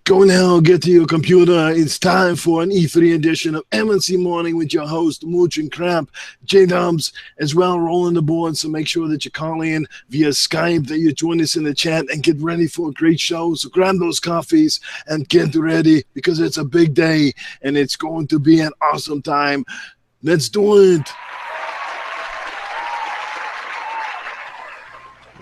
Go now, get to your computer. It's time for an E3 edition of M&C Morning with your host, Mooch and Crap, J-Dubs, as well, rolling the board. So make sure that you call in via Skype, that you join us in the chat, and get ready for a great show. So grab those coffees and get ready, because it's a big day, and it's going to be an awesome time. Let's do it.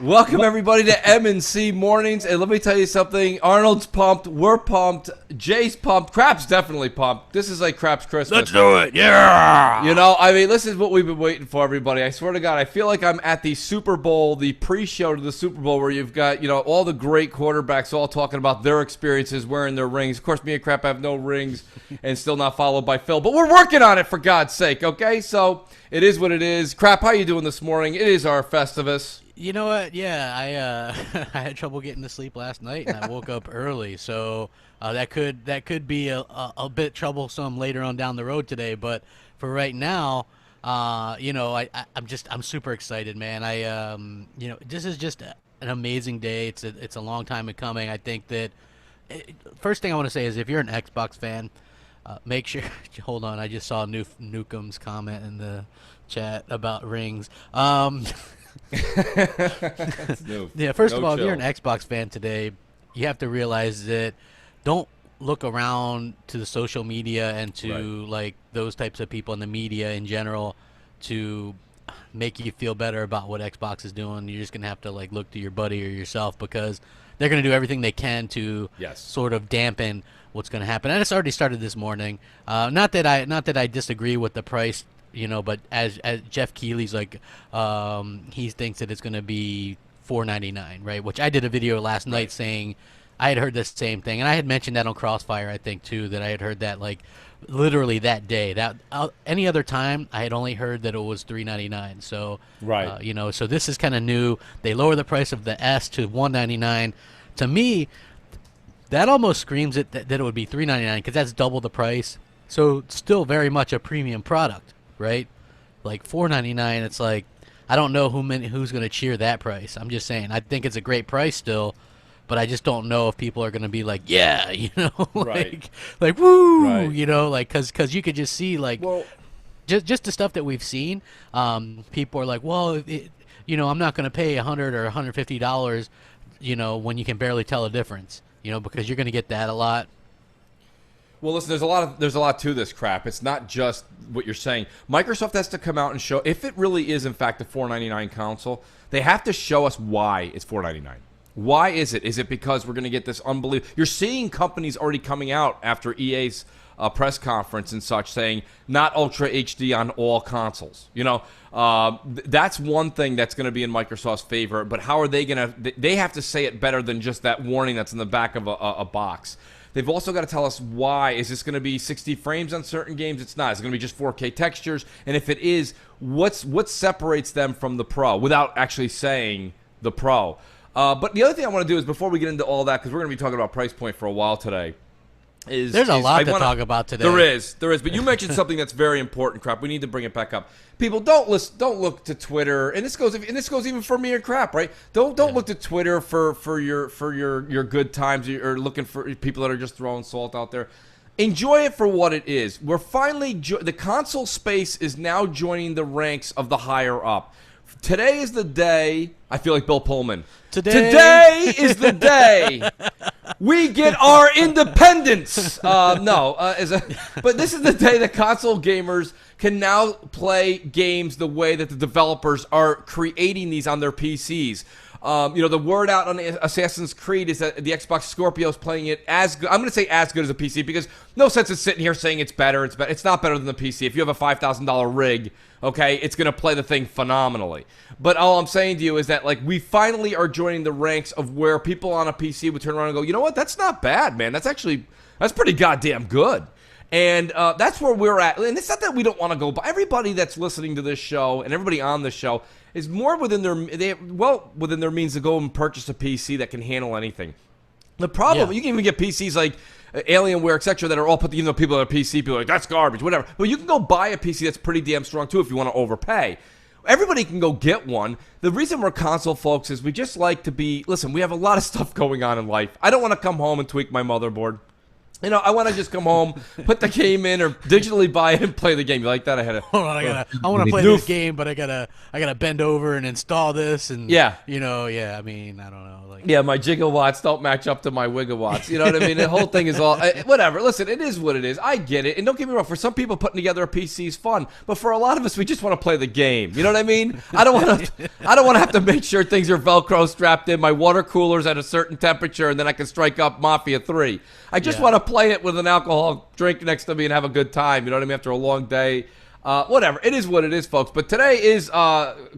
Welcome, everybody, to M&C Mornings. And let me tell you something. Arnold's pumped. We're pumped. Jay's pumped. Crap's definitely pumped. This is like Crap's Christmas. Let's do it. Yeah. You know, I mean, this is what we've been waiting for, everybody. I swear to God, I feel like I'm at the Super Bowl, the pre-show to the Super Bowl, where you've got, you know, all the great quarterbacks all talking about their experiences wearing their rings. Of course, me and Crap have no rings and still not followed by Phil. But we're working on it, for God's sake, okay? So it is what it is. Crap, how you doing this morning? It is our Festivus. You know what? Yeah, I I had trouble getting to sleep last night, and I woke up early, so that could be a bit troublesome later on down the road today. But for right now, you know, I'm super excited, man. You know, this is just an amazing day. It's a long time in coming. I think that first thing I want to say is, if you're an Xbox fan, make sure. Hold on, I just saw Newcomb's comment in the chat about rings. Yeah, first of all, if you're an Xbox fan today, you have to realize that don't look around to the social media and to like those types of people in the media in general to make you feel better about what Xbox is doing. You're just gonna have to like look to your buddy or yourself, because they're gonna do everything they can to sort of dampen what's gonna happen. And it's already started this morning. Not that I disagree with the price, you know, but as Jeff Keighley's like, he thinks that it's going to be $4.99, right? Which I did a video last night saying I had heard the same thing, and I had mentioned that on Crossfire, I think, too, that I had heard that like literally that day. That any other time, I had only heard that it was $3.99. So you know, so this is kind of new. They lower the price of the S to $1.99. To me, that almost screams it that it would be $3.99, because that's double the price. So still very much a premium product. Right, like $4.99. It's like, I don't know who's going to cheer that price. I'm just saying, I think it's a great price still, but I just don't know if people are going to be like, yeah, you know, like woo, you know, like because you could just see like, just the stuff that we've seen. People are like, well, you know, I'm not going to pay $100 or $150, you know, when you can barely tell a difference, you know, because you're going to get that a lot. Well, listen, there's a lot to this crap. It's not just what you're saying. Microsoft has to come out and show, if it really is in fact a $4.99 console, they have to show us why it's $4.99. Why is it? Is it because we're going to get this unbelievable? You're seeing companies already coming out after EA's press conference and such saying not Ultra HD on all consoles. You know, that's one thing that's going to be in Microsoft's favor. But how are they going to? They have to say it better than just that warning that's in the back of a box. They've also got to tell us why. Is this going to be 60 frames on certain games? It's not. It's going to be just 4K textures. And if it is, what separates them from the Pro without actually saying the Pro? But the other thing I want to do is, before we get into all that, because we're going to be talking about price point for a while today, there's a lot to talk about today. There is. But you mentioned something that's very important, Crap. We need to bring it back up. People, don't look to Twitter, and this goes even for me and Crap, right? Don't look to Twitter for your good times, or looking for people that are just throwing salt out there. Enjoy it for what it is. We're finally the console space is now joining the ranks of the higher up. Today is the day. I feel like Bill Pullman. Today is the day we get our independence. But this is the day that console gamers can now play games the way that the developers are creating these on their PCs. You know, the word out on Assassin's Creed is that the Xbox Scorpio is playing it as good. I'm going to say as good as a PC, because no sense in sitting here saying it's better. It's not better than the PC. If you have a $5,000 rig, okay, it's going to play the thing phenomenally. But all I'm saying to you is that, like, we finally are joining the ranks of where people on a PC would turn around and go, you know what, that's not bad, man. That's pretty goddamn good. And that's where we're at. And it's not that we don't want to go, but everybody that's listening to this show and everybody on this show is more within their means to go and purchase a PC that can handle anything. The problem, you can even get PCs like Alienware, etc., that are all put, you know, people that are PC, people are like, that's garbage, whatever. But you can go buy a PC that's pretty damn strong, too, if you want to overpay. Everybody can go get one. The reason we're console folks is we just like to be, listen, we have a lot of stuff going on in life. I don't want to come home and tweak my motherboard. I want to just come home, put the game in, or digitally buy it and play the game. You like that? Hold on, I want to play this game, but I gotta bend over and install this, and I mean, I don't know, my gigawatts don't match up to my wigawatts. You know what I mean? The whole thing is all whatever. Listen, it is what it is. I get it, and don't get me wrong. For some people, putting together a PC is fun, but for a lot of us, we just want to play the game. You know what I mean? I don't want to have to make sure things are Velcro strapped in. My water cooler's at a certain temperature, and then I can strike up Mafia 3. I just want to play it with an alcoholic drink next to me and have a good time. You know what I mean? After a long day. Whatever. It is what it is, folks. But today is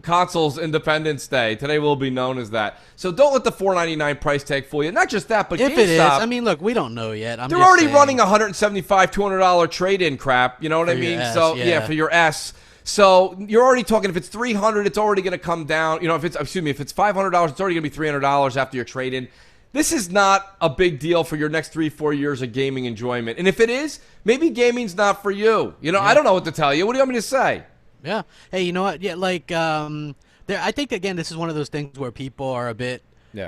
Consoles Independence Day. Today will be known as that. So don't let the $4.99 price tag fool you. Not just that, but if GameStop, it is, I mean, look, we don't know yet. They're already running $175, $200 trade-in crap. You know what I mean? So for your S. So you're already talking, if it's $300, it's already going to come down. If it's $500, it's already going to be $300 after your trade-in. This is not a big deal for your next 3-4 years of gaming enjoyment. And if it is, maybe gaming's not for you. I don't know what to tell you. What do you want me to say? Yeah. Hey, you know what? Yeah, I think, again, this is one of those things where people are a bit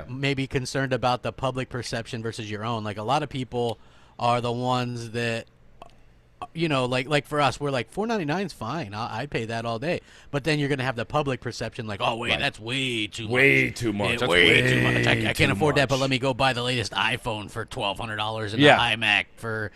maybe concerned about the public perception versus your own. Like, a lot of people are the ones that, like for us, we're like, $4.99 is fine. I'd pay that all day. But then you're going to have the public perception like, oh, wait, that's way too much. Way too much. Way too much. I can't afford that, but let me go buy the latest iPhone for $1,200 and the iMac for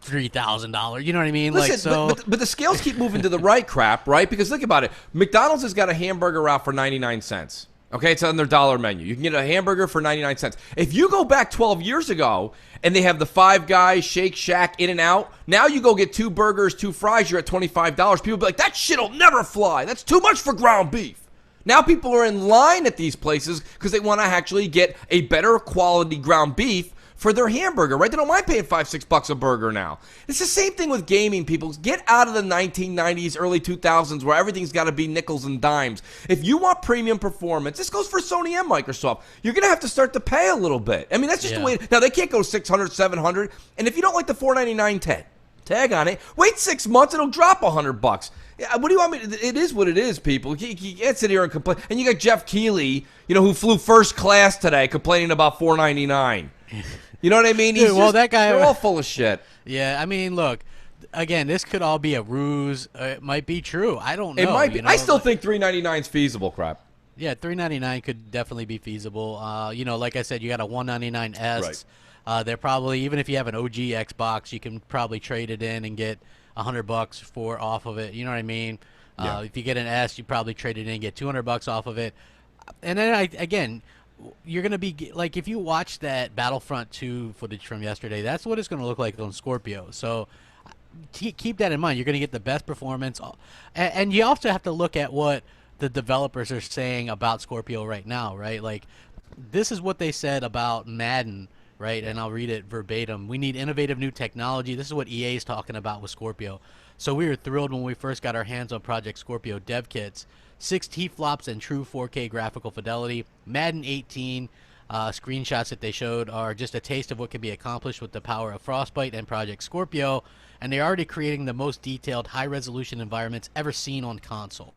$3,000. You know what I mean? Listen, but the scales keep moving to the right, crap, right? Because think about it. McDonald's has got a hamburger out for 99 cents. Okay, it's on their dollar menu. You can get a hamburger for 99 cents. If you go back 12 years ago and they have the Five Guys, Shake Shack, In-N-Out, now you go get 2 burgers, 2 fries, you're at $25. People be like, that shit'll never fly. That's too much for ground beef. Now people are in line at these places because they want to actually get a better quality ground beef for their hamburger, right? They don't mind paying $5-6 a burger now. It's the same thing with gaming, people. Get out of the 1990s, early 2000s where everything's got to be nickels and dimes. If you want premium performance, this goes for Sony and Microsoft, you're going to have to start to pay a little bit. I mean, that's just the way. Now, they can't go $600, $700. And if you don't like the $4.99 tag on it, wait 6 months, it'll drop $100. What do you want me to? It is what it is, people. You can't sit here and complain. And you got Jeff Keighley, who flew first class today, complaining about $4.99. You know what I mean? Dude, that guy, they're all full of shit. Yeah, I mean, look, again, this could all be a ruse. It might be true. I don't know. It might be. I still think $3.99 is feasible, crap. Yeah, $3.99 could definitely be feasible. Like I said, you got a $199S. Right. They're probably, even if you have an OG Xbox, you can probably trade it in and get $100 off of it. You know what I mean? If you get an S, you probably trade it in and get $200 off of it. And then you're going to be like, if you watch that Battlefront 2 footage from yesterday, that's what it's going to look like on Scorpio. So keep that in mind. You're going to get the best performance. And you also have to look at what the developers are saying about Scorpio right now, right? Like, this is what they said about Madden, right? And I'll read it verbatim. We need innovative new technology. This is what EA is talking about with Scorpio. So we were thrilled when we first got our hands on Project Scorpio dev kits. 6 T-flops and true 4K graphical fidelity. Madden 18 screenshots that they showed are just a taste of what can be accomplished with the power of Frostbite and Project Scorpio, and they're already creating the most detailed, high-resolution environments ever seen on console.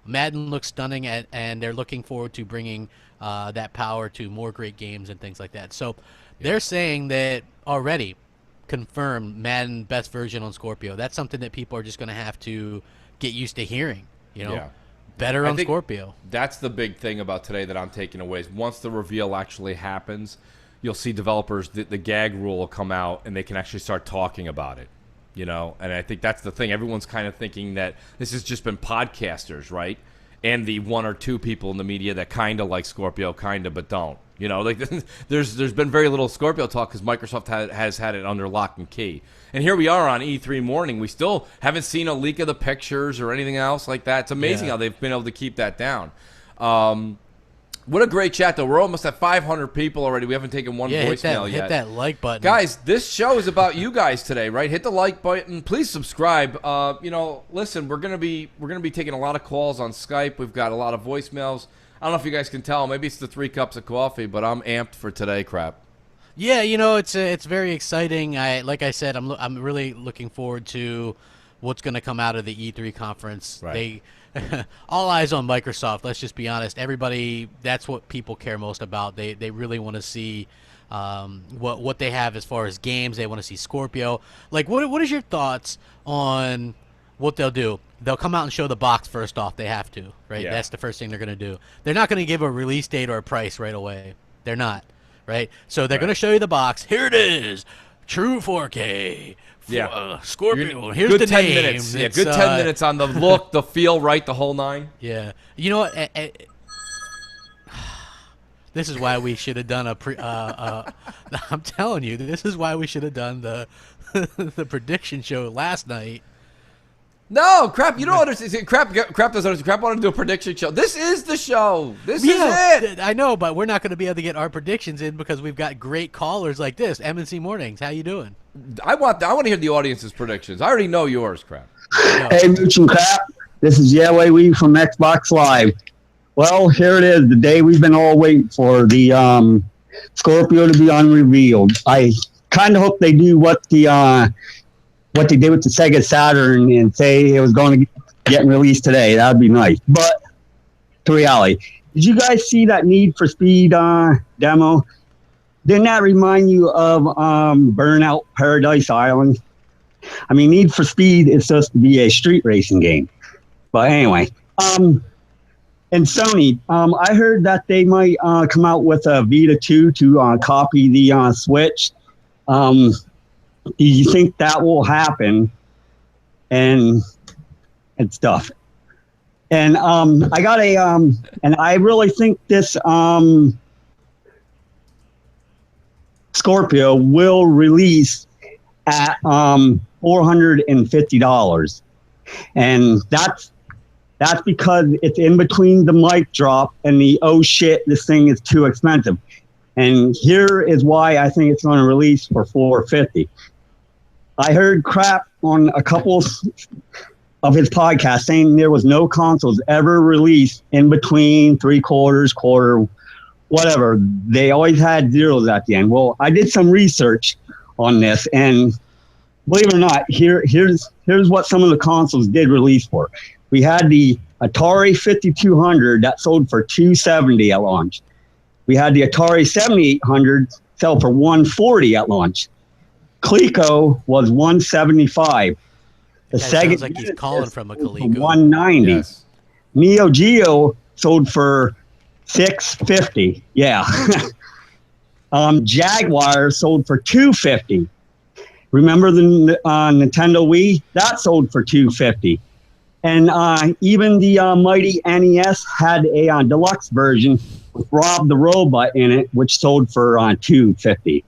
Madden looks stunning, and they're looking forward to bringing that power to more great games and things like that. So they're saying that already confirmed Madden best version on Scorpio. That's something that people are just going to have to get used to hearing, Yeah. Better on Scorpio. That's the big thing about today that I'm taking away is once the reveal actually happens, you'll see developers, the gag rule will come out and they can actually start talking about it, And I think that's the thing. Everyone's kind of thinking that this has just been podcasters, right? And the 1 or 2 people in the media that kind of like Scorpio, kind of, but don't. There's been very little Scorpio talk because Microsoft has had it under lock and key. And here we are on E3 morning. We still haven't seen a leak of the pictures or anything else like that. It's amazing how they've been able to keep that down. What a great chat, though. We're almost at 500 people already. We haven't taken one voicemail yet. Hit that like button. Guys, this show is about you guys today, right? Hit the like button. Please subscribe. Listen, we're gonna be taking a lot of calls on Skype. We've got a lot of voicemails. I don't know if you guys can tell. Maybe it's the 3 cups of coffee, but I'm amped for today, crap. Yeah, it's very exciting. Like I said, I'm really looking forward to what's going to come out of the E3 conference. Right. All eyes on Microsoft. Let's just be honest. Everybody, that's what people care most about. They really want to see what they have as far as games. They want to see Scorpio. Like, what is your thoughts on what they'll do? They'll come out and show the box first off. They have to, right? Yeah. That's the first thing they're going to do. They're not going to give a release date or a price right away. They're not, right? So they're going to show you the box. Here it is, true 4K. Scorpio. Here's good the 10 name. minutes. Yeah, good 10 minutes on the look, the feel, right, the whole nine. Yeah. You know what? This is why we should have done I'm telling you, this is why we should have done the the prediction show last night. No, Crap, you don't understand. Crap doesn't understand. Crap wanted to do a prediction show. This is the show. This is it. I know, but we're not going to be able to get our predictions in because we've got great callers like this. M&C Mornings, how you doing? I want to hear the audience's predictions. I already know yours, Crap. Hey, Mooch and Crap. This is Yahweh Wee from Xbox Live. Well, here it is, the day we've been all waiting for, the Scorpio to be unrevealed. I kind of hope they do what they did with the Sega Saturn and say it was going to get released today. That would be nice. But to reality, did you guys see that Need for Speed demo? Didn't that remind you of Burnout Paradise Island? I mean, Need for Speed is supposed to be a street racing game. But anyway, and Sony, I heard that they might come out with a Vita 2 to copy the Switch. Do you think that will happen? And stuff. And I got and I really think this Scorpio will release at $450, and that's because it's in between the mic drop and the oh shit, this thing is too expensive. And here is why I think it's going to release for $450. I heard Crap on a couple of his podcasts saying there was no consoles ever released in between quarter, whatever. They always had zeros at the end. Well, I did some research on this, and believe it or not, here's what some of the consoles did release for. We had the Atari 5200 that sold for $270 at launch. We had the Atari 7800 sell for $140 at launch. Coleco was $175. The Sega sounds like he's calling from a Coleco. $190. Yes. Neo Geo sold for $650. Yeah. Jaguar sold for $250. Remember the Nintendo Wii? That sold for $250. And even the mighty NES had a deluxe version with Rob the Robot in it, which sold for $250.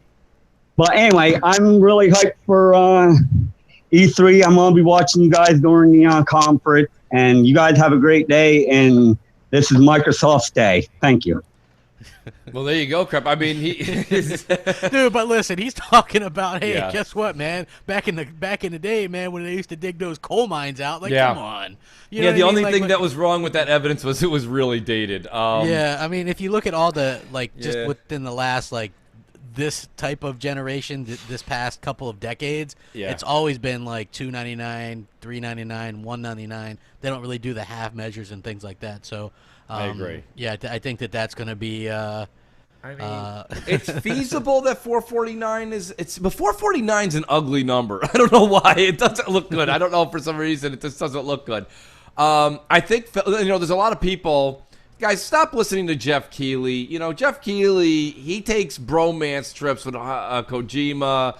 But anyway, I'm really hyped for E3. I'm going to be watching you guys during the conference. And you guys have a great day. And this is Microsoft's day. Thank you. Well, there you go, Crap. I mean, dude, but listen, he's talking about, hey, guess what, man? Back in the day, man, when they used to dig those coal mines out, like, come on. You know the only like, thing that was wrong with that evidence was it was really dated. I mean, if you look at all the, just within the last, this type of generation, this past couple of decades, it's always been like $299, $399, $199. They don't really do the half measures and things like that. So I agree. Yeah, I think that's going to be. I mean, it's feasible that 449 is. But 449 is an ugly number. I don't know why it doesn't look good. I don't know, for some reason it just doesn't look good. I think there's a lot of people. Guys, stop listening to Jeff Keighley. Jeff Keighley, he takes bromance trips with Kojima.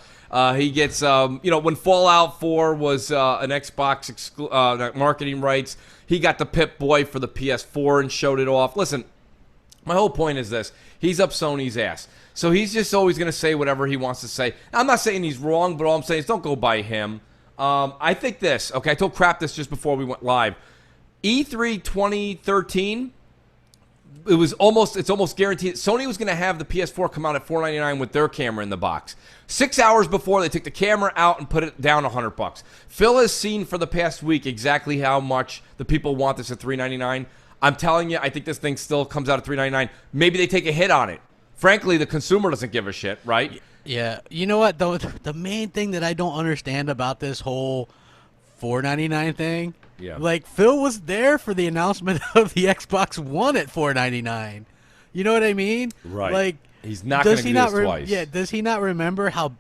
He gets, when Fallout 4 was an Xbox marketing rights, he got the Pip-Boy for the PS4 and showed it off. Listen, my whole point is this. He's up Sony's ass. So he's just always going to say whatever he wants to say. I'm not saying he's wrong, but all I'm saying is don't go by him. I think this. Okay, I told Crap this just before we went live. E3 2013... it's almost guaranteed. Sony was going to have the PS4 come out at $499 with their camera in the box. 6 hours before, they took the camera out and put it down $100. Phil has seen for the past week exactly how much the people want this at $399. I'm telling you, I think this thing still comes out at $399. Maybe they take a hit on it. Frankly, the consumer doesn't give a shit, right? Yeah. You know what, though? The main thing that I don't understand about this whole $499 thing Yeah. Like, Phil was there for the announcement of the Xbox One at $499. You know what I mean? Right. Like, he's not going to do this twice. Yeah, does he not remember how,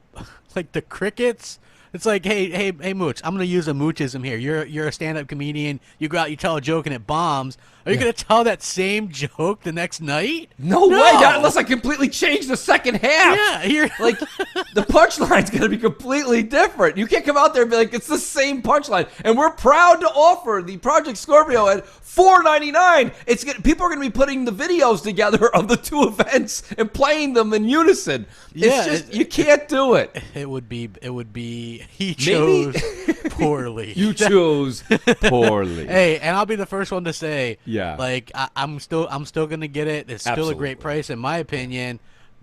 like, the crickets? It's like, hey, Mooch, I'm going to use a Moochism here. You're a stand-up comedian. You go out, you tell a joke, and it bombs. Are you going to tell that same joke the next night? No way, not unless I completely change the second half. Yeah, you're like, the punchline's going to be completely different. You can't come out there and be like, it's the same punchline. And we're proud to offer the Project Scorpio at $499. People are going to be putting the videos together of the two events and playing them in unison. It's just, you can't do it. It would be, he chose poorly. You chose poorly. Hey, and I'll be the first one to say, yeah, like, I'm still going to get it. It's still a great price in my opinion,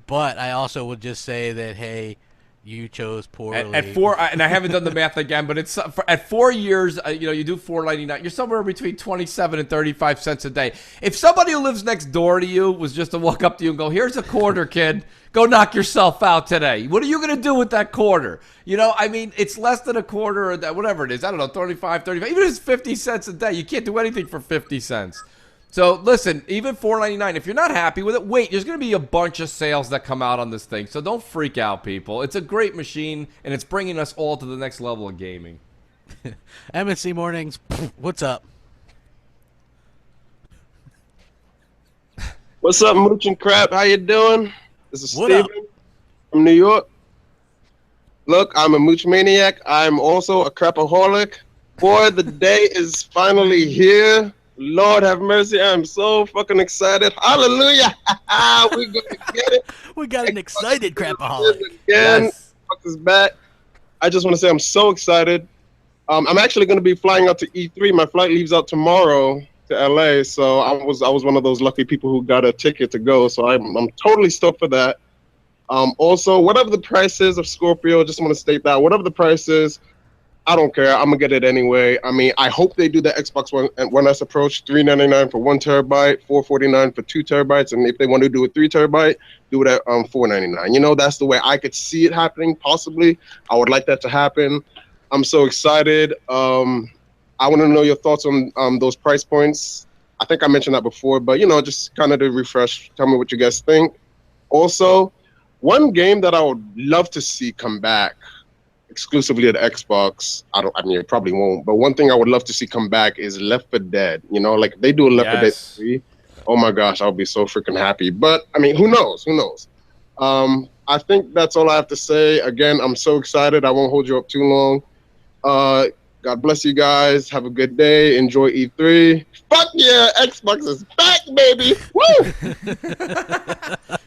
but I also would just say that, hey, you chose poorly. At 4, and I haven't done the math again, but it's at 4 years. You do $4.99. You're somewhere between 27 and 35 cents a day. If somebody who lives next door to you was just to walk up to you and go, "Here's a quarter, kid. Go knock yourself out today." What are you going to do with that quarter? I mean, it's less than a quarter or that, whatever it is. I don't know, 35. Even if it's 50 cents a day, you can't do anything for 50 cents. So, listen, even $4.99, if you're not happy with it, wait. There's going to be a bunch of sales that come out on this thing. So don't freak out, people. It's a great machine, and it's bringing us all to the next level of gaming. M&C Mornings, what's up? What's up, Mooch and Crap? How you doing? This is Steven from New York. Look, I'm a Mooch maniac. I'm also a crapaholic. Boy, the day is finally here. Lord have mercy. I'm so fucking excited. Hallelujah. We're going to get it. We got an excited crapaholic. Again, Xbox is back. I just want to say I'm so excited. I'm actually going to be flying out to E3. My flight leaves out tomorrow to LA, so I was one of those lucky people who got a ticket to go. So I'm totally stoked for that. Also, whatever the price is of Scorpio, just want to state that whatever the price is, I don't care. I'm gonna get it anyway. I mean, I hope they do the Xbox One S approach: $399 for 1 terabyte, $449 for 2 terabytes, and if they want to do a 3 terabyte, do it at $499. That's the way I could see it happening. Possibly, I would like that to happen. I'm so excited. I want to know your thoughts on those price points. I think I mentioned that before, but just kind of to refresh. Tell me what you guys think. Also, one game that I would love to see come back exclusively at Xbox. I mean, it probably won't. But one thing I would love to see come back is Left 4 Dead. Like if they do a Left 4 Dead 3, oh my gosh, I'll be so freaking happy. But I mean, who knows? I think that's all I have to say. Again, I'm so excited. I won't hold you up too long. God bless you guys. Have a good day. Enjoy E3. Fuck yeah, Xbox is back, baby. Woo!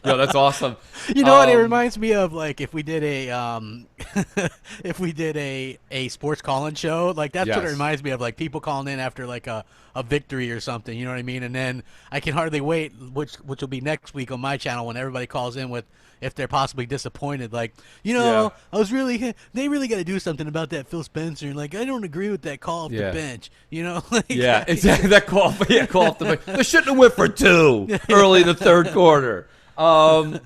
Yo, that's awesome. You know what it reminds me of? Like if we did a a sports call-in show, like that's what it reminds me of. Like people calling in after like a victory or something. You know what I mean? And then I can hardly wait, which will be next week on my channel when everybody calls in with if they're possibly disappointed. Like they really got to do something about that Phil Spencer. Like I don't agree with that call off the bench. Like, exactly. That call off the bench. They shouldn't have went for 2 early in the third quarter. I'm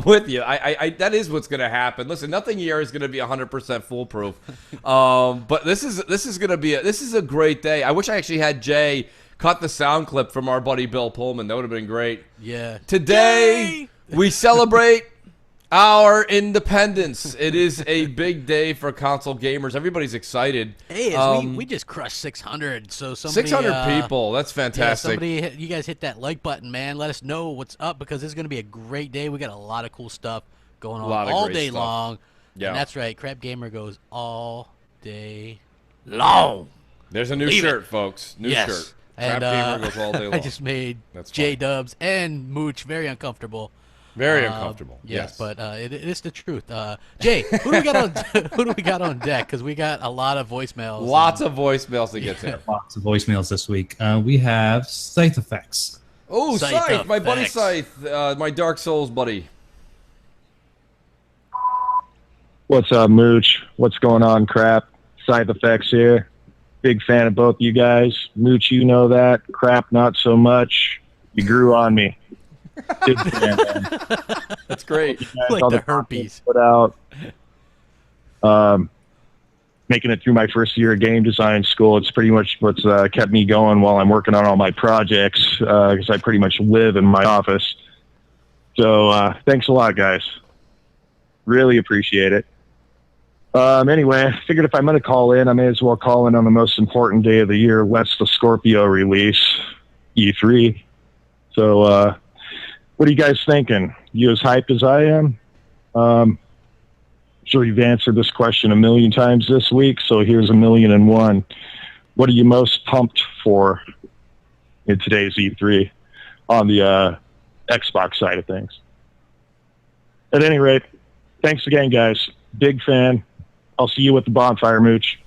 with you. I that is what's going to happen. Listen, nothing here is going to be 100% foolproof. But this is going to be this is a great day. I wish I actually had Jay cut the sound clip from our buddy Bill Pullman. That would have been great. Yeah. Today we celebrate our independence. It is a big day for console gamers. Everybody's excited. Hey, we just crushed 600. So 600 people. That's fantastic. You guys hit that like button, man. Let us know what's up because this is going to be a great day. We got a lot of cool stuff going on all day long. Yeah, and that's right. Crap Gamer goes all day long. There's a new shirt, folks. New shirt. And Crap Gamer goes all day long. I just made J-Dubs and Mooch very uncomfortable. Very uncomfortable. Yes, but it is the truth. Jay, who do we got on? Who do we got on deck? Because we got a lot of voicemails. Lots of voicemails to get to. Lots of voicemails this week. We have Scythe Effects. Oh, Scythe, my buddy Scythe, my Dark Souls buddy. What's up, Mooch? What's going on, Crap? Scythe Effects here. Big fan of both you guys. Mooch, you know that. Crap, not so much. You grew on me. Big fan, man. That's great. Like the herpes. Put out. making it through my first year of game design school. It's pretty much what's kept me going while I'm working on all my projects, because I pretty much live in my office. So thanks a lot, guys. Really appreciate it. Anyway, I figured if I'm going to call in, I may as well call in on the most important day of the year. What's the Scorpio release? E3. So what are you guys thinking? You as hyped as I am? Sure, you've answered this question a million times this week, so here's 1,000,001. What are you most pumped for in today's E3 on the Xbox side of things? At any rate, thanks again, guys. Big fan. I'll see you at the bonfire, Mooch.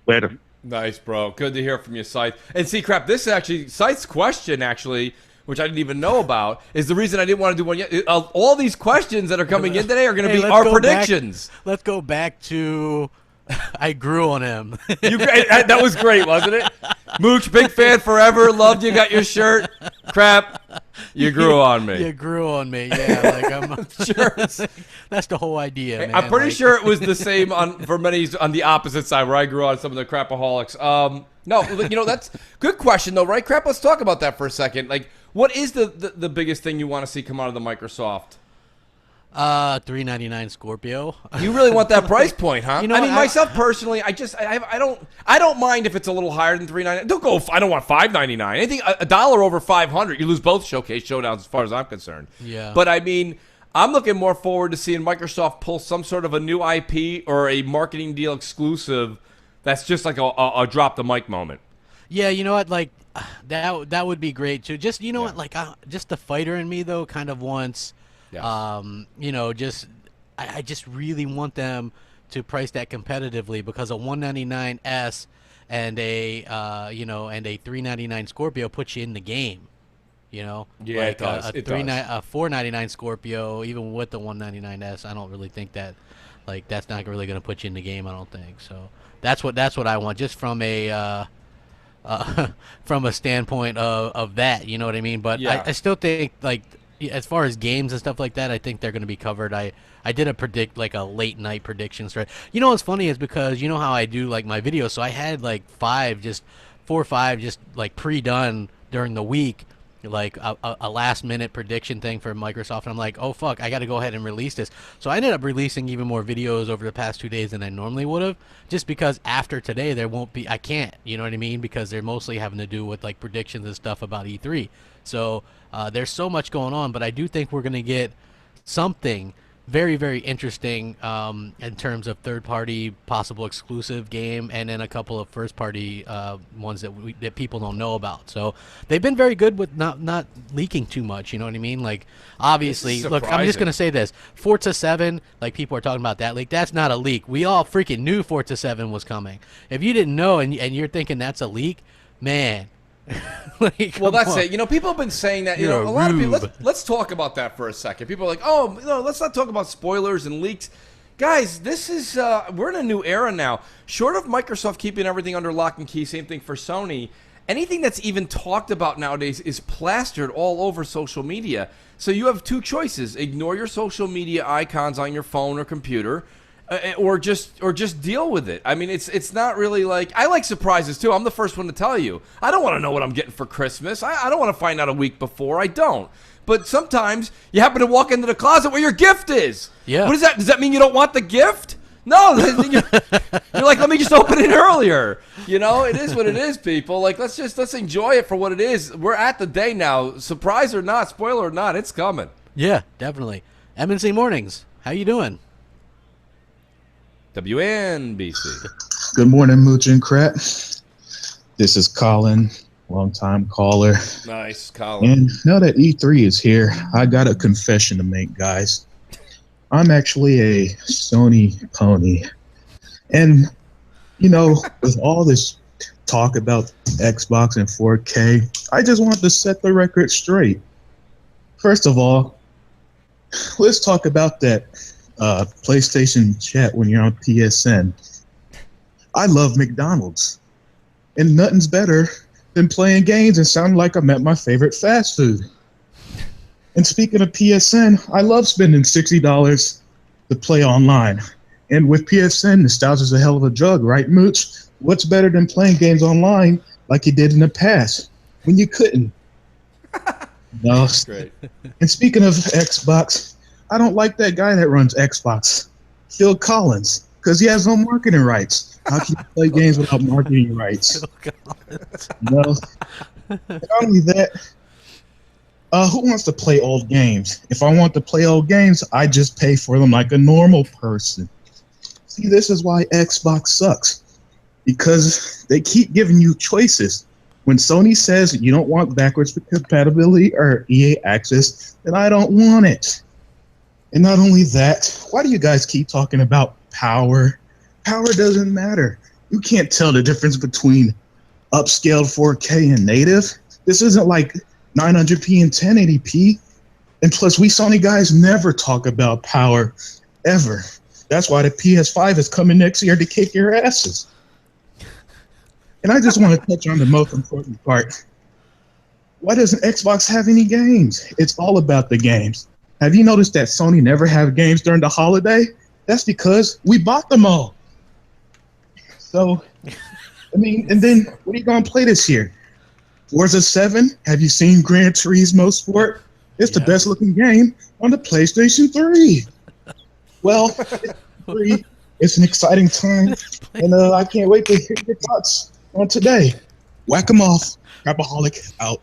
Later. Nice, bro. Good to hear from you, Scythe. And see, crap, this actually, Scythe's question, actually, which I didn't even know about, is the reason I didn't want to do one yet. All these questions that are coming in today are going to be our predictions. Let's go back to I grew on him. That was great, wasn't it? Mooch, big fan forever. Loved you. Got your shirt. Crap. You grew on me. You grew on me. Yeah, like I'm sure. That's the whole idea, man. I'm pretty sure it was the same for many on the opposite side where I grew on some of the crapaholics. No, that's a good question though, right? Crap. Let's talk about that for a second. Like, what is the biggest thing you want to see come out of the Microsoft? $399 Scorpio. You really want that price point, huh? I mean, myself personally, I don't mind if it's a little higher than $399. I don't want $599. Anything $1 over $500, you lose both showcase showdowns as far as I'm concerned. Yeah. But I mean, I'm looking more forward to seeing Microsoft pull some sort of a new IP or a marketing deal exclusive that's just like a drop the mic moment. Yeah, you know what? Like that would be great too. Just what? Like just the fighter in me though kind of wants. Yes. I just really want them to price that competitively because a $199S and a $399 Scorpio puts you in the game. Yeah, like it does. A $499 Scorpio, even with the $199S, I don't really think that, like, that's not really going to put you in the game. I don't think so. That's what I want, just from a standpoint of that. You know what I mean? But yeah. I still think like. As far as games and stuff like that, I think they're going to be covered. I did predict like a late night prediction strat. You know what's funny is because you know how I do like my videos, so I had like 4 or 5 just like pre-done during the week, like a last minute prediction thing for Microsoft, and I'm like, oh fuck, I got to go ahead and release this. So I ended up releasing even more videos over the past 2 days than I normally would have, just because after today there won't be. I can't, you know what I mean? Because they're mostly having to do with like predictions and stuff about E3. So there's so much going on, but I do think we're going to get something very, very interesting in terms of third-party possible exclusive game, and then a couple of first-party ones that people don't know about. So they've been very good with not leaking too much. You know what I mean? Like, obviously, look, I'm just gonna say this: Forza 7, like people are talking about that leak. That's not a leak. We all freaking knew Forza 7 was coming. If you didn't know and you're thinking that's a leak, man. Like, well, that's it. People have been saying that. A lot of people. Let's talk about that for a second. People are like, "Oh, no, let's not talk about spoilers and leaks." Guys, this is we're in a new era now. Short of Microsoft keeping everything under lock and key, same thing for Sony. Anything that's even talked about nowadays is plastered all over social media. So you have two choices: ignore your social media icons on your phone or computer. Or just deal with it. I mean, it's not really like, I like surprises too. I'm the first one to tell you. I don't want to know what I'm getting for Christmas. I don't want to find out a week before. I don't. But sometimes you happen to walk into the closet where your gift is. Yeah. What is that? Does that mean you don't want the gift? No. You're like, let me just open it earlier. It is what it is, people. Like, let's enjoy it for what it is. We're at the day now. Surprise or not, spoiler or not, it's coming. Yeah, definitely. M&C Mornings, how you doing? WNBC. Good morning, Mooch and Crap. This is Colin, long-time caller. Nice, Colin. And now that E3 is here, I got a confession to make, guys. I'm actually a Sony pony. And, with all this talk about Xbox and 4K, I just want to set the record straight. First of all, let's talk about that PlayStation chat when you're on PSN. I love McDonald's, and nothing's better than playing games and sounding like I'm at my favorite fast food. And speaking of PSN, I love spending $60 to play online. And with PSN, nostalgia's a hell of a drug, right, Mooch? What's better than playing games online like you did in the past when you couldn't? No. That's great. And speaking of Xbox, I don't like that guy that runs Xbox, Phil Collins, because he has no marketing rights. How can you play games without marketing rights? No. Not only that, who wants to play old games? If I want to play old games, I just pay for them like a normal person. See, this is why Xbox sucks. Because they keep giving you choices. When Sony says you don't want backwards compatibility or EA access, then I don't want it. And not only that, why do you guys keep talking about power? Power doesn't matter. You can't tell the difference between upscaled 4K and native. This isn't like 900p and 1080p. And plus, we Sony guys never talk about power, ever. That's why the PS5 is coming next year to kick your asses. And I just want to touch on the most important part. Why doesn't Xbox have any games? It's all about the games. Have you noticed that Sony never have games during the holiday? That's because we bought them all. So, I mean, and then what are you going to play this year? Forza 7? Have you seen Gran Turismo Sport? It's the best looking game on the PlayStation 3. Well, it's an exciting time, and I can't wait to hear your thoughts on today. Whack 'em off. Crapaholic out.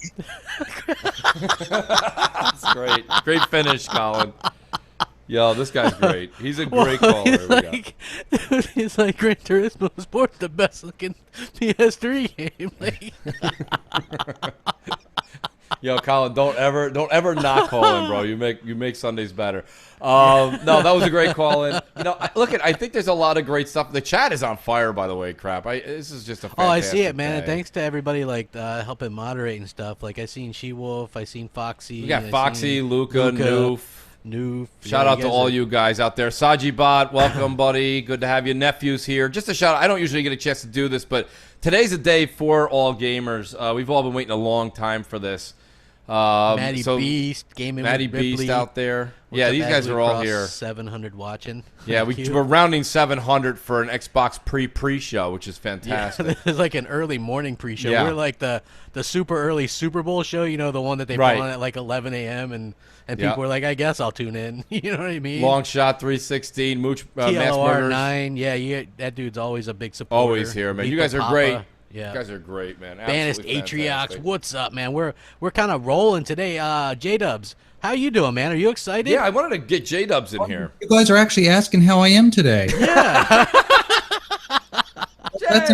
That's great. Great finish, Colin. Yo, this guy's great. He's a great caller. He's like, Gran Turismo Sport's the best looking PS3 game. Yo, Colin, don't ever not call in, bro. You make Sundays better. No, that was a great call in. You know, I think there's a lot of great stuff. The chat is on fire, by the way. Crap, this is just a fantastic I see it, man. day. And thanks to everybody helping moderate and stuff. Like I seen She-Wolf, I seen Foxy. We got Foxy, Luca, Noof. Shout out to all you guys out there. Sajibot, welcome, buddy. Good to have you. Nephew's here. Just a shout out. I don't usually get a chance to do this, but today's a day for all gamers. We've all been waiting a long time for this. Maddie Beast, Gaming Maddie with Ripley. Beast out there. Yeah, these guys are all here. 700 watching. Yeah, we're rounding 700 for an Xbox pre-show, which is fantastic. Yeah, it's like an early morning pre-show. Yeah. We're like the super early Super Bowl show, you know, the one that they put on at like 11 a.m. and people were like, I guess I'll tune in. You know what I mean? Long Shot 316, Mooch, TLR 9. Yeah, that dude's always a big supporter. Always here, man. You guys are great. Yeah. You guys are great, man. Banished Atriox, what's up, man? We're kind of rolling today. J-Dubs, how you doing, man? Are you excited? Yeah, I wanted to get J-Dubs in here. You guys are actually asking how I am today. Yeah. That's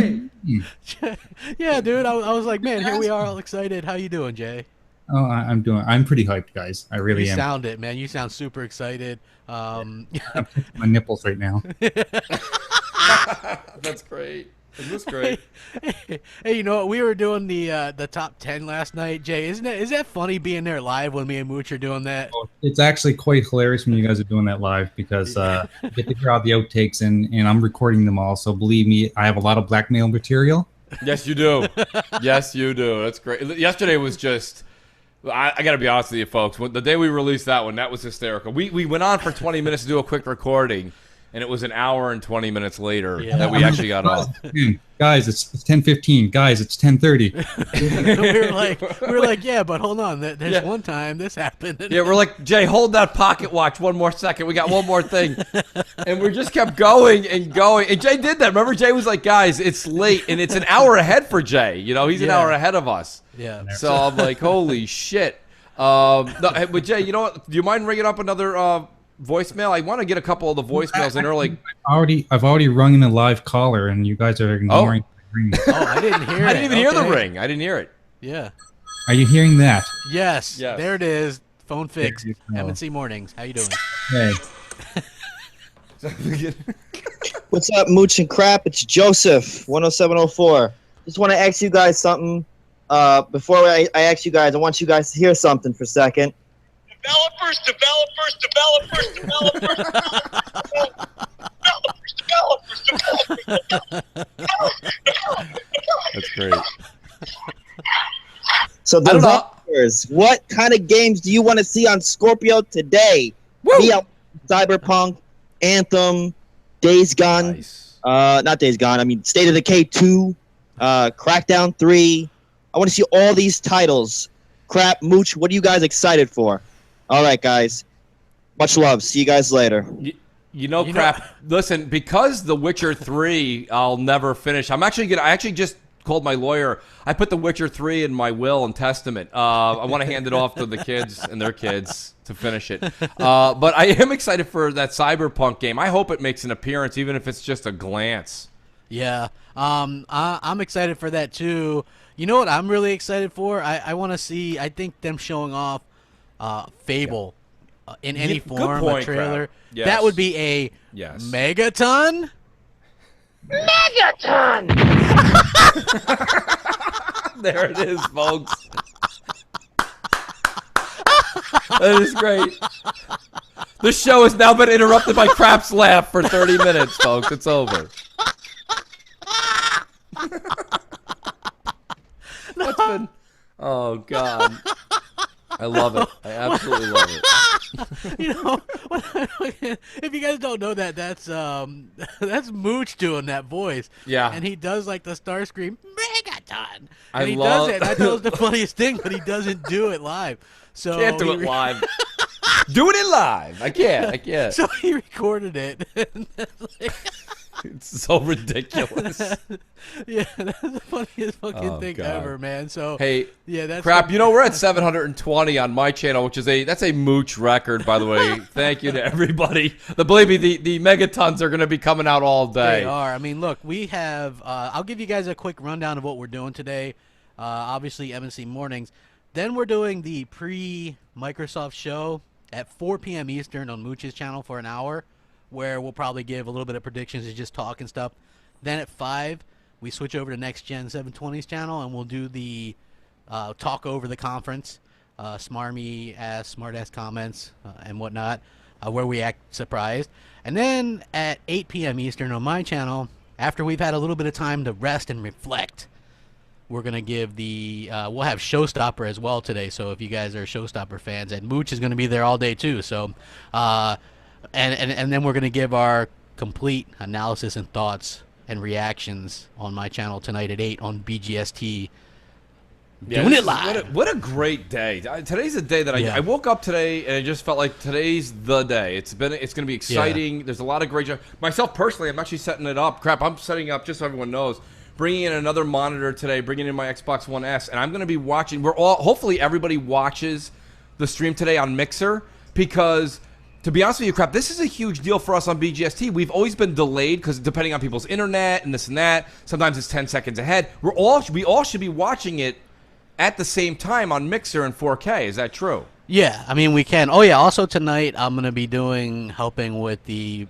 yeah, dude. I was like, man, here we are, all excited. How you doing, Jay? Oh, I'm pretty hyped, guys. I really am. You sound it, man. You sound super excited. I'm touching my nipples right now. That's great. It was great. Hey, you know what? We were doing the top 10 last night, Jay. Is that funny being there live when me and Mooch are doing that? Oh, it's actually quite hilarious when you guys are doing that live because you get to hear all the outtakes and I'm recording them all. So believe me, I have a lot of blackmail material. Yes, you do. Yes, you do. That's great. Yesterday was just. I got to be honest with you, folks. The day we released that one, that was hysterical. We went on for 20 minutes to do a quick recording. And it was an hour and 20 minutes later that we actually got off. Guys, it's 10:15. Guys, it's 10:30. we were like, yeah, but hold on. There's one time this happened. Yeah, we're like, Jay, hold that pocket watch one more second. We got one more thing. And we just kept going and going. And Jay did that. Remember, Jay was like, guys, it's late. And it's an hour ahead for Jay. You know, he's an hour ahead of us. Yeah. So I'm like, holy shit. No, but Jay, you know what? Do you mind ringing up another voicemail? I want to get a couple of the voicemails in early. I've already rung in a live caller, and you guys are ignoring the ring. Oh, I didn't hear it. I didn't even hear the ring. I didn't hear it. Yeah. Are you hearing that? Yes. There it is. Phone fixed. M&C Mornings. How you doing? Hey. What's up, Mooch and Crap? It's Joseph, 10704. Just want to ask you guys something. Before I ask you guys, I want you guys to hear something for a second. That's great. So developers, what kind of games do you want to see on Scorpio today? Cyberpunk, Anthem, Days Gone. Nice. Not Days Gone. I mean, State of Decay 2, Crackdown 3. I want to see all these titles. Crap, Mooch, what are you guys excited for? All right, guys. Much love. See you guys later. Crap. Listen, because The Witcher 3, I'll never finish. I actually just called my lawyer. I put The Witcher 3 in my will and testament. I want to hand it off to the kids and their kids to finish it. But I am excited for that Cyberpunk game. I hope it makes an appearance, even if it's just a glance. Yeah. I'm excited for that too. You know what I'm really excited for? I want to see, I think them showing off Fable in any form, a trailer. Yes. That would be a megaton. Megaton! There it is, folks. That is great. This show has now been interrupted by Crap's laugh for 30 minutes, folks. It's over. What's been... Oh, God. I love it. I absolutely love it. If you guys don't know that, that's Mooch doing that voice. Yeah. And he does like the Starscream Megaton. I he love does it. I thought it was the funniest thing, but he doesn't do it live. So can't do it live. Doing it live. I can't. So he recorded it. It's so ridiculous. Yeah, that's the funniest fucking thing ever, man. So hey, yeah, that's Crap. We're at 720 on my channel, which is that's a Mooch record, by the way. Thank you to everybody. Believe me, the megatons are going to be coming out all day. They are. I mean, look, we have. I'll give you guys a quick rundown of what we're doing today. Obviously, M&C Mornings. Then we're doing the pre-Microsoft show at 4 p.m. Eastern on Mooch's channel for an hour, where we'll probably give a little bit of predictions and just talk and stuff. Then at 5, we switch over to Next Gen 720's channel, and we'll do the talk over the conference, smart-ass comments and whatnot, where we act surprised. And then at 8 p.m. Eastern on my channel, after we've had a little bit of time to rest and reflect, we're going to give we'll have Showstopper as well today. So if you guys are Showstopper fans, and Mooch is going to be there all day too. So, and then we're going to give our complete analysis and thoughts and reactions on my channel tonight at 8 on BGST. Doing it live. What a great day. Today's the day that I woke up today and it just felt like today's the day. It's going to be exciting. Yeah. There's a lot of great myself personally, I'm actually setting it up. Crap, I'm setting up, just so everyone knows, bringing in another monitor today, bringing in my Xbox One S, and I'm going to be watching. Hopefully everybody watches the stream today on Mixer, because to be honest with you, Crap, this is a huge deal for us on BGST. We've always been delayed because depending on people's internet and this and that, sometimes it's 10 seconds ahead. We all should be watching it at the same time on Mixer in 4K. Is that true? Yeah, I mean, we can. Oh, yeah, also tonight I'm going to be helping with the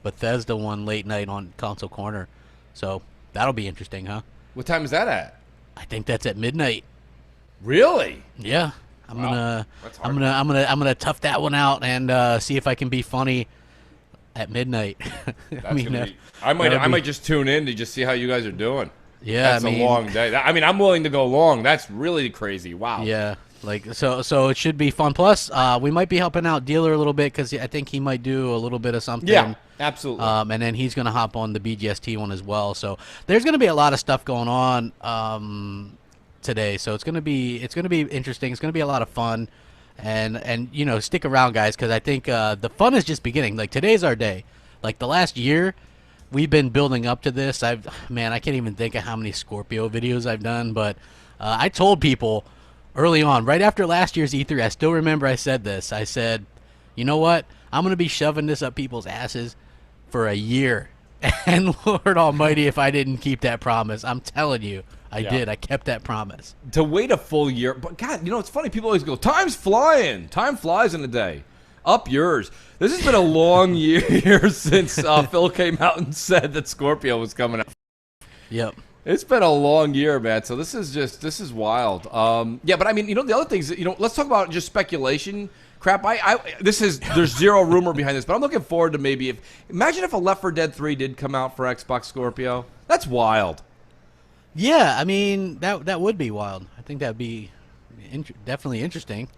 Bethesda one late night on Console Corner. So that'll be interesting, huh? What time is that at? I think that's at midnight. Really? Yeah. I'm gonna tough that one out and see if I can be funny at midnight. I might just tune in to just see how you guys are doing. Yeah, that's a long day. I'm willing to go long. That's really crazy. Wow. Yeah, so it should be fun. Plus, we might be helping out Dealer a little bit because I think he might do a little bit of something. Yeah, absolutely. And then he's gonna hop on the BGST one as well. So there's gonna be a lot of stuff going on today. So it's gonna be interesting. It's gonna be a lot of fun, and stick around, guys, because I think the fun is just beginning. Like, today's our day. Like, the last year, we've been building up to this. I can't even think of how many Scorpio videos I've done, but I told people early on, right after last year's E3, I still remember I said this. I said, you know what? I'm going to be shoving this up people's asses for a year. And Lord Almighty, if I didn't keep that promise, I'm telling you, I did. I kept that promise. To wait a full year. But, God, it's funny. People always go, time's flying. Time flies in a day. Up yours. This has been a long year since Phil came out and said that Scorpio was coming out. Yep. It's been a long year, man. So this is wild. But I mean, the other things, let's talk about just speculation. Crap, there's zero rumor behind this, but I'm looking forward to imagine if a Left 4 Dead 3 did come out for Xbox Scorpio. That's wild. Yeah, I mean, that would be wild. I think that'd be definitely interesting.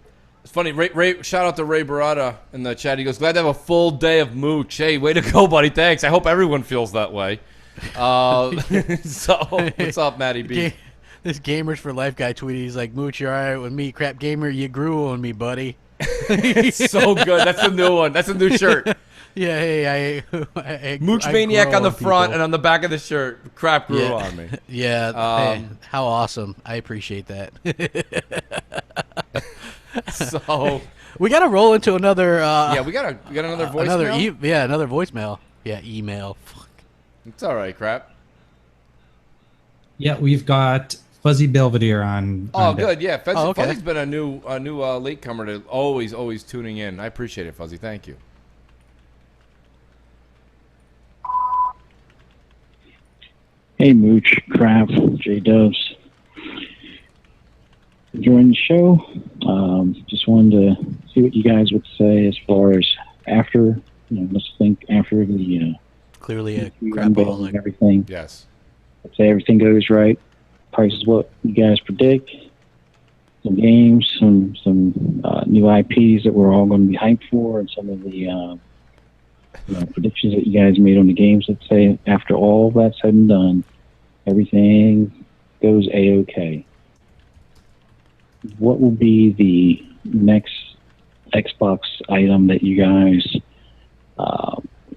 It's funny. Ray, shout out to Ray Barada in the chat. He goes, glad to have a full day of mooch. Hey, way to go, buddy. Thanks. I hope everyone feels that way. So, what's up, Matty B? This Gamers for Life guy tweeted, he's like, Mooch, you're all right with me. Crap Gamer, you grew on me, buddy. It's so good. That's the new one. That's a new shirt. Yeah, hey, I Mooch Maniac on the front and on the back of the shirt. Crap grew on me. Yeah, hey, how awesome. I appreciate that. So we got to roll into another. We got another voicemail. Another voicemail. Yeah, email. Fuck. It's all right, Crap. Yeah, we've got Fuzzy Belvedere on. Oh, good. Yeah, Fuzzy's been a new latecomer to always tuning in. I appreciate it, Fuzzy. Thank you. Hey, Mooch, Crap, J-Dubs. Enjoying the show. Just wanted to see what you guys would say as far as after, let's think after the clearly a crapaholic and everything. Yes. Let's say everything goes right. Price is what you guys predict. Some games, some new IPs that we're all going to be hyped for, and some of the predictions that you guys made on the games. Let's say after all that's said and done, everything goes A-OK. What will be the next Xbox item that you guys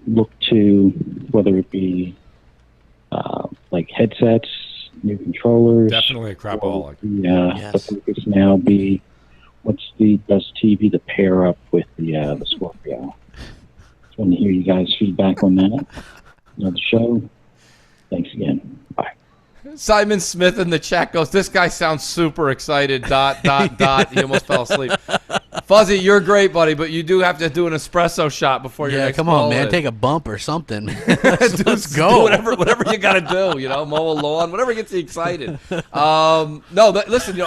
look to, whether it be like headsets, new controllers? Definitely a crapaholic. The focus now be what's the best TV to pair up with the Scorpio? Just want to hear you guys' feedback on that. Another show. Thanks again. Bye. Simon Smith in the chat goes, this guy sounds super excited, ... He almost fell asleep. Fuzzy, you're great, buddy, but you do have to do an espresso shot before your next come on, man. in. Take a bump or something. Let's go. Whatever you got to do, mow a lawn, whatever gets you excited. Listen,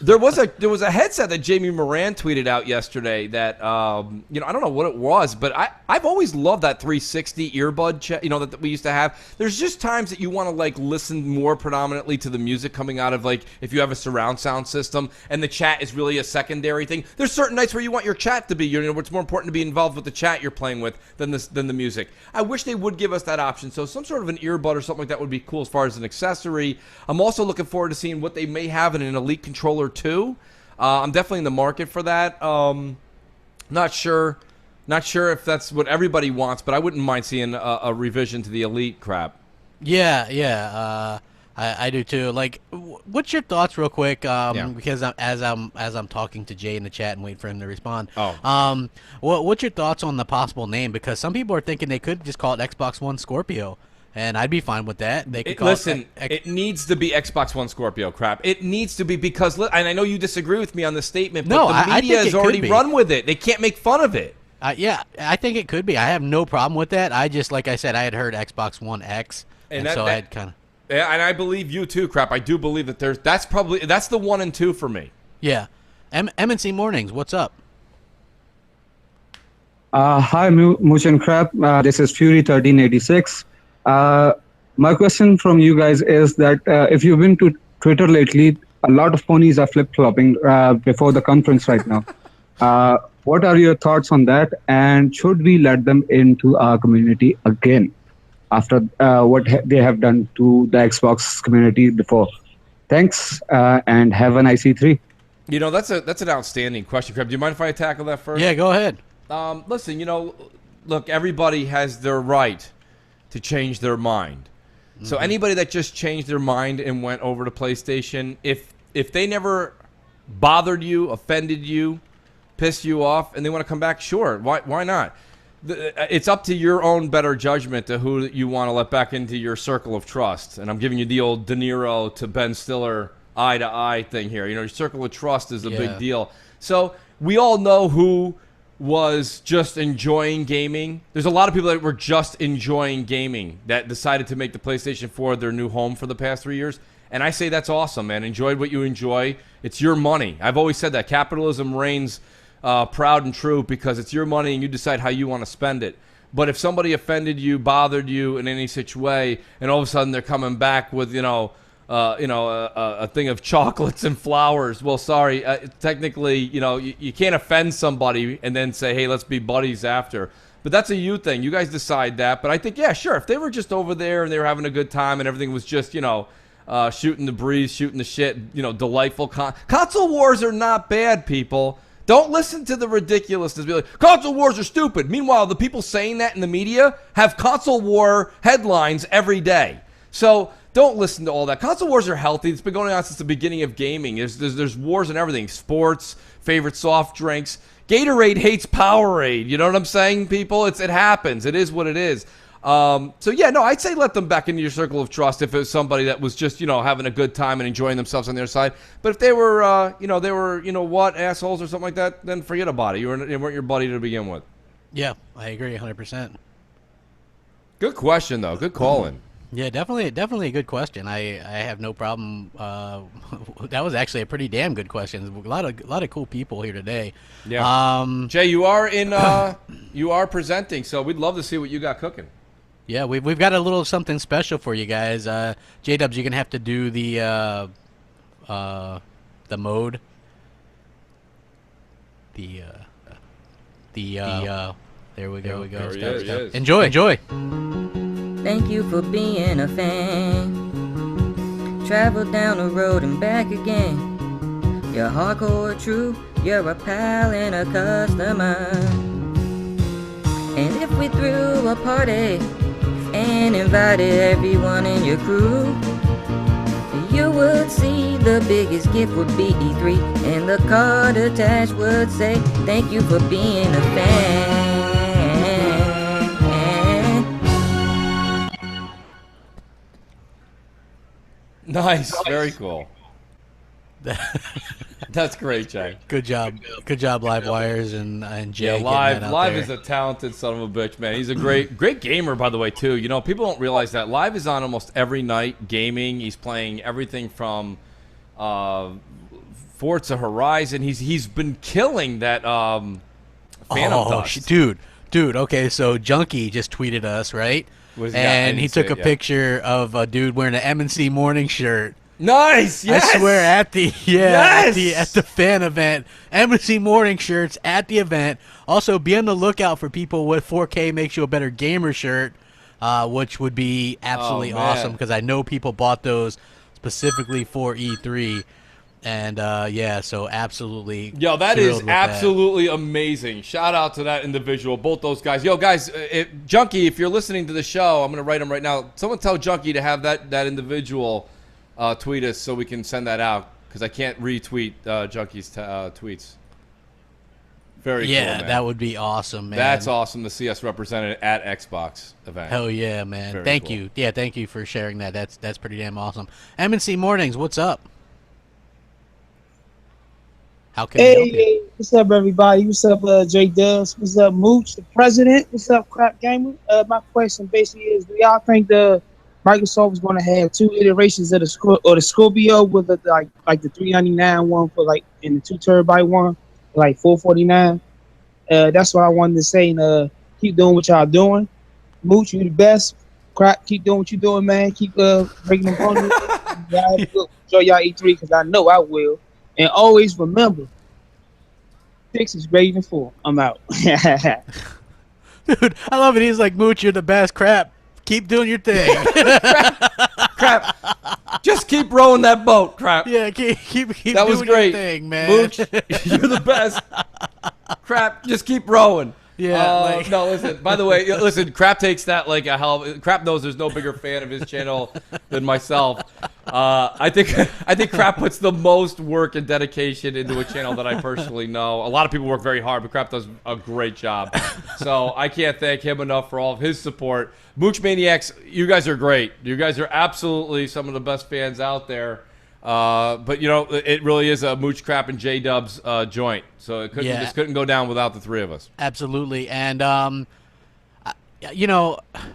there was a headset that Jamie Moran tweeted out yesterday that, I don't know what it was, but I've always loved that 360 earbud, that we used to have. There's just times that you want to, listen more predominantly to the music coming out of, if you have a surround sound system and the chat is really a secondary thing. There's certain nights where you want your chat to be, it's more important to be involved with the chat you're playing with than the music. I wish they would give us that option. So some sort of an earbud or something like that would be cool as far as an accessory. I'm also looking forward to seeing what they may have in an Elite controller too. I'm definitely in the market for that. Not sure if that's what everybody wants, but I wouldn't mind seeing a revision to the Elite crap. Yeah. I do too. What's your thoughts, real quick? Because as I'm talking to Jay in the chat and waiting for him to respond. What's your thoughts on the possible name? Because some people are thinking they could just call it Xbox One Scorpio, and I'd be fine with that. They could call it needs to be Xbox One Scorpio crap. It needs to be because, and I know you disagree with me on this statement, but the media has already run with it. They can't make fun of it. I think it could be. I have no problem with that. I just, like I said, I had heard Xbox One X, and so I had kind of. Yeah, and I believe you too, crap. I do believe that that's the 1 and 2 for me. Yeah. M&C Mornings, what's up? Hi, Mooch and Crap. This is Fury 1386. My question from you guys is that if you've been to Twitter lately, a lot of ponies are flip-flopping before the conference right now. What are your thoughts on that? And should we let them into our community again after what they have done to the Xbox community before? Thanks, and have a nice E3. That's an outstanding question, Crab. Do you mind if I tackle that first? Yeah, go ahead. Listen, look, everybody has their right to change their mind. Mm-hmm. So anybody that just changed their mind and went over to PlayStation, if they never bothered you, offended you, pissed you off, and they want to come back, sure, why not? It's up to your own better judgment to who you want to let back into your circle of trust. And I'm giving you the old De Niro to Ben Stiller eye-to-eye thing here. Your circle of trust is a big deal. So we all know who was just enjoying gaming. There's a lot of people that were just enjoying gaming that decided to make the PlayStation 4 their new home for the past 3 years. And I say that's awesome, man. Enjoy what you enjoy. It's your money. I've always said that. Capitalism reigns proud and true because it's your money and you decide how you want to spend it. But if somebody offended you, bothered you in any such way, and all of a sudden they're coming back with, a thing of chocolates and flowers. Well, sorry, technically, you can't offend somebody and then say, hey, let's be buddies after. But that's a you thing. You guys decide that. But I think, yeah, sure. If they were just over there and they were having a good time and everything was just, shooting the breeze, shooting the shit, delightful. Console wars are not bad, people. Don't listen to the ridiculousness. Be like, console wars are stupid. Meanwhile, the people saying that in the media have console war headlines every day. So don't listen to all that. Console wars are healthy. It's been going on since the beginning of gaming. There's wars and everything. Sports, favorite soft drinks. Gatorade hates Powerade. You know what I'm saying, people? It happens. It is what it is. I'd say let them back into your circle of trust if it was somebody that was just, having a good time and enjoying themselves on their side. But if they were, assholes or something like that, then forget about it. They weren't your buddy to begin with. Yeah, I agree 100%. Good question, though. Good call-in. Yeah, definitely a good question. I have no problem. That was actually a pretty damn good question. A lot of cool people here today. Yeah. Jay, you are presenting, so we'd love to see what you got cooking. Yeah, we've got a little something special for you guys. J-Dubs, you're gonna have to do the mode. There we go. There he is. Enjoy. Thank you for being a fan. Travel down the road and back again. You're hardcore true, you're a pal and a customer. And if we threw a party and invited everyone in your crew, you would see the biggest gift would be E3, and the card attached would say, thank you for being a fan. Nice, very cool. That's great, Jay. Good job, Live Wires and Jay. Yeah, Live is a talented son of a bitch, man. He's a great gamer, by the way, too. People don't realize that Live is on almost every night gaming. He's playing everything from Forza Horizon. He's been killing that Phantom Dust. Dude. Okay, so Junkie just tweeted us, right? And he took a picture of a dude wearing an M&C Mornings shirt. Nice. Yes. I swear at the fan event, M&C Morning shirts at the event. Also, be on the lookout for people with 4K makes you a better gamer shirt, which would be absolutely awesome because I know people bought those specifically for E3. And so absolutely. Yo, that is absolutely amazing. Shout out to that individual, both those guys. Yo, guys, Junkie, if you're listening to the show, I'm gonna write him right now. Someone tell Junkie to have that individual tweet us so we can send that out because I can't retweet Junkie's tweets. Very cool, man. That would be awesome, man. That's awesome to see us represented at Xbox event. Hell yeah, man. Very thank cool. you. Yeah, thank you for sharing that. That's pretty damn awesome. M&C Mornings, what's up? How can Hey, what's up, everybody? What's up, J Dubs? What's up, Mooch, the president? What's up, Crap Gamer? My question basically is: do y'all think the Microsoft is going to have 2 iterations of the Scorpio with the like the 399 one for like in the 2 terabyte one, like 449? That's what I wanted to say. And keep doing what y'all doing. Mooch, you the best. Crap, keep doing what you doing, man. Keep breaking them ponies. Enjoy y'all E3 because I know I will. And always remember, 6 is greater than 4. I'm out. Dude, I love it. He's like, Mooch, you're the best. Crap, keep doing your thing. Crap. Just keep rowing that boat, Crap. Yeah, keep that was doing great. Your thing, man. Mooch, you're the best. Crap, just keep rowing. Yeah. No, listen. By the way, listen. Crap takes that like a hell. Crap knows there's no bigger fan of his channel than myself. I think Crap puts the most work and dedication into a channel that I personally know. A lot of people work very hard, but Crap does a great job. So I can't thank him enough for all of his support. Mooch Maniacs, you guys are great. You guys are absolutely some of the best fans out there. But it really is a Mooch, Crap, and J Dubs joint. So this couldn't go down without the 3 of us. Absolutely, and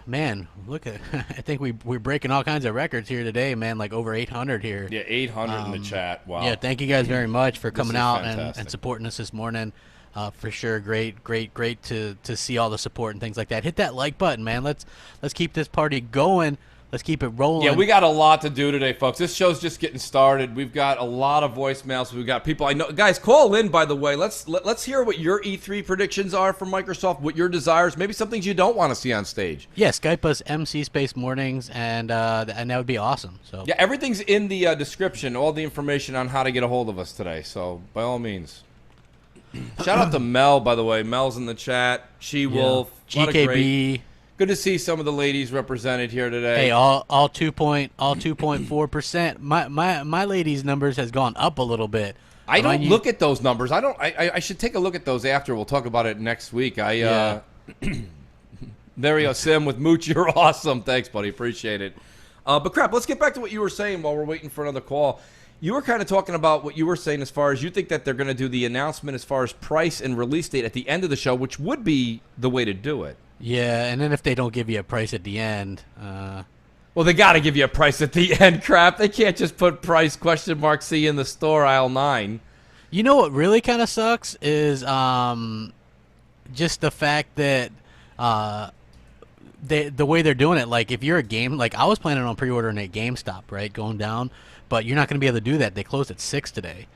man, look at I think we're breaking all kinds of records here today, man. Like over 800 here. Yeah, 800 in the chat. Wow. Yeah, thank you guys very much for coming out and supporting us this morning. For sure, great to see all the support and things like that. Hit that like button, man. Let's keep this party going. Let's keep it rolling. Yeah, we got a lot to do today, folks. This show's just getting started. We've got a lot of voicemails. We've got people I know. Guys, call in, by the way. Let's hear what your E3 predictions are from Microsoft, what your desires, maybe some things you don't want to see on stage. Yeah, Skype us M&C Mornings, and that would be awesome. So yeah, everything's in the description, all the information on how to get a hold of us today. So by all means. Shout out to Mel, by the way. Mel's in the chat. She-Wolf. GKB. Good to see some of the ladies represented here today. Hey, all 2.4%. My ladies' numbers has gone up a little bit. I don't look at those numbers. I should take a look at those after. We'll talk about it next week. There you go, Sim with Mooch. You're awesome. Thanks, buddy. Appreciate it. But crap, let's get back to what you were saying while we're waiting for another call. You were kind of talking about what you were saying as far as you think that they're going to do the announcement as far as price and release date at the end of the show, which would be the way to do it. Yeah, and then if they don't give you a price at the end, well, they got to give you a price at the end. Crap, they can't just put price $C in the store aisle 9. You know what really kind of sucks is just the fact that the way they're doing it. Like if you're a game, like I was planning on pre-ordering at GameStop, right, going down, but you're not going to be able to do that. They closed at 6 today.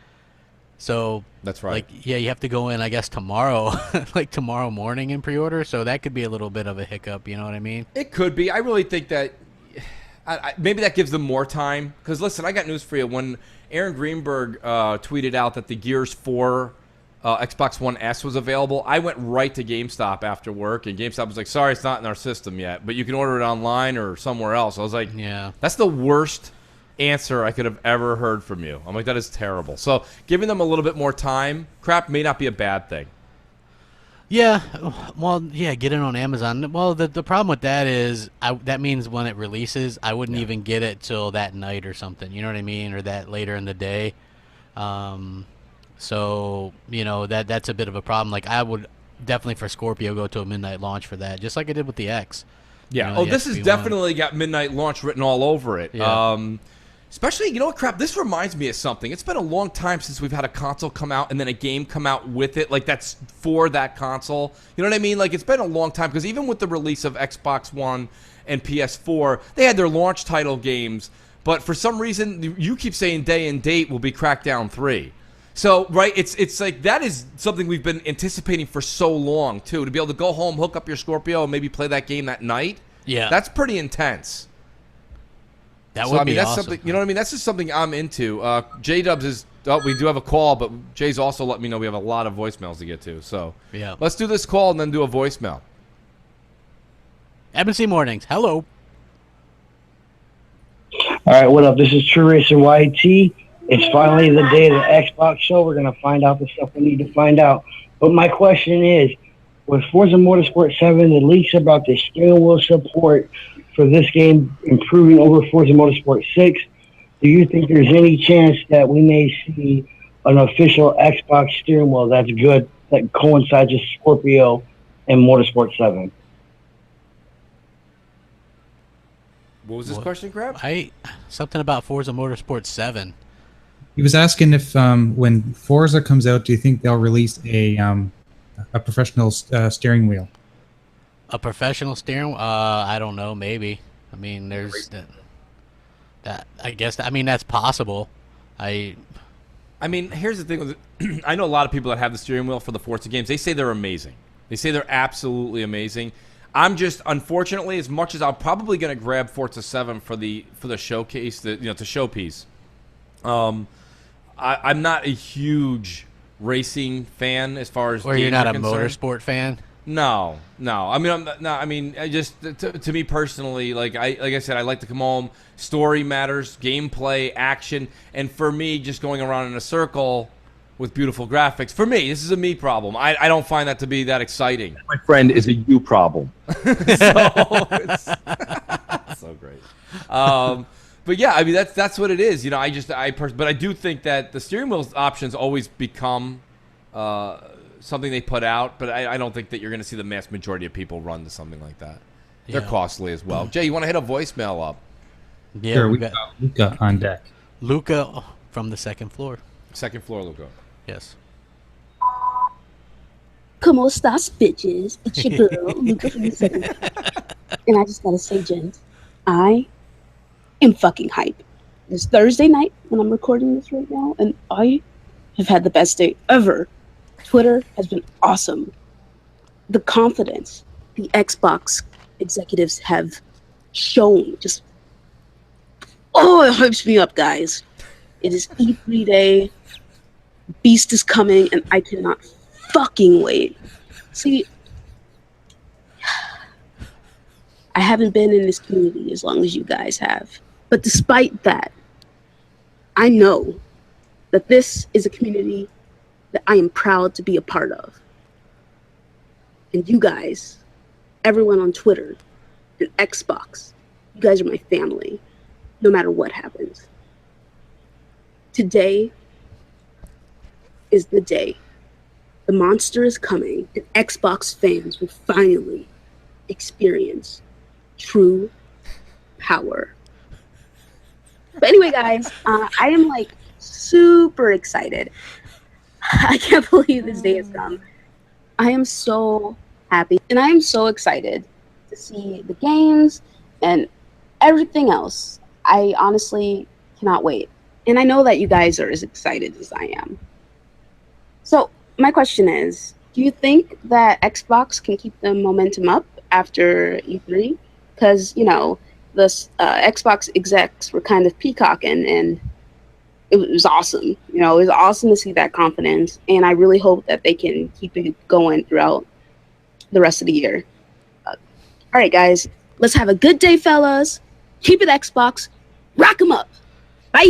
So that's right. Like, yeah, you have to go in, I guess, tomorrow, like tomorrow morning and pre-order. So that could be a little bit of a hiccup. You know what I mean? It could be. I really think that maybe that gives them more time. Because listen, I got news for you. When Aaron Greenberg tweeted out that the Gears 4 Xbox One S was available, I went right to GameStop after work, and GameStop was like, "Sorry, it's not in our system yet, but you can order it online or somewhere else." I was like, "Yeah, that's the worst answer I could have ever heard from you." I'm like, that is terrible. So giving them a little bit more time, crap, may not be a bad thing. Yeah, well, yeah, get it on Amazon. Well, the problem with that is that means when it releases, I wouldn't even get it till that night or something. You know what I mean? Or that later in the day. So you know that's a bit of a problem. Like I would definitely for Scorpio go to a midnight launch for that, just like I did with the X. Yeah. You know, this has definitely got midnight launch written all over it. Yeah. Especially, you know what, crap, this reminds me of something. It's been a long time since we've had a console come out and then a game come out with it. Like, that's for that console. You know what I mean? Like, it's been a long time. Because even with the release of Xbox One and PS4, they had their launch title games. But for some reason, you keep saying day and date will be Crackdown 3. So, right, it's like that is something we've been anticipating for so long, too. To be able to go home, hook up your Scorpio, and maybe play that game that night. Yeah. That's pretty intense. That would be that's awesome. something, you know what I mean? That's just something I'm into. J-Dubs is, we do have a call, but Jay's also let me know we have a lot of voicemails to get to. So yeah, let's do this call and then do a voicemail. M&C Mornings, hello. All right, what up? This is True Racer YT. It's finally the day of the Xbox show. We're going to find out the stuff we need to find out. But my question is, with Forza Motorsport 7, the leaks about the steering wheel support for this game improving over Forza Motorsport 6, do you think there's any chance that we may see an official Xbox steering wheel that's good, that coincides with Scorpio and Motorsport 7? What was this question, Crab? Something about Forza Motorsport 7. He was asking if when Forza comes out, do you think they'll release a professional steering wheel? A professional steering wheel? I don't know. Maybe. I mean, there's that. I guess. I mean, that's possible. I mean, here's the thing with it. I know a lot of people that have the steering wheel for the Forza games. They say they're amazing. They say they're absolutely amazing. I'm just, unfortunately, as much as I'm probably going to grab Forza 7 for the showcase, to showpiece. I'm not a huge racing fan as far as. Or you're not a concerned. motorsport fan? No. I mean, I'm not. No, I mean, I just to me personally, like I said, I like to come home. Story matters, gameplay, action, and for me, just going around in a circle with beautiful graphics. For me, this is a me problem. I don't find that to be that exciting. My friend is a you problem. It's so great. But yeah, I mean that's what it is. You know, but I do think that the steering wheel options always become something they put out. But I don't think that you're going to see the mass majority of people run to something like that. They're costly as well. Jay, you want to hit a voicemail up? Yeah, sure, we got Luca on deck. Luca from the second floor. Second floor, Luca. Yes. Como estas, bitches? It's your girl, Luca from the second floor. And I just gotta say, Jen, I am fucking hype. It's Thursday night when I'm recording this right now, and I have had the best day ever. Twitter has been awesome. The confidence the Xbox executives have shown just, it hypes me up, guys. It is E3 day. Beast is coming, and I cannot fucking wait. See, I haven't been in this community as long as you guys have. But despite that, I know that this is a community that I am proud to be a part of. And you guys, everyone on Twitter and Xbox, you guys are my family, no matter what happens. Today is the day. The monster is coming, and Xbox fans will finally experience true power. But anyway, guys, I am like super excited. I can't believe this day has come. I am so happy, and I am so excited to see the games and everything else. I honestly cannot wait. And I know that you guys are as excited as I am. So my question is, do you think that Xbox can keep the momentum up after E3? Because, you know, the Xbox execs were kind of peacocking, and it was awesome. You know, it was awesome to see that confidence, and I really hope that they can keep it going throughout the rest of the year. All right, guys, let's have a good day, fellas. Keep it Xbox. Rock 'em up. Bye.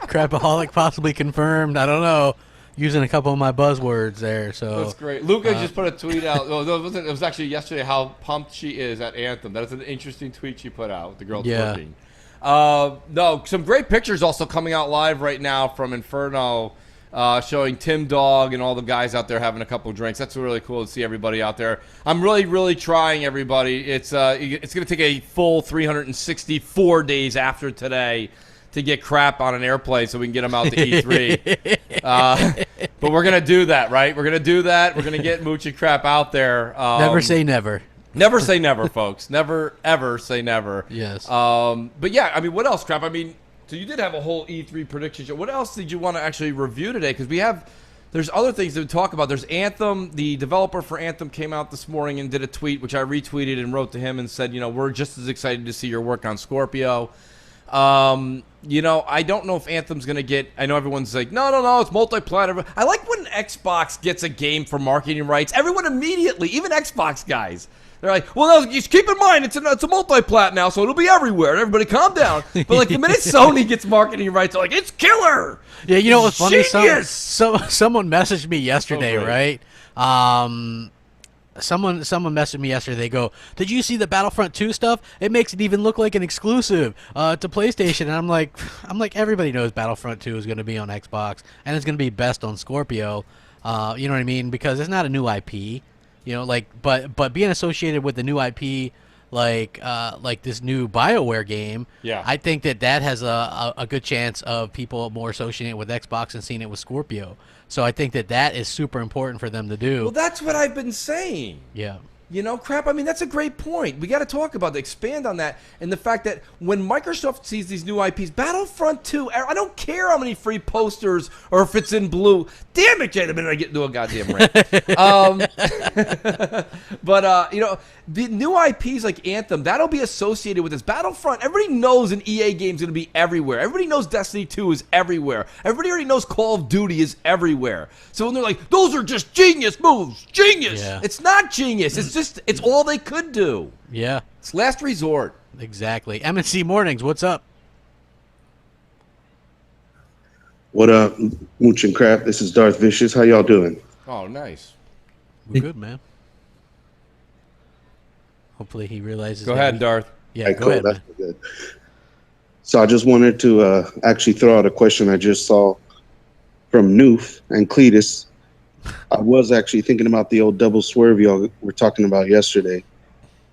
Crapaholic possibly confirmed. I don't know. Using a couple of my buzzwords there. So that's great. Luca just put a tweet out. Well, it was actually yesterday how pumped she is at Anthem. That is an interesting tweet she put out. The girl twerking. No, some great pictures also coming out live right now from Inferno, showing Tim Dog and all the guys out there having a couple of drinks. That's really cool to see everybody out there. I'm really, really trying, everybody. It's going to take a full 364 days after today to get Crap on an airplane so we can get him out to E3. But we're going to do that, right? We're going to do that. We're going to get Mooch and Crap out there. Never say never. Never say never, folks. Never, ever say never. Yes. But yeah, I mean, what else, Crap? I mean, so you did have a whole E3 prediction show. What else did you want to actually review today? Because there's other things to talk about. There's Anthem. The developer for Anthem came out this morning and did a tweet, which I retweeted and wrote to him and said, you know, we're just as excited to see your work on Scorpio. You know, I don't know if Anthem's going to get, I know everyone's like, no, it's multiplayer. I like when Xbox gets a game for marketing rights. Everyone immediately, even Xbox guys, they're like, well, no, just keep in mind, it's a multi-plat now, so it'll be everywhere. Everybody calm down. But like the minute Sony gets marketing rights, they're like, it's killer. Yeah, you know what's funny? Someone messaged me yesterday, right? Someone messaged me yesterday. They go, did you see the Battlefront 2 stuff? It makes it even look like an exclusive to PlayStation. And I'm like, everybody knows Battlefront 2 is going to be on Xbox, and it's going to be best on Scorpio. You know what I mean? Because it's not a new IP. You know, like, but being associated with the new IP, like this new BioWare game, yeah, I think that has a good chance of people more associating it with Xbox and seeing it with Scorpio. So I think that is super important for them to do. Well, that's what I've been saying. Yeah. You know, Crap, I mean, that's a great point. We got to talk about expand on that, and the fact that when Microsoft sees these new IPs, Battlefront 2, I don't care how many free posters or if it's in blue. Damn it, Jay, the minute I get into a goddamn rant. But, you know, the new IPs like Anthem, that'll be associated with this. Battlefront, everybody knows an EA game's going to be everywhere. Everybody knows Destiny 2 is everywhere. Everybody already knows Call of Duty is everywhere. So when they're like, those are just genius moves, genius. Yeah. It's not genius. It's all they could do. Yeah. It's last resort. Exactly. M&C Mornings, what's up? What up, Mooch and Crap? This is Darth Vicious. How y'all doing? Oh, nice. We're good, man. Hopefully he realizes. Go ahead, Darth. Yeah, right, go cool. ahead, That's man. good. So I just wanted to actually throw out a question I just saw from Noof and Cletus. I was actually thinking about the old double swerve y'all were talking about yesterday.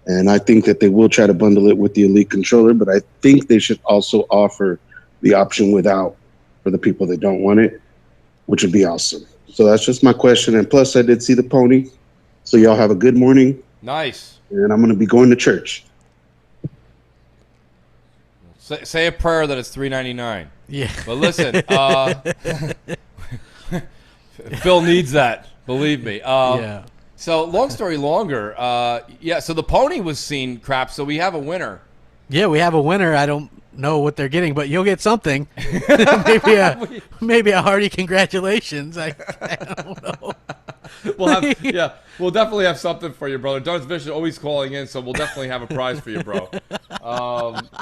And I think that they will try to bundle it with the Elite controller, but I think they should also offer the option without for the people that don't want it, which would be awesome. So that's just my question. And plus, I did see the pony. So y'all have a good morning. Nice. And I'm going to be going to church. Say a prayer that it's $3.99. Yeah. But listen, Phil needs that. Believe me. Yeah. So long story longer. So the pony was seen, Crap. So we have a winner. Yeah, we have a winner. I don't know what they're getting, but you'll get something. maybe a hearty congratulations. I don't know. We'll definitely have something for you, brother. Darth Vision always calling in, so we'll definitely have a prize for you, bro.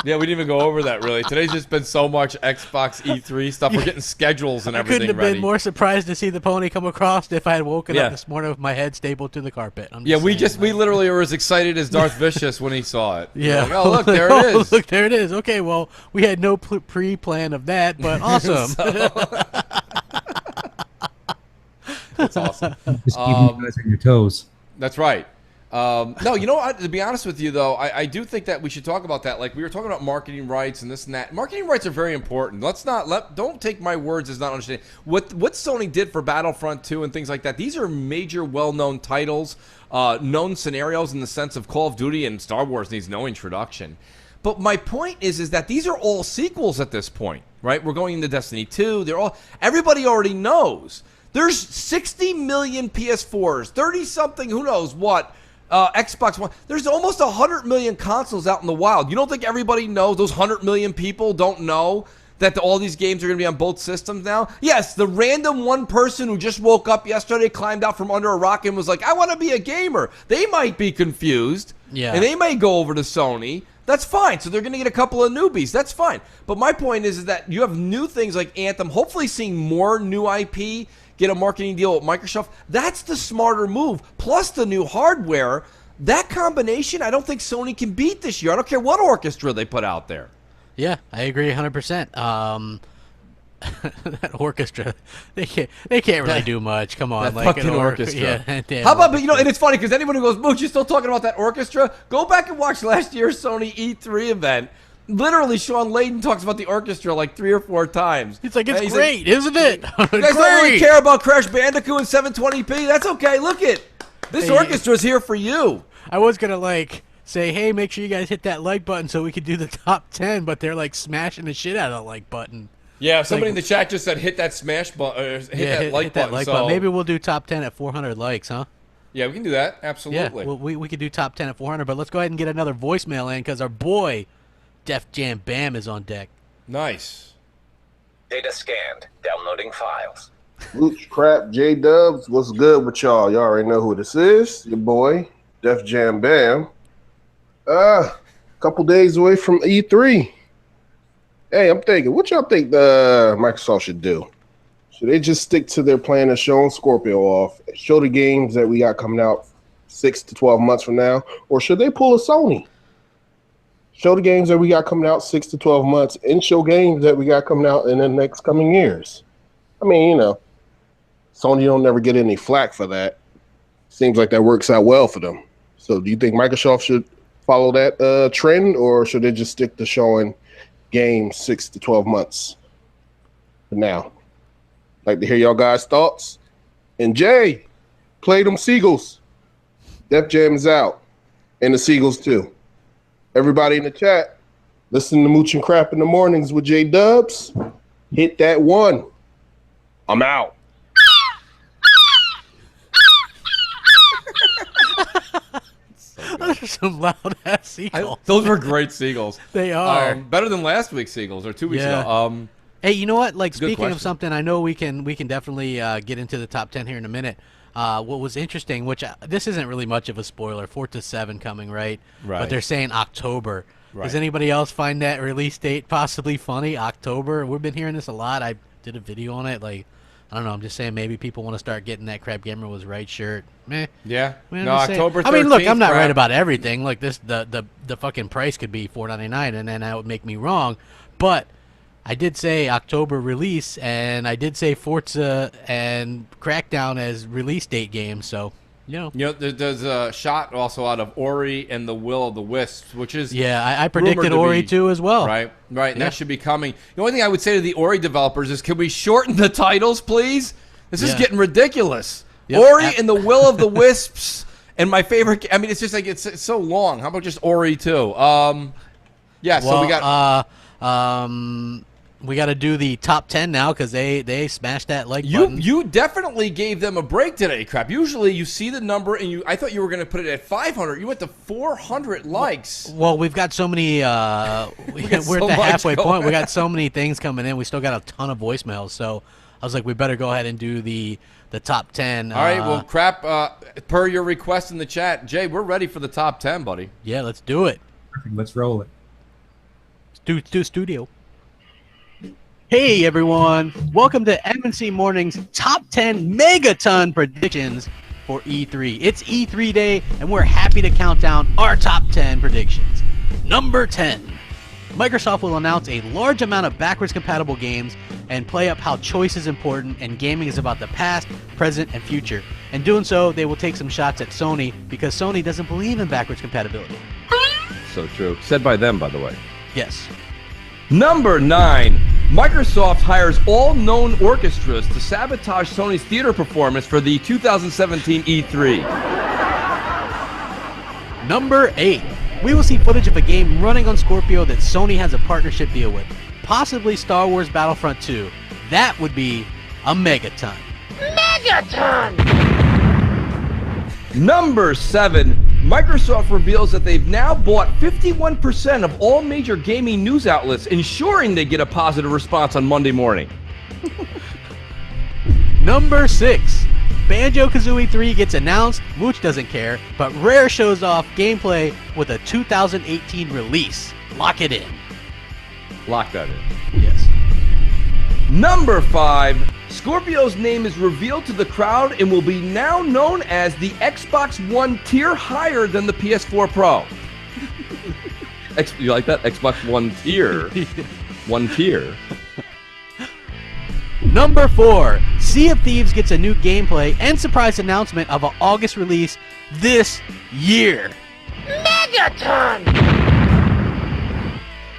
We didn't even go over that really. Today's just been so much Xbox E3 stuff. We're getting schedules and everything ready. I couldn't have been more surprised to see the pony come across if I had woken up this morning with my head stapled to the carpet. We literally were as excited as Darth Vicious when he saw it. Yeah. Like, oh, look, there it is. Look, there it is. Okay, well, we had no pre-plan of that, but awesome. That's awesome. Just keeping you guys on your toes. That's right. No, you know what? To be honest with you, though, I do think that we should talk about that. Like, we were talking about marketing rights and this and that. Marketing rights are very important. Don't take my words as not understanding. What Sony did for Battlefront 2 and things like that, these are major, well-known titles, known scenarios in the sense of Call of Duty, and Star Wars needs no introduction. But my point is that these are all sequels at this point, right? We're going into Destiny 2. Everybody already knows. There's 60 million PS4s, 30-something, who knows what, Xbox One. There's almost 100 million consoles out in the wild. You don't think everybody knows, those 100 million people don't know that all these games are going to be on both systems now? Yes, the random one person who just woke up yesterday, climbed out from under a rock and was like, I want to be a gamer. They might be confused, and they may go over to Sony. That's fine. So they're going to get a couple of newbies. That's fine. But my point is that you have new things like Anthem, hopefully seeing more new IP, get a marketing deal with Microsoft. That's the smarter move. Plus the new hardware. That combination, I don't think Sony can beat this year. I don't care what orchestra they put out there. Yeah, I agree 100%. That orchestra, they can't really do much. Come on, that fucking orchestra. Yeah, how about, and it's funny because anyone who goes, Mooch, you're still talking about that orchestra? Go back and watch last year's Sony E3 event. Literally, Sean Layden talks about the orchestra like 3 or 4 times. It's like, it's great, isn't it? You guys don't really care about Crash Bandicoot and 720p? That's okay. Look it. This orchestra's here for you. I was going to, say, hey, make sure you guys hit that like button so we could do the top 10, but they're, smashing the shit out of the like button. Yeah, somebody in the chat just said hit that smash button, hit that like button. Maybe we'll do top 10 at 400 likes, huh? Yeah, we can do that. Absolutely. Yeah, we could do top 10 at 400, but let's go ahead and get another voicemail in because our boy Def Jam Bam is on deck. Nice. Data scanned. Downloading files. Mooch, Crap, J-Dubs, what's good with y'all? Y'all already know who this is. Your boy, Def Jam Bam. Couple days away from E3. Hey, I'm thinking, what y'all think Microsoft should do? Should they just stick to their plan of showing Scorpio off, show the games that we got coming out 6 to 12 months from now, or should they pull a Sony? Show the games that we got coming out 6 to 12 months and show games that we got coming out in the next coming years. I mean, Sony don't never get any flack for that. Seems like that works out well for them. So do you think Microsoft should follow that trend, or should they just stick to showing games 6 to 12 months for now? Like to hear y'all guys' thoughts. And Jay, play them Seagulls. Def Jam is out. And the Seagulls too. Everybody in the chat, listen to Mooch and Crap in the Mornings with J-Dubs. Hit that one. I'm out. Those are some loud ass seagulls. Those were great seagulls. They are better than last week's seagulls or 2 weeks ago. Hey, you know what? Speaking of something, I know we can definitely get into the top 10 here in a minute. What was interesting, which this isn't really much of a spoiler, Forza 7 coming, right? Right. But they're saying October. Right. Does anybody else find that release date possibly funny? October. We've been hearing this a lot. I did a video on it. I don't know. I'm just saying maybe people want to start getting that Crap Gamer Was Right shirt. Meh. Yeah. Man, no, October 13th. I mean, look, I'm not right about everything. Like this, the fucking price could be $4.99, and then that would make me wrong. But I did say October release, and I did say Forza and Crackdown as release date games. So there's a shot also out of Ori and the Will of the Wisps, which is I predicted Ori too as well. Right. And that should be coming. The only thing I would say to the Ori developers is, can we shorten the titles, please? This is getting ridiculous. Yep. Ori and the Will of the Wisps, and my favorite. I mean, it's just like it's so long. How about just Ori too? So we got. We got to do the top 10 now because they smashed that like button. You definitely gave them a break today, Crap. Usually you see the number and I thought you were going to put it at 500. You went to 400 likes. Well, we've got so many. We're at the halfway point. We got so many things coming in. We still got a ton of voicemails. So I was like, we better go ahead and do the top 10. All right. Well, Crap. Per your request in the chat, Jay, we're ready for the top 10, buddy. Yeah, let's do it. Perfect. Let's roll it. Do studio. Hey everyone, welcome to M&C Mornings Top 10 Megaton Predictions for E3. It's E3 day, and we're happy to count down our top 10 predictions. Number 10. Microsoft will announce a large amount of backwards compatible games and play up how choice is important and gaming is about the past, present, and future. In doing so, they will take some shots at Sony because Sony doesn't believe in backwards compatibility. So true. Said by them, by the way. Yes. Number 9. Microsoft hires all known orchestras to sabotage Sony's theater performance for the 2017 E3. Number 8. We will see footage of a game running on Scorpio that Sony has a partnership deal with. Possibly Star Wars Battlefront 2. That would be a megaton. Megaton! Number 7. Microsoft reveals that they've now bought 51% of all major gaming news outlets, ensuring they get a positive response on Monday morning. Number 6. Banjo-Kazooie 3 gets announced, Mooch doesn't care, but Rare shows off gameplay with a 2018 release. Lock it in. Lock that in. Yes. Number 5. Scorpio's name is revealed to the crowd and will be now known as the Xbox One tier higher than the PS4 Pro. You like that? Xbox One tier. One tier. Number 4. Sea of Thieves gets a new gameplay and surprise announcement of an August release this year. Megaton!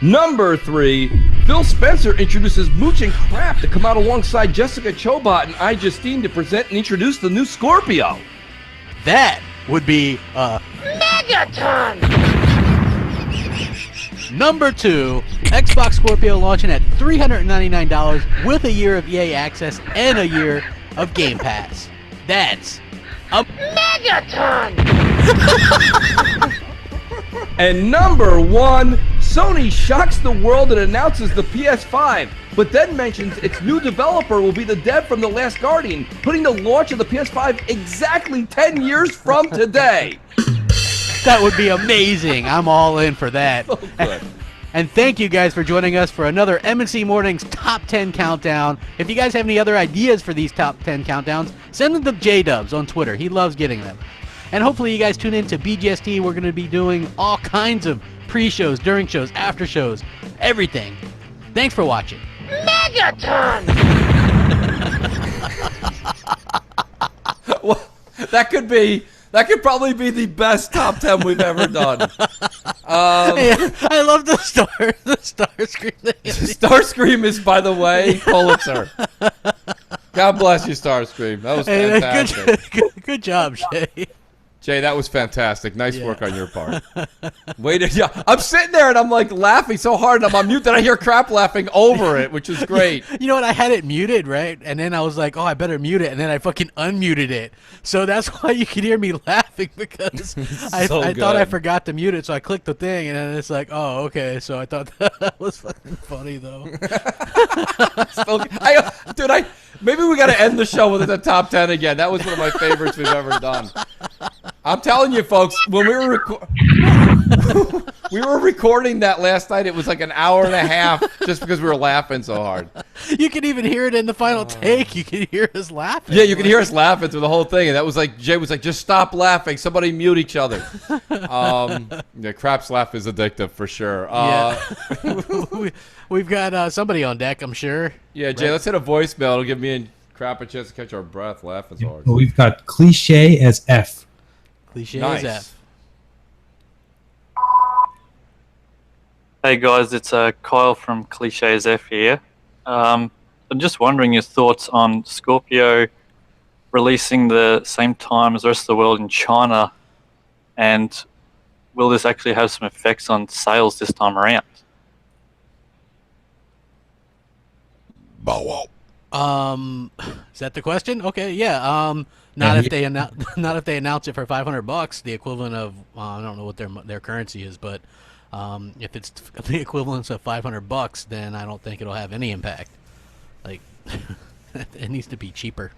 Number 3. Phil Spencer introduces Mooch and Crap to come out alongside Jessica Chobot and iJustine to present and introduce the new Scorpio. That would be a Megaton! Number 2. Xbox Scorpio launching at $399 with a year of EA access and a year of Game Pass. That's a Megaton! And number 1, Sony shocks the world and announces the PS5, but then mentions its new developer will be the dev from The Last Guardian, putting the launch of the PS5 exactly 10 years from today. That would be amazing. I'm all in for that. So good. And thank you guys for joining us for another M&C Mornings Top 10 Countdown. If you guys have any other ideas for these Top 10 Countdowns, send them to J-Dubs on Twitter. He loves getting them. And hopefully you guys tune in to BGST. We're going to be doing all kinds of pre-shows, during shows, after shows, everything. Thanks for watching. Megaton! Well, that could probably be the best top 10 we've ever done. I love the Starscream. Starscream is, by the way, Pulitzer. God bless you, Starscream. That was fantastic. Good job, Shay. Jay, that was fantastic. Nice work on your part. I'm sitting there and I'm like laughing so hard and I'm on mute that I hear Crap laughing over it, which is great. You know what? I had it muted, right? And then I was like, oh, I better mute it. And then I fucking unmuted it. So that's why you could hear me laughing because I thought I forgot to mute it. So I clicked the thing and then it's like, oh, okay. So I thought that was fucking funny though. Maybe we got to end the show with the top 10 again. That was one of my favorites we've ever done. I'm telling you, folks, when we were recording that last night, it was like an hour and a half just because we were laughing so hard. You can even hear it in the final take. You can hear us laughing. Yeah, you can hear us laughing through the whole thing. And that was like, Jay was like, just stop laughing. Somebody mute each other. Crap's laugh is addictive for sure. We've got somebody on deck, I'm sure. Yeah, Jay, let's hit a voicemail. It'll give me and Crap a chance to catch our breath laughing so hard. Well, we've got Cliche as F. Cliche as F. Hey guys, it's Kyle from Cliche as F here. I'm just wondering your thoughts on Scorpio releasing the same time as the rest of the world in China, and will this actually have some effects on sales this time around? Bow wow. Is that the question? Okay, yeah. Not if they announce it for $500, the equivalent of I don't know what their currency is, but if it's the equivalence of $500, then I don't think it'll have any impact. Like, it needs to be cheaper.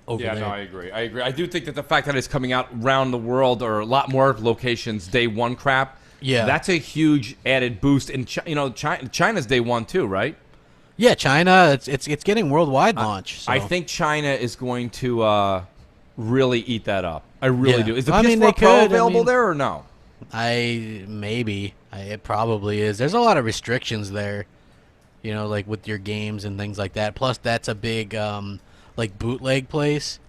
Over there. No, I agree. I do think that the fact that it's coming out around the world or a lot more locations day one crap, that's a huge added boost. And China's day one too, right? Yeah, China. It's getting worldwide launch. So. I think China is going to really eat that up. I really do. Is the PS4 Pro available there or no? It probably is. There's a lot of restrictions there, like with your games and things like that. Plus, that's a big like bootleg place.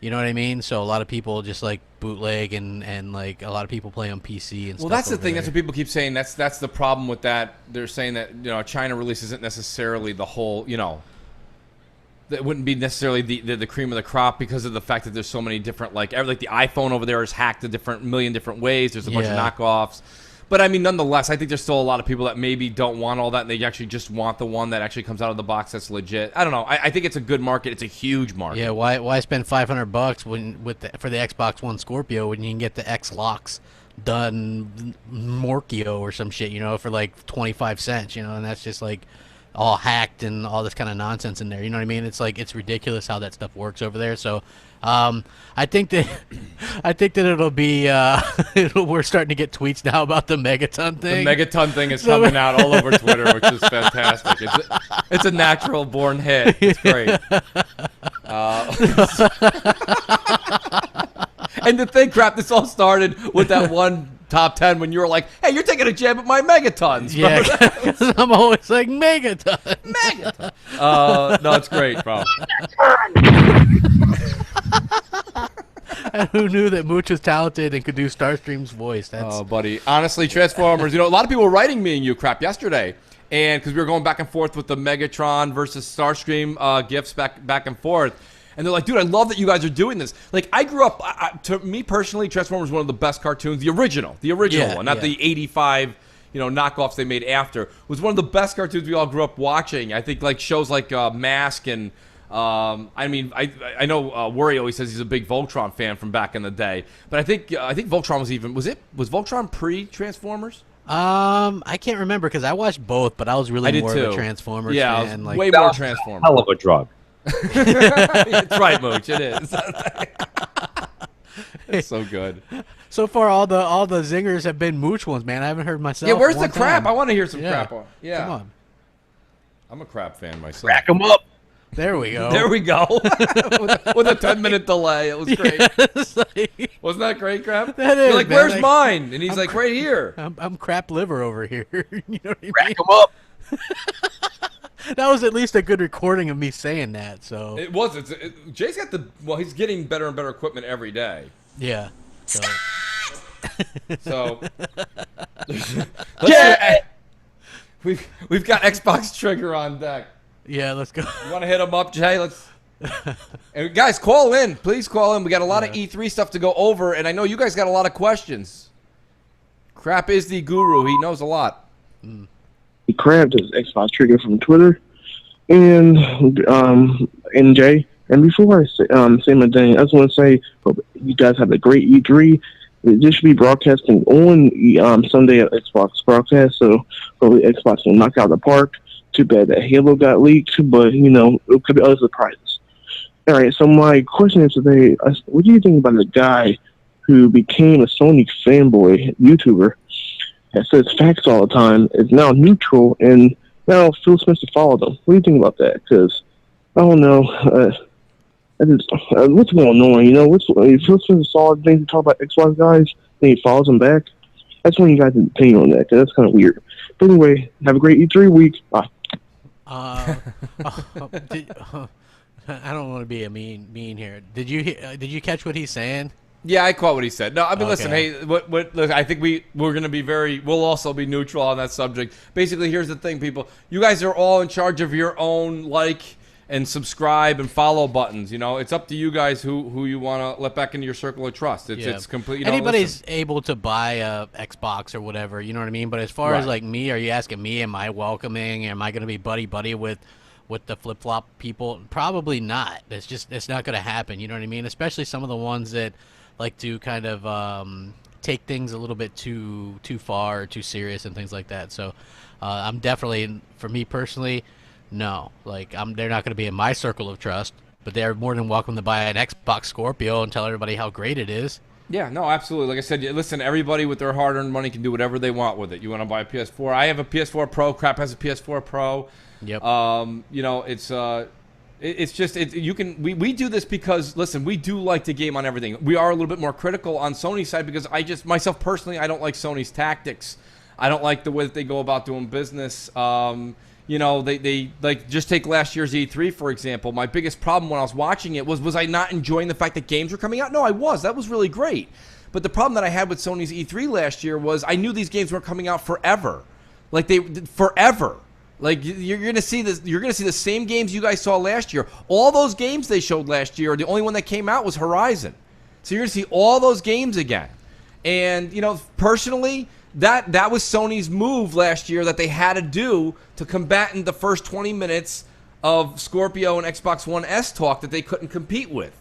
You know what I mean? So a lot of people just like bootleg and like a lot of people play on PC and stuff. Well, that's the thing. There. That's what people keep saying. That's the problem with that. They're saying that China release isn't necessarily the whole. That wouldn't be necessarily the cream of the crop because of the fact that there's so many different like the iPhone over there is hacked a million different ways. There's a bunch of knockoffs. But I mean, nonetheless, I think there's still a lot of people that maybe don't want all that, and they actually just want the one that actually comes out of the box that's legit. I don't know. I think it's a good market. It's a huge market. Yeah. Why spend $500 for the Xbox One Scorpio when you can get the X-Locks done Morkio or some shit, for like 25 cents, and that's just like all hacked and all this kind of nonsense in there. You know what I mean? It's like it's ridiculous how that stuff works over there. So I think that it'll be we're starting to get tweets now about the Megaton thing. The Megaton thing is coming out all over Twitter, which is fantastic. It's a natural born hit. It's great. And the thing, crap, this all started with that one top 10 when you were like, hey, you're taking a jab at my Megatons. Yeah, because I'm always like, Megaton. Megaton. No, it's great, bro. And who knew that Mooch was talented and could do Starstream's voice? Oh, buddy. Honestly, Transformers, a lot of people were writing me and you crap yesterday. And because we were going back and forth with the Megatron versus Starstream gifts back and forth. And they're like, dude, I love that you guys are doing this. Like, I grew up, to me personally, Transformers was one of the best cartoons. The original one, not the 85, knockoffs they made after. Was one of the best cartoons we all grew up watching. I think, like, shows like Mask and, I know Worry always says he's a big Voltron fan from back in the day. But I think Voltron was Voltron pre-Transformers? I can't remember because I watched both, but I was really more of a Transformers fan. Like, way more Transformers. Hell of a drug. It's right, Mooch. It is. It's so good. So far, all the zingers have been Mooch ones, man. I haven't heard myself. Yeah, where's the crap? I want to hear some crap on. Yeah, come on. I'm a crap fan myself. Crack them up. There we go. There we go. with a 10-minute delay, it was great. Wasn't that great, crap? That is. You're like, where's mine? And he's like, right here. I'm crap liver over here. You know what I mean? Crack them up. That was at least a good recording of me saying that. So it was. Jay's got he's getting better and better equipment every day. Yeah. So yeah. We've got Xbox Trigger on deck. Yeah, let's go. You want to hit him up, Jay? Let's. And guys, call in. Please call in. We got a lot of E3 stuff to go over, and I know you guys got a lot of questions. Crap is the guru. He knows a lot. Crab is Xbox Trigger from Twitter, and Jay. And before I say my thing, I just want to say you guys have a great E3. This should be broadcasting on Sunday at Xbox broadcast, so probably Xbox will knock out the park. Too bad that Halo got leaked, but it could be other surprises. All right, so my question is today: what do you think about the guy who became a Sony fanboy YouTuber that says facts all the time, is now neutral, and now Phil Spencer followed him? What do you think about that? Because I don't know. What's going on? Phil Spencer saw things to talk about Xbox guys, then he follows them back. I just want you guys to opinion on that, because that's kind of weird. But anyway, have a great E3 week. Bye. I don't want to be a mean here. Did you catch what he's saying? Yeah, I caught what he said. No, I mean, listen, hey, look, I think we're going to be we'll also be neutral on that subject. Basically, here's the thing, people. You guys are all in charge of your own like and subscribe and follow buttons. It's up to you guys who you want to let back into your circle of trust. It's complete. Anybody's able to buy a Xbox or whatever, you know what I mean? But as far as like me, are you asking me, am I welcoming? Am I going to be buddy with with the flip flop people? Probably not. It's not going to happen. You know what I mean? Especially some of the ones that like to kind of take things a little bit too far or too serious and things like that. So I'm definitely, for me personally, no. Like they're not going to be in my circle of trust, but they're more than welcome to buy an Xbox Scorpio and tell everybody how great it is. Yeah, no, absolutely. Like I said, listen, everybody with their hard-earned money can do whatever they want with it. You want to buy a PS4? I have a PS4 Pro. Crap has a PS4 Pro. Yep. You know, it's just we do this because, listen, we do like to game on everything. We are a little bit more critical on Sony's side because myself personally, I don't like Sony's tactics. I don't like the way that they go about doing business. You know, they like, just take last year's E3, for example. My biggest problem when I was watching it was I not enjoying the fact that games were coming out? No, I was. That was really great. But the problem that I had with Sony's E3 last year was I knew these games weren't coming out forever. Like, forever. Like, you're going to see this. You're going to see the same games you guys saw last year. All those games they showed last year, the only one that came out was Horizon. So you're going to see all those games again. And, you know, personally, that was Sony's move last year that they had to do to combat in the first 20 minutes of Scorpio and Xbox One S talk that they couldn't compete with.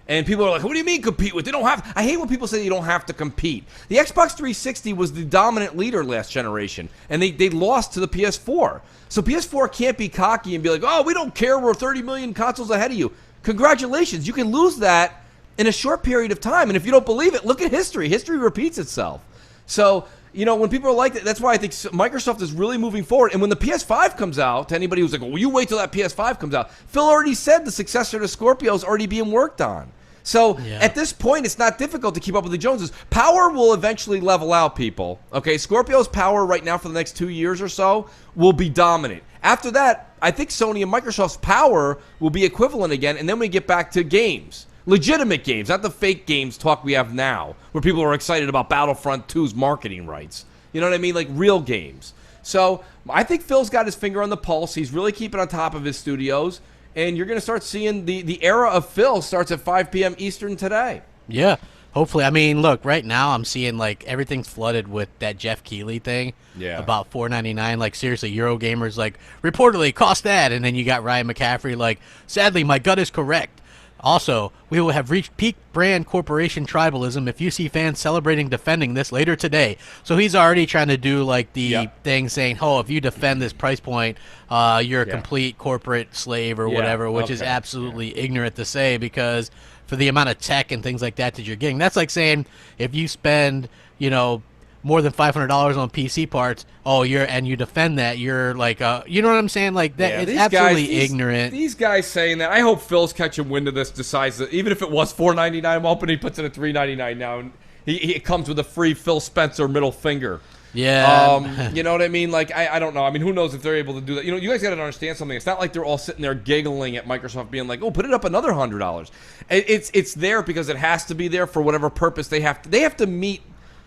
And people are like, what do you mean compete with? They don't have. I hate when people say you don't have to compete. The Xbox 360 was the dominant leader last generation, and they lost to the PS4. So PS4 can't be cocky and be like, oh, we don't care, we're 30 million consoles ahead of you. Congratulations, you can lose that in a short period of time. And if you don't believe it, look at history. History repeats itself. So, you know, when people are like that, that's why I think Microsoft is really moving forward. And when the PS5 comes out, to anybody who's like, well, you wait till that PS5 comes out, Phil already said the successor to Scorpio is already being worked on. So at this point, it's not difficult to keep up with the Joneses. Power will eventually level out, people. Okay, Scorpio's power right now for the next 2 years or so will be dominant. After that, I think Sony and Microsoft's power will be equivalent again, and then we get back to games. Legitimate games, not the fake games talk we have now, where people are excited about Battlefront 2's marketing rights. You know what I mean? Like real games. So I think Phil's got his finger on the pulse. He's really keeping on top of his studios. And you're going to start seeing the era of Phil starts at 5 p.m. Eastern today. Yeah, hopefully. I mean, look, right now I'm seeing, like, everything's flooded with that Jeff Keighley thing. Yeah. About $4.99. Like, seriously, Eurogamer's like, reportedly cost that. And then you got Ryan McCaffrey like, sadly, my gut is correct. Also, we will have reached peak brand corporation tribalism if you see fans celebrating defending this later today. So he's already trying to do like the thing saying, oh, if you defend this price point, you're a complete corporate slave or whatever, which is absolutely ignorant to say because for the amount of tech and things like that you're getting, that's like saying if you spend, you know, more than $500 on PC parts, you defend that, you're like, you know what I'm saying? Like that, it's absolutely ignorant. These guys saying that, I hope Phil's catching wind of this, decides that even if it was $4.99, I'm hoping he puts it at $3.99 now, and he comes with a free Phil Spencer middle finger. Yeah. You know what I mean? Like, I don't know. I mean, who knows if they're able to do that? You know, you guys got to understand something. It's not like they're all sitting there giggling at Microsoft being like, oh, put it up another $100. It's there because it has to be there for whatever purpose they have to meet.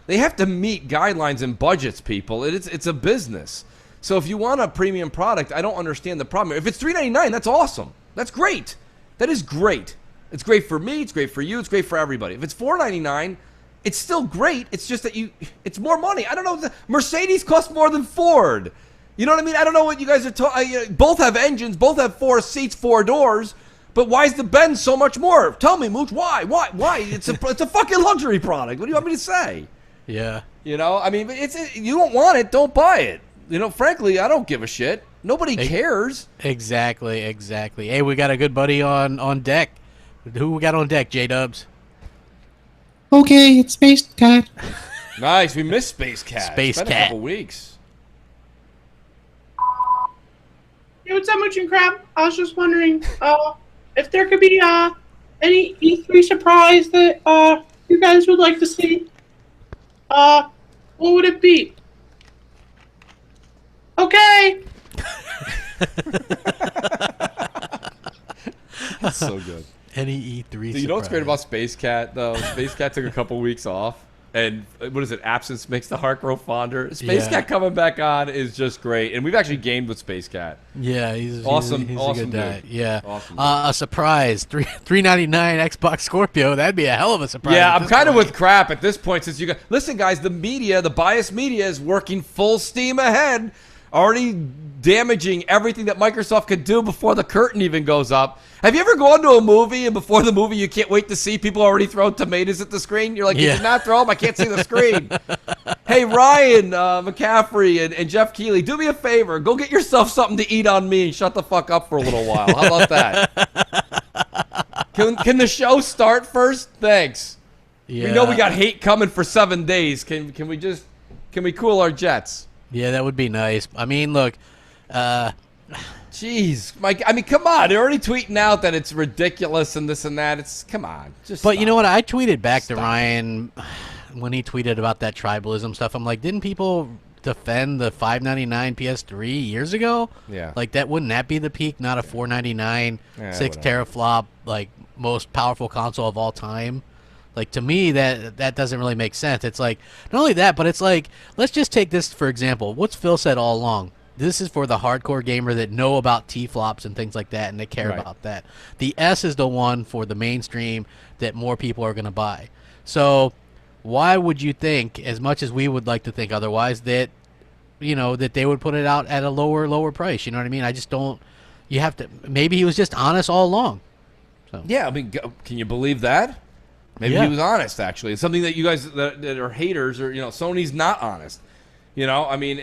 They have to meet guidelines and budgets, people. It's a business. So if you want a premium product, I don't understand the problem. If it's $3.99, that's awesome. That's great. That is great. It's great for me. It's great for you. It's great for everybody. If it's $4.99, it's still great. It's just that it's more money. I don't know. Mercedes costs more than Ford. You know what I mean? I don't know what you guys are talking. Both have engines. Both have 4 seats, 4 doors. But why is the Benz so much more? Tell me, Mooch. Why? It's a fucking luxury product. What do you want me to say? Yeah. You know, I mean, you don't want it, don't buy it. You know, frankly, I don't give a shit. Nobody cares. Exactly. Hey, we got a good buddy on deck. Who we got on deck, J-Dubs? Okay, it's Space Cat. Nice, we missed Space Cat. Space it's been Cat. a couple weeks. Hey, what's up, Mooch and Crab? I was just wondering if there could be any E3 surprise that you guys would like to see. What would it be? Okay. That's so good. Any E3 You know what's great about Space Cat, though? Space Cat took a couple weeks off. And what is it? Absence makes the heart grow fonder. Space Cat coming back on is just great. And we've actually gamed with Space Cat. Yeah, he's awesome. He's awesome a good guy. dude. Yeah. Awesome a surprise. $3.99 Xbox Scorpio. That'd be a hell of a surprise. Yeah, I'm kind of with crap at this point since you guys. Listen, guys, the biased media is working full steam ahead already damaging everything that Microsoft could do before the curtain even goes up. Have you ever gone to a movie and before the movie you can't wait to see people already throwing tomatoes at the screen? You're like, you did not throw them? I can't see the screen. Hey, Ryan McCaffrey and Jeff Keighley, do me a favor. Go get yourself something to eat on me and shut the fuck up for a little while. How about that? Can the show start first? Thanks. Yeah. We know we got hate coming for 7 days. Can we cool our jets? Yeah, that would be nice. I mean, look, jeez, Mike. I mean, come on. They're already tweeting out that it's ridiculous and this and that. Come on. But you know what? I tweeted back to Ryan when he tweeted about that tribalism stuff. I'm like, didn't people defend the $599 PS3 years ago? Yeah. Like, wouldn't that be the peak? Not a $499, 6 whatever. teraflop, like, most powerful console of all time? Like, to me, that doesn't really make sense. It's like, not only that, but it's like, let's just take this for example. What's Phil said all along? This is for the hardcore gamer that know about T-flops and things like that, and they care about that. The S is the one for the mainstream that more people are going to buy. So why would you think, as much as we would like to think otherwise, that that they would put it out at a lower price? You know what I mean? I just don't. You have to. Maybe he was just honest all along. So. Yeah, I mean, can you believe that? Maybe he was honest, actually. It's something that you guys that are haters or, Sony's not honest. I mean,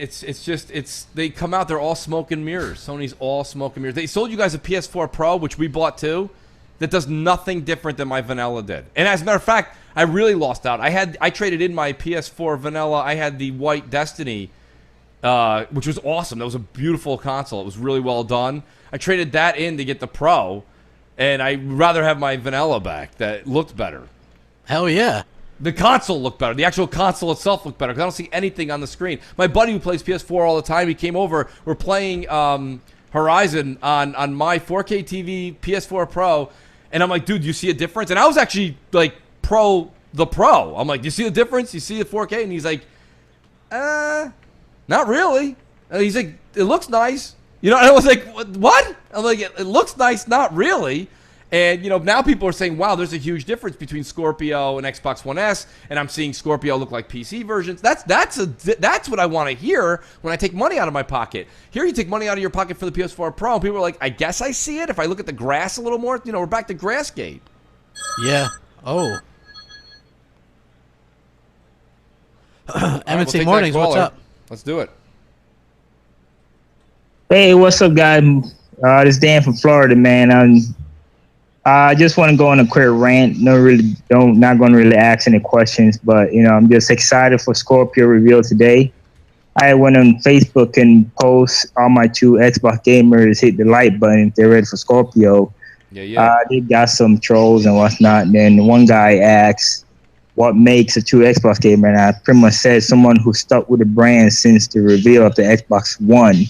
they come out, they're all smoke and mirrors. Sony's all smoke and mirrors. They sold you guys a PS4 Pro, which we bought too, that does nothing different than my vanilla did. And as a matter of fact, I really lost out. I traded in my PS4 vanilla. I had the white Destiny, which was awesome. That was a beautiful console. It was really well done. I traded that in to get the Pro, and I'd rather have my vanilla back that looked better. Hell yeah. The console looked better. The actual console itself looked better because I don't see anything on the screen. My buddy who plays PS4 all the time, he came over. We're playing Horizon on my 4K TV PS4 Pro, and I'm like, dude, do you see a difference? And I was actually like the Pro. I'm like, do you see the difference? You see the 4K? And he's like, not really. And he's like, it looks nice. And I was like, what? I'm like, it looks nice, not really. And, now people are saying, wow, there's a huge difference between Scorpio and Xbox One S, and I'm seeing Scorpio look like PC versions. That's what I want to hear when I take money out of my pocket. Here you take money out of your pocket for the PS4 Pro, and people are like, I guess I see it. If I look at the grass a little more, we're back to Grassgate. Yeah. Oh. M&C we'll Mornings, what's up? Let's do it. Hey, what's up, guys? This is Dan from Florida, man. I just want to go on a quick rant. Not going to really ask any questions, but I'm just excited for Scorpio reveal today. I went on Facebook and post all my two Xbox gamers hit the like button if they're ready for Scorpio. Yeah. They got some trolls and whatnot. And then one guy asked, "What makes a true Xbox gamer?" And I pretty much said someone who stuck with the brand since the reveal of the Xbox One.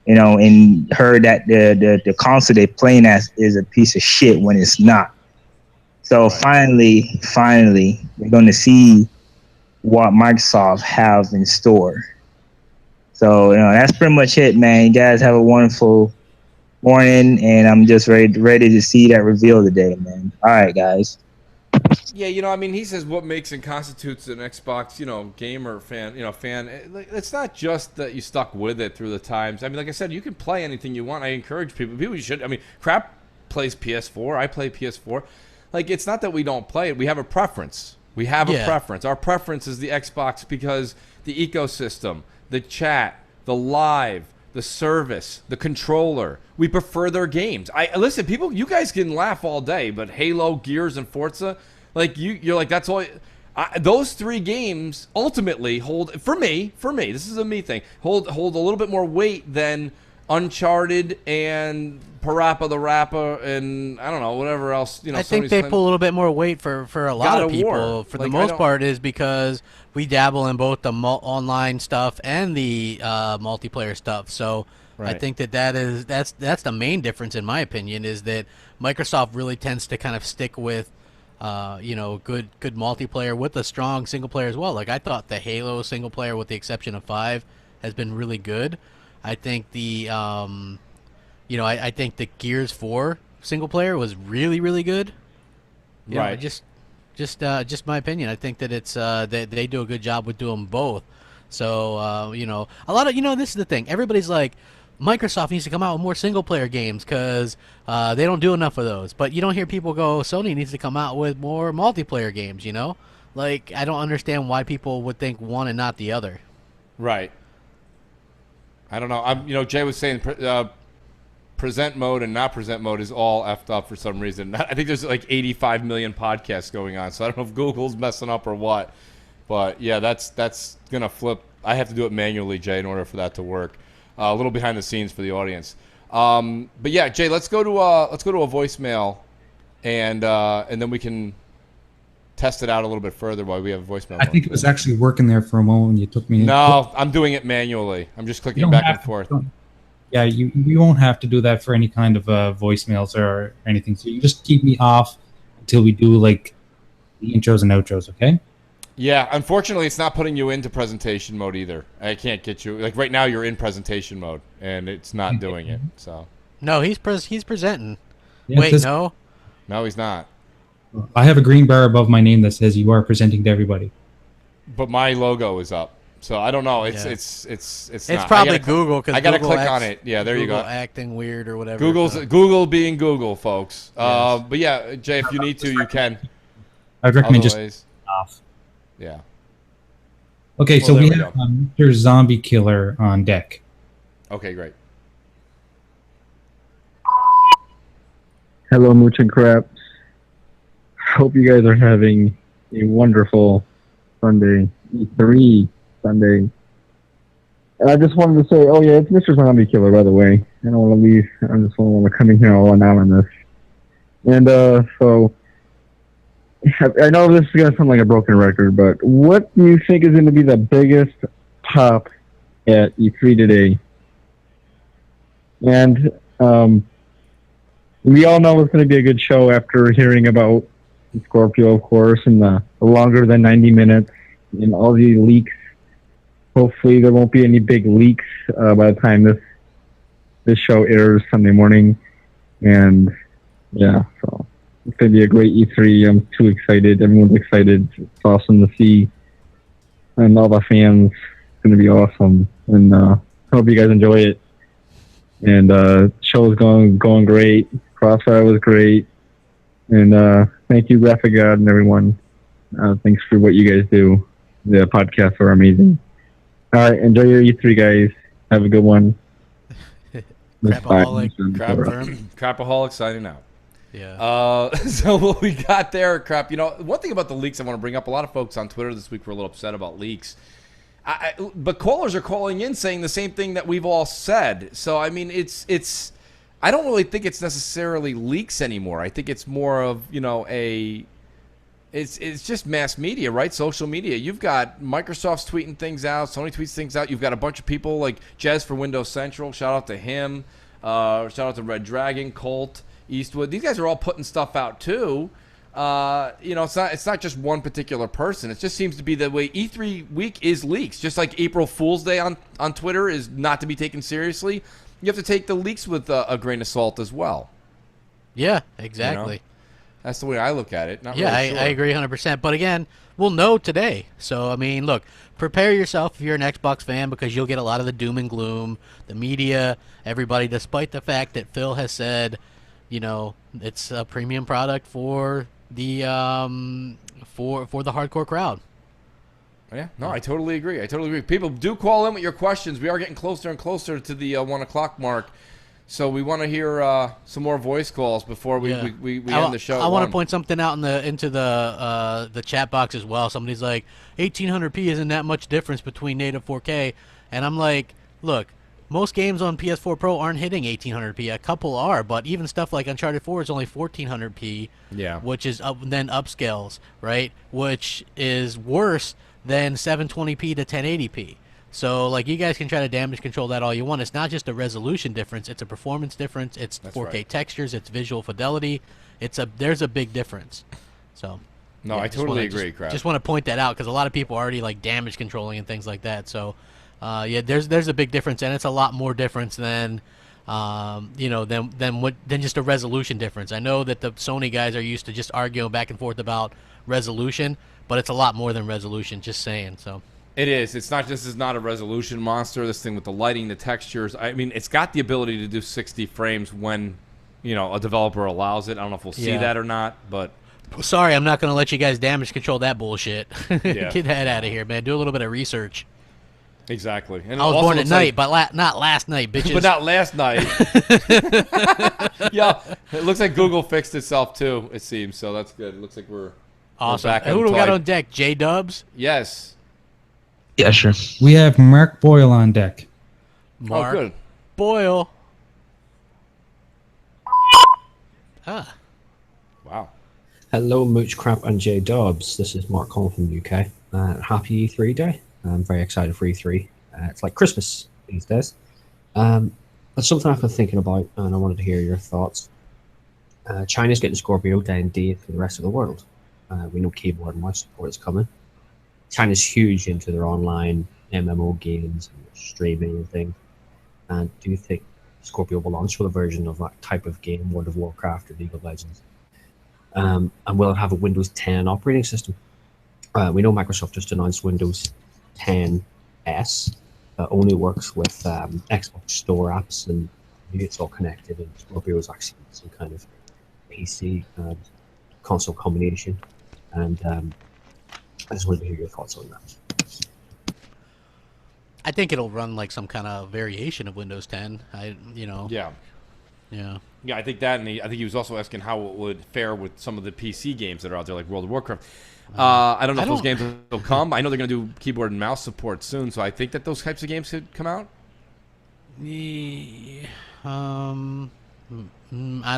And heard that the console they're playing as is a piece of shit when it's not. So finally, we're going to see what Microsoft have in store. So, that's pretty much it, man. You guys have a wonderful morning, and I'm just ready to see that reveal today, man. All right, guys. Yeah, I mean, he says what makes and constitutes an Xbox, gamer fan, It's not just that you stuck with it through the times. I mean, like I said, you can play anything you want. I encourage people. People should. I mean, Crap plays PS4. I play PS4. Like, it's not that we don't play it. We have a preference. We have a preference. Our preference is the Xbox because the ecosystem, the chat, the live, the service, the controller. We prefer their games. Listen, people, you guys can laugh all day, but Halo, Gears, and Forza, like you're like, that's all. Those three games ultimately hold for me. This is a me thing. Hold a little bit more weight than Uncharted and Parappa the Rapper and I don't know whatever else. I think they pull a little bit more weight for a lot of people. For the most part, is because we dabble in both the online stuff and the multiplayer stuff. So I think that's the main difference in my opinion is that Microsoft really tends to kind of stick with good multiplayer with a strong single player as well. Like I thought the Halo single player, with the exception of 5, has been really good. I think the I think the Gears 4 single player was really, really good. Just my opinion. I think that it's that they do a good job with doing both. So a lot of this is the thing. Everybody's like, Microsoft needs to come out with more single-player games because they don't do enough of those. But you don't hear people go, Sony needs to come out with more multiplayer games, Like, I don't understand why people would think one and not the other. Right. I don't know. Jay was saying present mode and not present mode is all effed up for some reason. I think there's like 85 million podcasts going on, so I don't know if Google's messing up or what. But yeah, that's gonna flip. I have to do it manually, Jay, in order for that to work. A little behind the scenes for the audience. But yeah, Jay, let's go to a voicemail, and then we can test it out a little bit further while we have a voicemail. I think it was actually working there for a moment when you took me. No, I'm doing it manually. I'm just clicking back and forth. Yeah, you won't have to do that for any kind of voicemails or anything. So you just keep me off until we do like the intros and outros, okay? Yeah, unfortunately, it's not putting you into presentation mode either. I can't get you. Like right now, you're in presentation mode, and it's not doing it. So. No, he's presenting. Yeah, Wait, no. No, he's not. I have a green bar above my name that says you are presenting to everybody. But my logo is up, so I don't know. It's not. Probably Google because I gotta click on it. Yeah, there Google you go. Acting weird or whatever. Google being Google, folks. Yes. But yeah, Jay, if you need to, you can. I'd recommend Otherwise, just off. Yeah. Okay, Well, so we there have Mr. Zombie Killer on deck. Okay, great. Hello, Mooch and Crap. Hope you guys are having a wonderful Sunday, E3 Sunday. And I just wanted to say, oh yeah, it's Mr. Zombie Killer, by the way. I don't want to leave. I just want to come in here all anonymous. And so, I know this is going to sound like a broken record, but what do you think is going to be the biggest pop at E3 today? And we all know it's going to be a good show after hearing about Scorpio, of course, and the longer than 90 minutes and all the leaks. Hopefully there won't be any big leaks by the time this show airs Sunday morning. And yeah, so it's going to be a great E3. I'm too excited. Everyone's excited. It's awesome to see. And all the fans. It's going to be awesome. And hope you guys enjoy it. And show's going great. Crossfire was great. And thank you, Graphic God, and everyone. Thanks for what you guys do. The podcasts are amazing. All right, enjoy your E3, guys. Have a good one. Crapaholic signing out. Yeah. So what we got there, Crap. One thing about the leaks I want to bring up. A lot of folks on Twitter this week were a little upset about leaks. But callers are calling in saying the same thing that we've all said. So I mean, it's. I don't really think it's necessarily leaks anymore. I think it's more of it's just mass media, right? Social media. You've got Microsoft's tweeting things out, Sony tweets things out. You've got a bunch of people like Jez for Windows Central. Shout out to him. Shout out to Red Dragon, Colt, Eastwood. These guys are all putting stuff out too. It's not just one particular person. It just seems to be the way E3 week is leaks. Just like April Fool's Day on Twitter is not to be taken seriously. You have to take the leaks with a grain of salt as well. Yeah, exactly. That's the way I look at it. Not yeah, really sure. I agree 100%. But again, we'll know today. So, I mean, look, prepare yourself if you're an Xbox fan because you'll get a lot of the doom and gloom, the media, everybody, despite the fact that Phil has said, it's a premium product for the for the hardcore crowd. Yeah, no, I totally agree. People do call in with your questions. We are getting closer and closer to the 1 o'clock mark. So we want to hear some more voice calls before we end the show. I want to point something out into the chat box as well. Somebody's like, 1800p isn't that much difference between native 4K. And I'm like, look, most games on PS4 Pro aren't hitting 1800p. A couple are, but even stuff like Uncharted 4 is only 1400p. Yeah. Which is then upscales, right? Which is worse than 720p to 1080p. So, like, you guys can try to damage control that all you want. It's not just a resolution difference. It's a performance difference. It's 4K textures. It's visual fidelity. There's a big difference. So, no, I totally agree, Crap. Just want to point that out because a lot of people are already, like, damage controlling and things like that. So, there's a big difference, and it's a lot more difference than just a resolution difference. I know that the Sony guys are used to just arguing back and forth about resolution, but it's a lot more than resolution, just saying. So It is. It's not. This is not a resolution monster. This thing with the lighting, the textures. I mean, it's got the ability to do 60 frames when, a developer allows it. I don't know if we'll see that or not, but. Sorry, I'm not going to let you guys damage control that bullshit. Yeah. Get that out of here, man. Do a little bit of research. Exactly. And I was born at night, but not last night, bitches. But not last night. Yeah, it looks like Google fixed itself too. It seems so. That's good. It looks like we're awesome. We're back Who do we got on deck? J Dubs. Yes. Yeah, sure. We have Mark Boyle on deck. Mark good. Boyle. Ah. Wow. Hello, Mooch Crap and J Dobbs. This is Mark calling from the UK. Happy E3 day. I'm very excited for E3. It's like Christmas these days. That's something I've been thinking about, and I wanted to hear your thoughts. China's getting Scorpio down date for the rest of the world. We know keyboard and mouse support is coming. China's huge into their online MMO games and streaming and things. And do you think Scorpio will launch with a version of that type of game, World of Warcraft or League of Legends? And will it have a Windows 10 operating system? We know Microsoft just announced Windows 10S. Only works with Xbox Store apps, and it's all connected. And Scorpio is actually some kind of PC console combination. And I just wanted to hear your thoughts on that. I think it'll run like some kind of variation of Windows 10. Yeah. Yeah, I think that, and I think he was also asking how it would fare with some of the PC games that are out there, like World of Warcraft. I don't know if those games will come. I know they're going to do keyboard and mouse support soon, so I think that those types of games could come out. I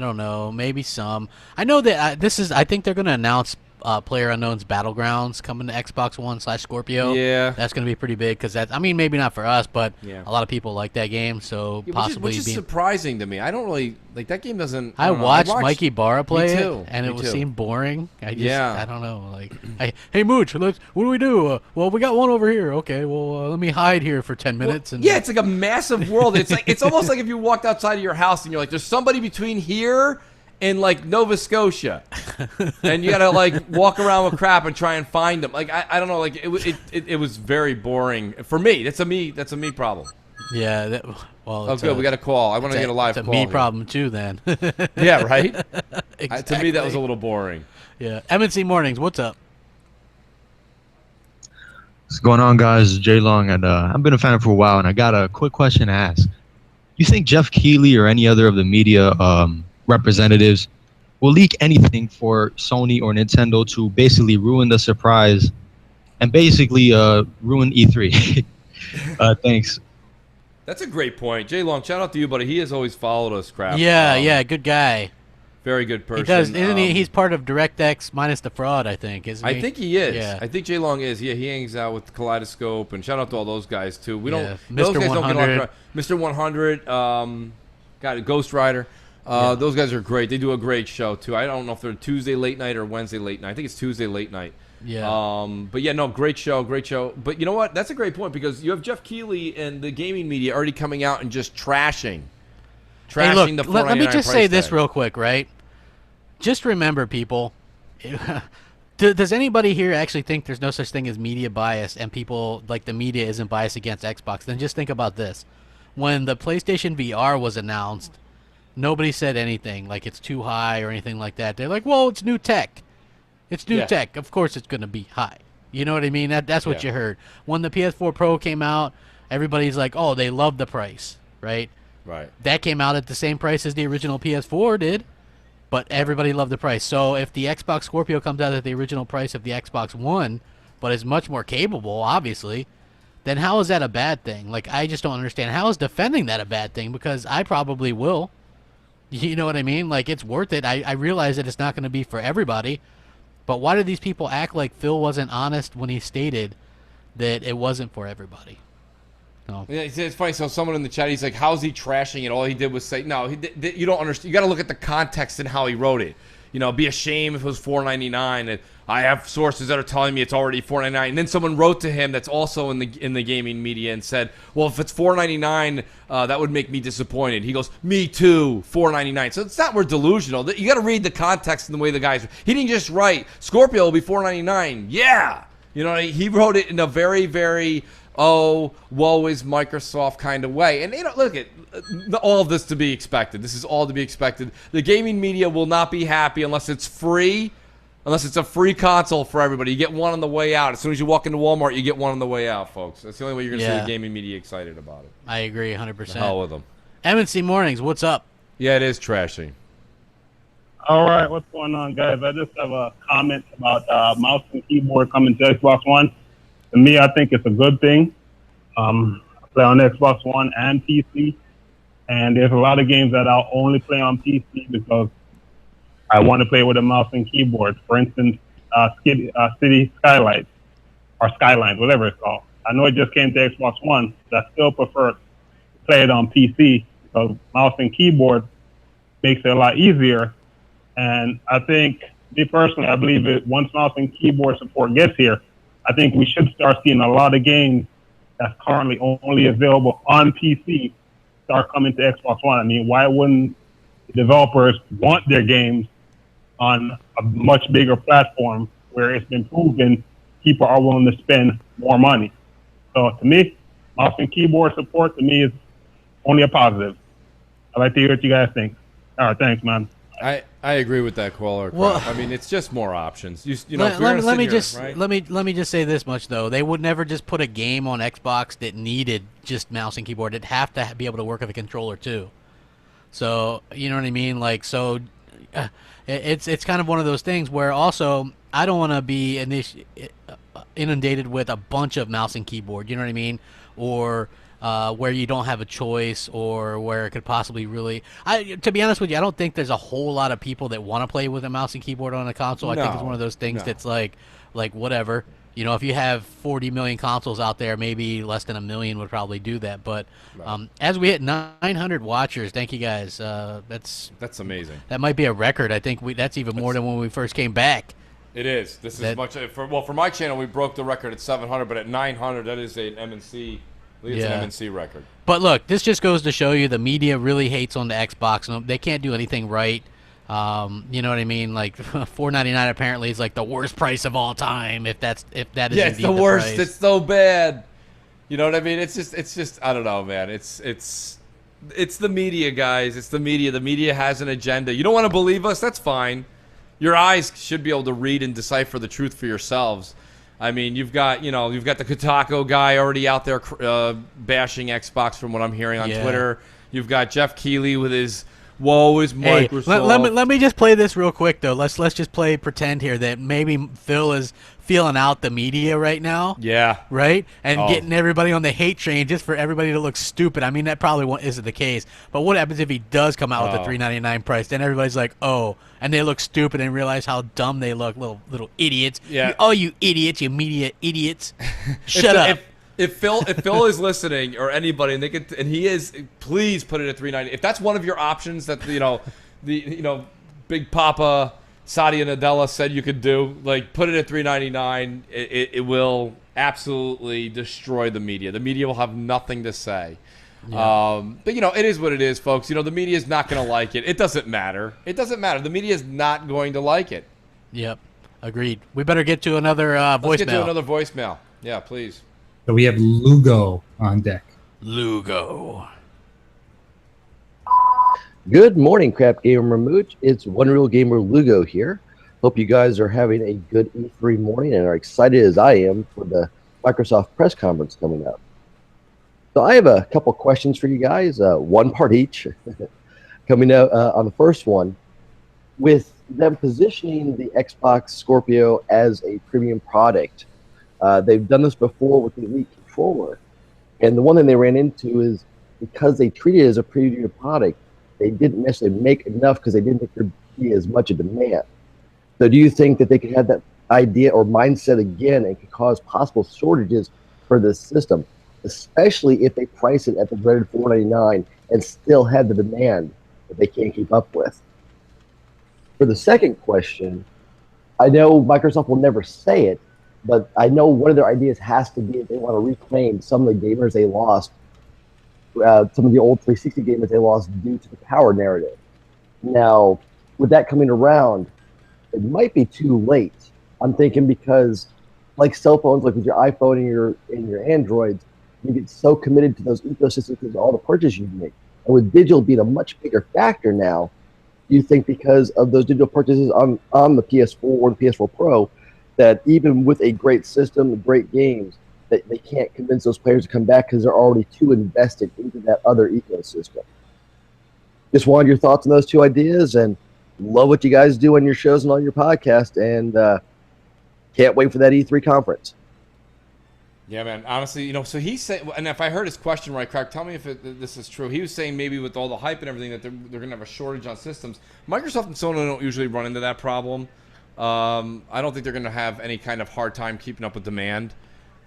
don't know. Maybe some. I know that I think they're going to announce PlayerUnknown's Battlegrounds coming to Xbox One / Scorpio. Yeah, that's going to be pretty big because maybe not for us, but a lot of people like that game. So possibly which is surprising to me. I don't really like that game. Doesn't I watched Mikey Barra play it, and it seemed boring. I don't know. Like, hey Mooch, what do we do? Well, we got one over here. Okay, well let me hide here for 10 minutes. And yeah, it's like a massive world. It's like it's almost like if you walked outside of your house and you're like, there's somebody between here in like Nova Scotia, and you gotta like walk around with crap and try and find them. Like I don't know, like it was very boring for me. That's a me problem. Yeah. Oh, good. We got a call. I want to get a live call. It's a me problem too, then. Yeah, right. Exactly. To me, that was a little boring. Yeah. M&C Mornings. What's up? What's going on, guys? Jay Long, and I've been a fan for a while, and I got a quick question to ask. You think Jeff Keighley or any other of the media representatives will leak anything for Sony or Nintendo to basically ruin the surprise and basically ruin E3? Thanks. That's a great point. Jay Long, shout out to you, buddy. He has always followed us, crap. Yeah, good guy. Very good person. He does, isn't he? He's part of DirectX minus the fraud, I think, isn't he? I think he is. Yeah. I think Jay Long is. Yeah, he hangs out with Kaleidoscope, and shout out to all those guys too. We don't. Mr. Those guys 100. don't get a lot of Mr. 100. Got it. Ghost Rider. Those guys are great. They do a great show too. I don't know if they're Tuesday late night or Wednesday late night. I think it's Tuesday late night. Yeah. But yeah, no, great show. But you know what? That's a great point because you have Jeff Keighley and the gaming media already coming out and just trashing Hey, look, the let me just $4.99 say this tag. real quick, right? Just remember, people, does anybody here actually think there's no such thing as media bias and people, like the media isn't biased against Xbox? Then just think about this. When the PlayStation VR was announced, nobody said anything like it's too high or anything like that. They're like, well, it's new tech. It's new tech. Of course it's going to be high. You know what I mean? That's what you heard. When the PS4 Pro came out, everybody's like, oh, they love the price, right? Right. That came out at the same price as the original PS4 did, but everybody loved the price. So if the Xbox Scorpio comes out at the original price of the Xbox One, but is much more capable, obviously, then how is that a bad thing? Like, I just don't understand. How is defending that a bad thing? Because I probably will. You know what I mean? Like, it's worth it. I realize that it's not going to be for everybody, but why do these people act like Phil wasn't honest when he stated that it wasn't for everybody? No. Yeah, it's funny. So someone in the chat, he's like, "How's he trashing it?" All he did was say, "No, you don't understand. You got to look at the context and how he wrote it. You know, it'd be a shame if it was $4.99. And I have sources that are telling me it's already $4.99." And then someone wrote to him that's also in the gaming media and said, "Well, if it's $4.99, that would make me disappointed." He goes, "Me too, $4.99." So it's not we're delusional. You got to read the context and the way the guys. He didn't just write Scorpio will be $4.99. Yeah. You know, he wrote it in a very, very, oh, woe is Microsoft kind of way. And, look, all of this to be expected. This is all to be expected. The gaming media will not be happy unless it's free, unless it's a free console for everybody. You get one on the way out. As soon as you walk into Walmart, you get one on the way out, folks. That's the only way you're going to see the gaming media excited about it. I agree 100%. The hell with them. M&C Mornings, what's up? Yeah, it is trashy. All right, what's going on, guys? I just have a comment about mouse and keyboard coming to Xbox One. To me, I think it's a good thing. I play on Xbox One and PC, and there's a lot of games that I'll only play on PC because I want to play with a mouse and keyboard. For instance, City Skylights or Skylines, whatever it's called. I know it just came to Xbox One, but I still prefer to play it on PC because mouse and keyboard makes it a lot easier. And I think, me personally, I believe that once mouse and keyboard support gets here, I think we should start seeing a lot of games that's currently only available on PC start coming to Xbox One. I mean, why wouldn't developers want their games on a much bigger platform where it's been proven people are willing to spend more money? So to me, mouse and keyboard support to me is only a positive. I'd like to hear what you guys think. All right, thanks, man. I agree with that, Queller. Well, I mean, it's just more options. You know, let me just say this much though: they would never just put a game on Xbox that needed just mouse and keyboard. It'd have to be able to work with a controller too. So you know what I mean? Like, so it's kind of one of those things where also I don't want to be inundated with a bunch of mouse and keyboard. You know what I mean? Or where you don't have a choice, or where it could possibly really. To be honest with you, I don't think there's a whole lot of people that want to play with a mouse and keyboard on a console. I think it's one of those things that's like whatever. You know, if you have 40 million consoles out there, maybe less than 1 million would probably do that. But as we hit 900 watchers, thank you guys. That's amazing. That might be a record. I think that's even more than when we first came back. It is. This is much. For my channel, we broke the record at 700, but at 900, that is an M&C. It's an M&C record. But look, this just goes to show you the media really hates on the Xbox, and they can't do anything right. You know what I mean? Like $4.99 apparently is like the worst price of all time. If that is it's the worst. Price. It's so bad. You know what I mean? It's just I don't know, man. It's the media, guys. It's the media. The media has an agenda. You don't want to believe us? That's fine. Your eyes should be able to read and decipher the truth for yourselves. I mean, you've got the Kotaku guy already out there bashing Xbox from what I'm hearing on Twitter. You've got Jeff Keighley with his woe is Microsoft. Hey, let me just play this real quick though. Let's just pretend here that maybe Phil is feeling out the media right now. Yeah. Right? And getting everybody on the hate train just for everybody to look stupid. I mean, that probably isn't the case. But what happens if he does come out with a $3.99 price? Then everybody's like, oh, and they look stupid and realize how dumb they look, little idiots. Yeah. You idiots, you media idiots. Shut up. If Phil is listening, or anybody, and he is, please put it at $3.99. If that's one of your options that Big Papa Satya Nadella said you could do, like, put it at $3.99. It will absolutely destroy the media. The media will have nothing to say. Yeah. But it is what it is, folks. The media is not going to like it. It doesn't matter. The media is not going to like it. Yep, agreed. We better get to another voicemail. Let's get to another voicemail. Yeah, please. So we have Lugo on deck. Lugo. Good morning, Crap Gamer Mooch. It's One Real Gamer Lugo here. Hope you guys are having a good E3 morning and are excited as I am for the Microsoft press conference coming up. So I have a couple questions for you guys, one part each. Coming out on the first one, with them positioning the Xbox Scorpio as a premium product, they've done this before with the Elite controller. And the one thing they ran into is because they treated it as a premium product, they didn't necessarily make enough because they didn't think there'd be as much a demand. So do you think that they could have that idea or mindset again and could cause possible shortages for this system, especially if they price it at the dreaded $4.99 and still have the demand that they can't keep up with? For the second question, I know Microsoft will never say it, but I know one of their ideas has to be that they want to reclaim some of the gamers they lost, some of the old 360 gamers they lost due to the power narrative. Now, with that coming around, it might be too late. I'm thinking because like cell phones, like with your iPhone and your Androids, you get so committed to those ecosystems because of all the purchases you make. And with digital being a much bigger factor now, you think because of those digital purchases on the PS4 or the PS4 Pro, that even with a great system, great games, that they can't convince those players to come back because they're already too invested into that other ecosystem. Just wanted your thoughts on those two ideas, and love what you guys do on your shows and on your podcast, and can't wait for that E3 conference. Yeah, man. Honestly, so he said, and if I heard his question right, Crack, tell me if this is true. He was saying maybe with all the hype and everything that they're going to have a shortage on systems. Microsoft and Sony don't usually run into that problem. I don't think they're going to have any kind of hard time keeping up with demand.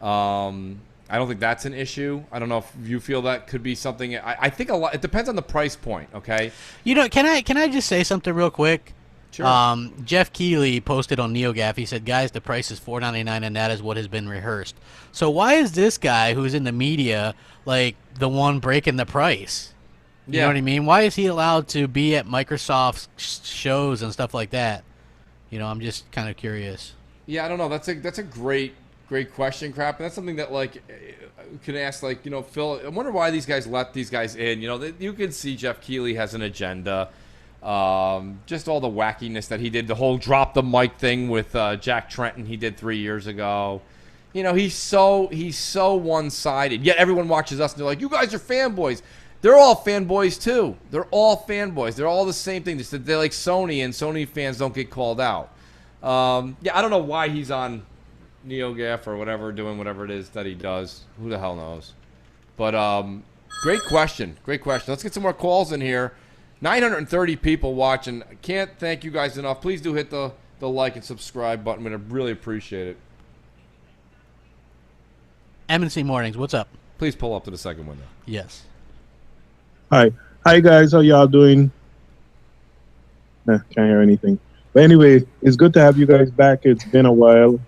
I don't think that's an issue. I don't know if you feel that could be something. I think a lot. It depends on the price point. Okay. Can I just say something real quick? Sure. Jeff Keighley posted on NeoGaf. He said, "Guys, the price is $4.99, and that is what has been rehearsed." So why is this guy who's in the media like the one breaking the price? You know what I mean? Why is he allowed to be at Microsoft's shows and stuff like that? I'm just kind of curious. Yeah, I don't know. That's a great question, Crap. And that's something that could ask Phil. I wonder why these guys let these guys in. You can see Jeff Keighley has an agenda. Just all the wackiness that he did, the whole drop the mic thing with Jack Trenton he did 3 years ago. He's so one-sided. Yet everyone watches us and they're like, you guys are fanboys. They're all fanboys too. They're all fanboys. They're all the same thing. They're like Sony, and Sony fans don't get called out. I don't know why he's on NeoGaf or whatever, doing whatever it is that he does. Who the hell knows? But great question. Let's get some more calls in here. 930 people watching. Can't thank you guys enough. Please do hit the like and subscribe button. I'd really appreciate it. M&C Mornings, what's up? Please pull up to the second window. Yes. Hi guys, how y'all doing? Can't hear anything. But anyway, it's good to have you guys back. It's been a while.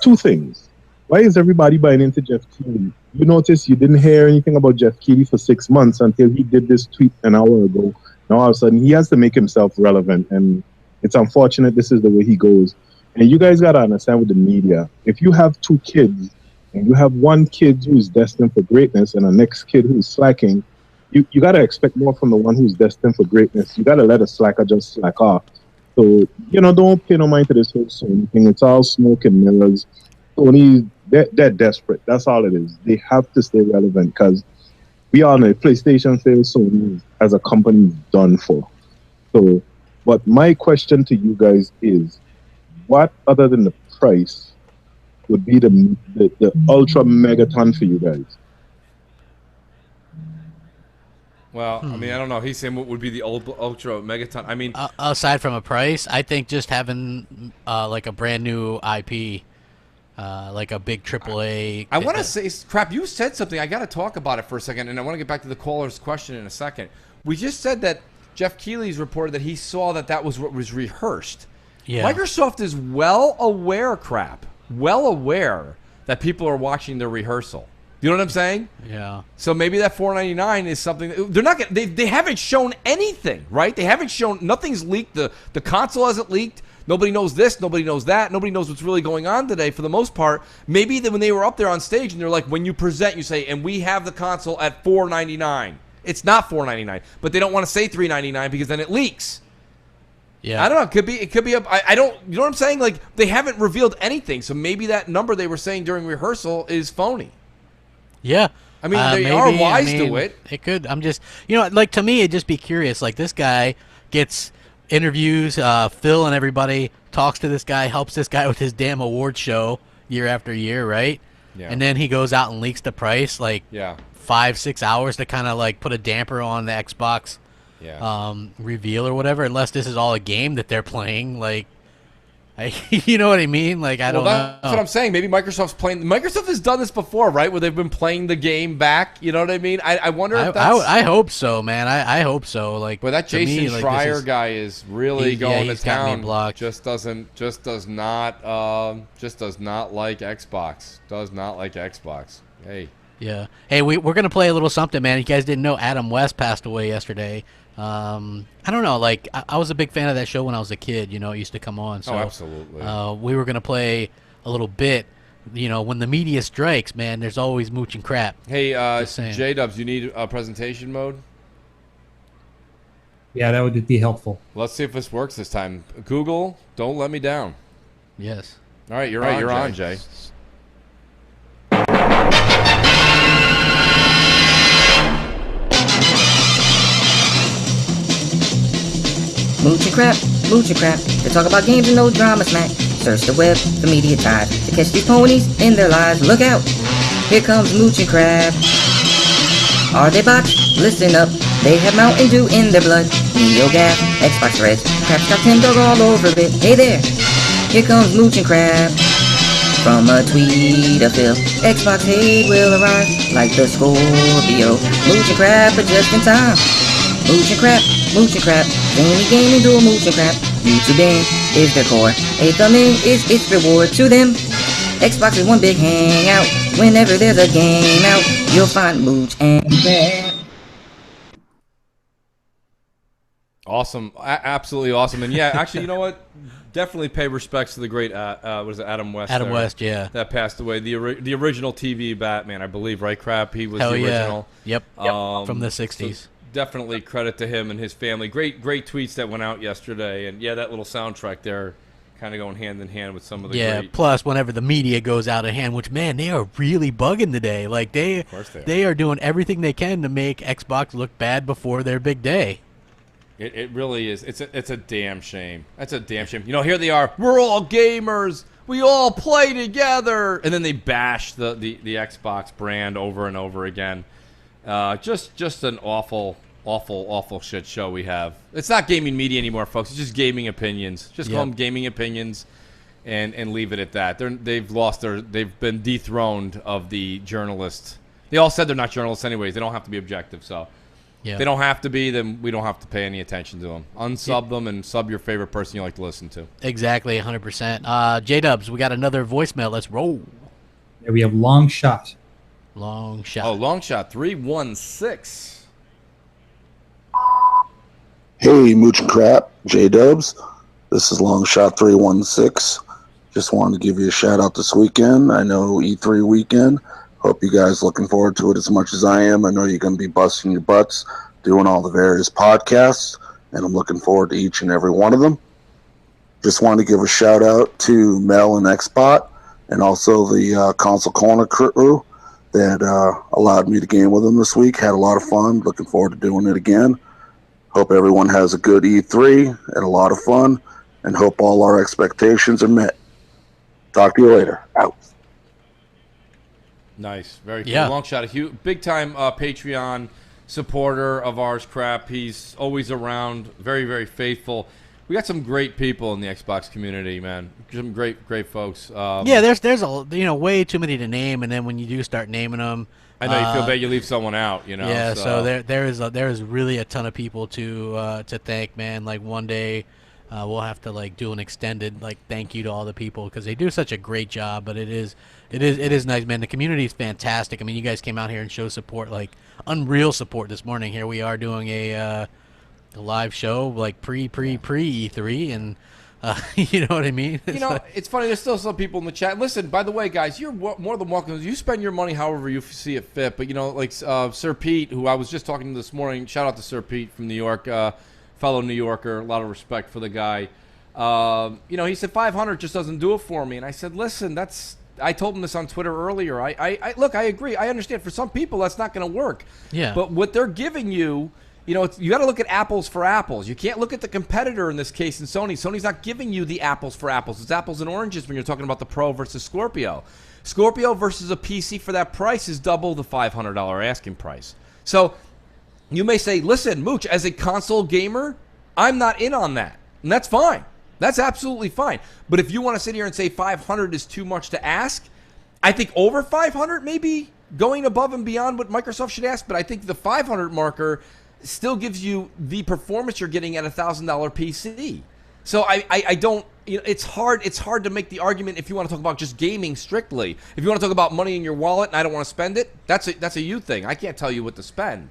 Two things. Why is everybody buying into Jeff Keighley? You notice you didn't hear anything about Jeff Keighley for 6 months until he did this tweet an hour ago. Now all of a sudden he has to make himself relevant, and it's unfortunate this is the way he goes. And you guys gotta understand with the media, if you have two kids and you have one kid who's destined for greatness and a next kid who's slacking, you gotta expect more from the one who's destined for greatness. You gotta let a slacker just slack off. So, don't pay no mind to this whole Sony thing. It's all smoke and mirrors. Sony, they're desperate. That's all it is. They have to stay relevant because we all know PlayStation sales Sony as a company is done for. So, but my question to you guys is, what other than the price would be the ultra megaton for you guys? Well, I mean, I don't know. He's saying what would be the ultra megaton. I mean, aside from a price, I think just having like a brand new IP, like a big AAA. I want to say, Crap, you said something. I got to talk about it for a second, and I want to get back to the caller's question in a second. We just said that Jeff Keighley's reported that he saw that was what was rehearsed. Yeah. Microsoft is well aware that people are watching their rehearsal. You know what I'm saying? Yeah. So maybe that $4.99 is something they're not gonna, they haven't shown anything, right? They haven't shown, nothing's leaked. The console hasn't leaked. Nobody knows this. Nobody knows that. Nobody knows what's really going on today for the most part. Maybe when they were up there on stage and they're like, when you present, you say, and we have the console at $4.99. It's not $4.99, but they don't want to say $3.99 because then it leaks. Yeah. I don't know. It could be I don't, you know what I'm saying? Like, they haven't revealed anything. So maybe that number they were saying during rehearsal is phony. Yeah. I mean, they are wise to it. It could. I'm just, like, to me, it'd just be curious. Like, this guy gets interviews, Phil and everybody talks to this guy, helps this guy with his damn award show year after year, right? Yeah. And then he goes out and leaks the price, like 5-6 hours to kind of like put a damper on the Xbox reveal or whatever. Unless this is all a game that they're playing, like. You know what I mean? Like, I don't know. That's what I'm saying. Maybe Microsoft has done this before, right? Where they've been playing the game back. You know what I mean? I wonder if that's... I hope so, man. I hope so. Like, but that Jason Schreier guy is really going to town. Blocked. Just does not like Xbox. Does not like Xbox. Hey. Yeah. Hey, we're gonna play a little something, man. You guys didn't know Adam West passed away yesterday. I don't know, like, I was a big fan of that show when I was a kid, it used to come on. So, absolutely. We were going to play a little bit. You know, when the media strikes, man, there's always mooch and crap. Hey, J-Dubs, you need a presentation mode? Yeah, that would be helpful. Let's see if this works this time. Google, don't let me down. Yes. All right, you're on, Jay. Mooch and crap, mooch and crap. To talk about games and no drama smack. Search the web for media ties to catch these ponies in their lives. Look out, here comes mooch and crap. Are they bots? Listen up. They have Mountain Dew in their blood. Neo Gas, Xbox Reds, Crap's got Tim Dog all over it. Hey there, here comes mooch and crap. From a tweet of Phil, Xbox hate will arrive like the Scorpio. Mooch and crap are just in time. Mooch and crap, mooch and crap. Any gaming do a mooch and crap. YouTube game is their core. A thumbnail is its reward to them. Xbox is one big hangout. Whenever there's a game out, you'll find mooch and crap. Awesome, absolutely awesome, and yeah, actually, you know what? Definitely pay respects to the great, what is it, Adam West? Adam West, yeah, that passed away. The original TV Batman, I believe, right? Crap, he was Hell the original. Yeah. Yep. From the '60s. So definitely credit to him and his family. Great tweets that went out yesterday, and yeah, that little soundtrack there, kind of going hand in hand with some of the great. Plus, whenever the media goes out of hand, which man, they are really bugging today. Like they are doing everything they can to make Xbox look bad before their big day. It really is. It's a damn shame. That's a damn shame. You know, here they are. We're all gamers. We all play together, and then they bash the Xbox brand over and over again. Just an awful shit show we have. It's not gaming media anymore, folks. It's just gaming opinions. Just call them gaming opinions, and leave it at that. They've been dethroned of the journalists. They all said they're not journalists anyways. They don't have to be objective. So if they don't have to be, then we don't have to pay any attention to them. Unsub them and sub your favorite person you like to listen to. Exactly, 100%. J-Dubs, we got another voicemail. Let's roll. Yeah, we have Long Shot. Long Shot. Oh, Long Shot 316. Hey, Mooch and Crap, J-Dubs. This is Long Shot 316. Just wanted to give you a shout out this weekend. I know E3 weekend. Hope you guys looking forward to it as much as I am. I know you're going to be busting your butts doing all the various podcasts, and I'm looking forward to each and every one of them. Just want to give a shout out to Mel and Xbot, and also the Console Corner crew that allowed me to game with them this week. Had a lot of fun. Looking forward to doing it again. Hope everyone has a good E3 and a lot of fun, and hope all our expectations are met. Talk to you later. Out. Nice. Very cool. Yeah. Long Shot. A big time Patreon supporter of ours, Crap. He's always around. Very, very faithful. We got some great people in the Xbox community, man. Some great folks. Yeah, there's a way too many to name, and then when you do start naming them, I know you feel bad you leave someone out, you know. Yeah, so there is really a ton of people to thank, man. Like one day, we'll have to do an extended thank you to all the people because they do such a great job. But it is nice, man. The community is fantastic. I mean, you guys came out here and showed support, unreal support this morning. Here we are doing a live show pre E3, and you know what I mean. It's funny. There's still some people in the chat. Listen, by the way, guys, you're more than welcome. You spend your money however you see it fit. But Sir Pete, who I was just talking to this morning. Shout out to Sir Pete from New York, fellow New Yorker. A lot of respect for the guy. He said 500 just doesn't do it for me, and I said, listen, I told him this on Twitter earlier. Look, I agree. I understand. For some people, that's not going to work. Yeah. But what they're giving you. You got to look at apples for apples. You can't look at the competitor in this case in Sony. Sony's not giving you the apples for apples. It's apples and oranges when you're talking about the Pro versus Scorpio. Scorpio versus a PC for that price is double the $500 asking price. So you may say, listen, Mooch, as a console gamer, I'm not in on that. And that's fine. That's absolutely fine. But if you want to sit here and say 500 is too much to ask, I think over 500 maybe going above and beyond what Microsoft should ask. But I think the 500 marker still gives you the performance you're getting at $1,000 PC. So I don't. It's hard to make the argument if you want to talk about just gaming strictly. If you want to talk about money in your wallet and I don't want to spend it, that's a you thing. I can't tell you what to spend.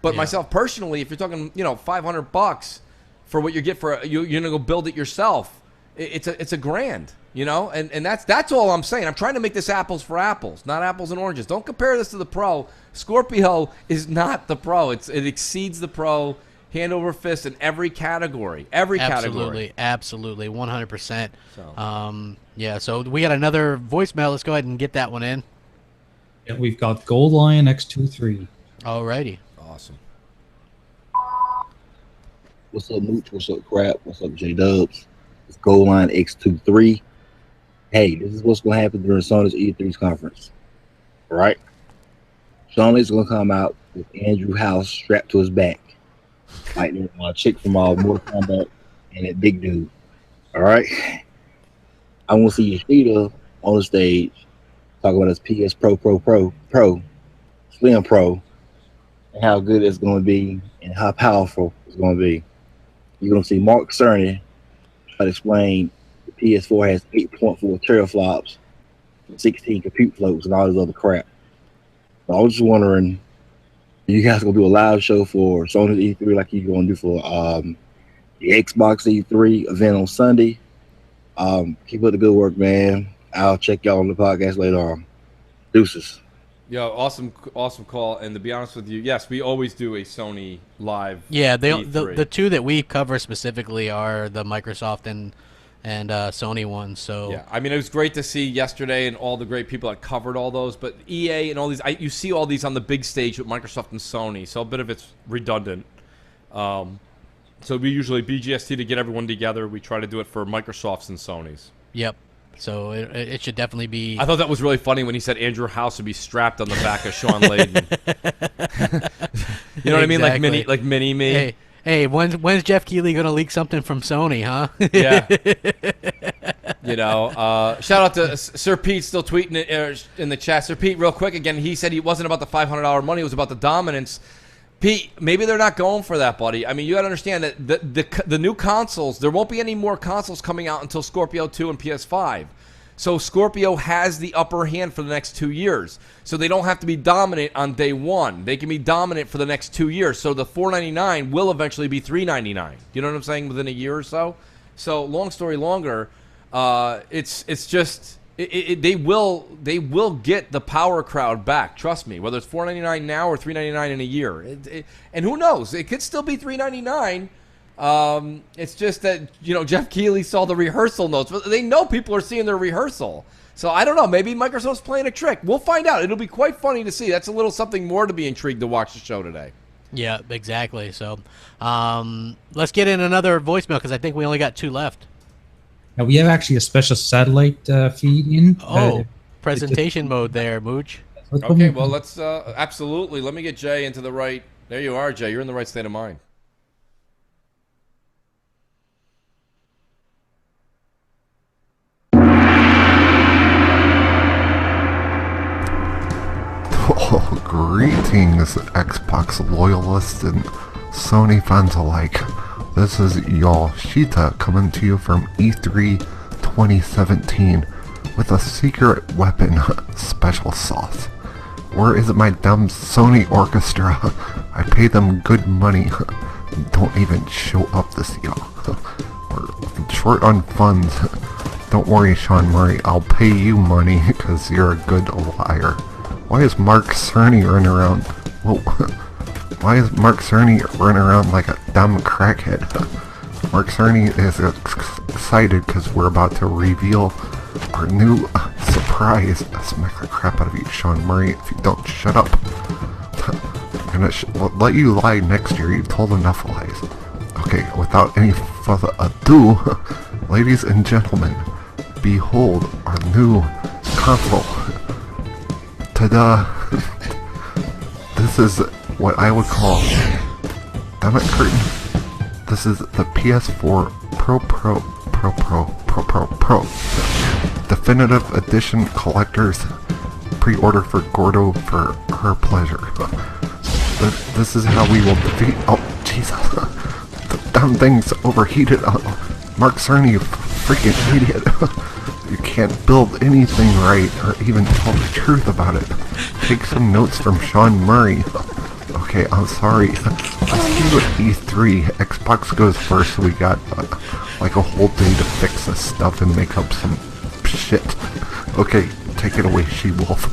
But myself personally, if you're talking $500 for what you get for you're gonna go build it yourself. it's a grand, you know, and that's all I'm saying. I'm trying to make this apples for apples, not apples and oranges. Don't compare this to the pro. Scorpio is not the pro. It exceeds the pro hand over fist in every category. Absolutely, 100%. Yeah, so we got another voicemail. Let's go ahead and get that one in. Yeah, we've got Gold Lion X23. Alrighty. Awesome. What's up, Mooch? What's up, Crap? What's up, J-Dubs? It's Gold Line X23. Hey, this is what's going to happen during Sony's E3's conference. All right? Sony's going to come out with Andrew House strapped to his back. Like a chick from Mortal Kombat and that big dude. All right? I want to see Yoshida on the stage talking about his PS Pro, Slim Pro, and how good it's going to be and how powerful it's going to be. You're going to see Mark Cerny try to explain the PS4 has 8.4 teraflops, 16 compute floats, and all this other crap. So I was just wondering, are you guys going to do a live show for Sony's E3 like you're going to do for the Xbox E3 event on Sunday? Keep up the good work, man. I'll check y'all on the podcast later on. Deuces. Yo, awesome call. And to be honest with you, yes, we always do a Sony live. Yeah, E3. the two that we cover specifically are the Microsoft and Sony ones. So yeah, I mean, it was great to see yesterday and all the great people that covered all those. But EA and all these, you see all these on the big stage with Microsoft and Sony. So a bit of it's redundant. So we usually BGST to get everyone together. We try to do it for Microsoft's and Sony's. Yep. So it should definitely be. I thought that was really funny when he said Andrew House would be strapped on the back of Sean Layden. You know what I mean? Like mini me. Hey, when's Jeff Keighley gonna leak something from Sony, huh? Yeah. You know, shout out to Sir Pete, still tweeting it in the chat. Sir Pete, real quick again, he said he wasn't about the $500 money; it was about the dominance. Pete, maybe they're not going for that, buddy. I mean, you got to understand that the new consoles, there won't be any more consoles coming out until Scorpio 2 and PS5. So Scorpio has the upper hand for the next 2 years. So they don't have to be dominant on day one. They can be dominant for the next 2 years. So the $499 will eventually be $399. You know what I'm saying? Within a year or so. So long story longer, it's just they will get the power crowd back. Trust me. Whether it's $499 now or $399 in a year, and who knows? It could still be $399. It's just that, you know, Jeff Keighley saw the rehearsal notes, but they know people are seeing their rehearsal. So I don't know. Maybe Microsoft's playing a trick. We'll find out. It'll be quite funny to see. That's a little something more to be intrigued to watch the show today. Yeah, exactly. So let's get in another voicemail because I think we only got 2 left. Now we have actually a special satellite feed in. Presentation mode there, Mooch. Okay, well, let's absolutely. Let me get Jay into the right. There you are, Jay. You're in the right state of mind. Oh, greetings, Xbox loyalists and Sony fans alike. This is Yoshita coming to you from E3 2017 with a secret weapon special sauce. Where is my dumb Sony orchestra? I pay them good money. Don't even show up this year. We're short on funds. Don't worry, Sean Murray. I'll pay you money because you're a good liar. Why is Mark Cerny running around? Whoa. Why is Mark Cerny running around like a dumb crackhead? Mark Cerny is excited because we're about to reveal our new surprise. Smack the crap out of you, Sean Murray, if you don't shut up. I'm gonna let you lie next year. You've told enough lies. Okay, without any further ado, ladies and gentlemen, behold our new console. Ta-da! This is what I would call, damn it, curtain. This is the PS4 Pro Definitive Edition Collector's pre-order for Gordo for her pleasure. This is how we will defeat. Oh, Jesus! The damn thing's overheated. Mark Cerny, you freaking idiot! You can't build anything right or even tell the truth about it. Take some notes from Sean Murray. Okay, I'm sorry. Let's do it E3. Xbox goes first, so we got like a whole day to fix this stuff and make up some shit. Okay, take it away, She-Wolf.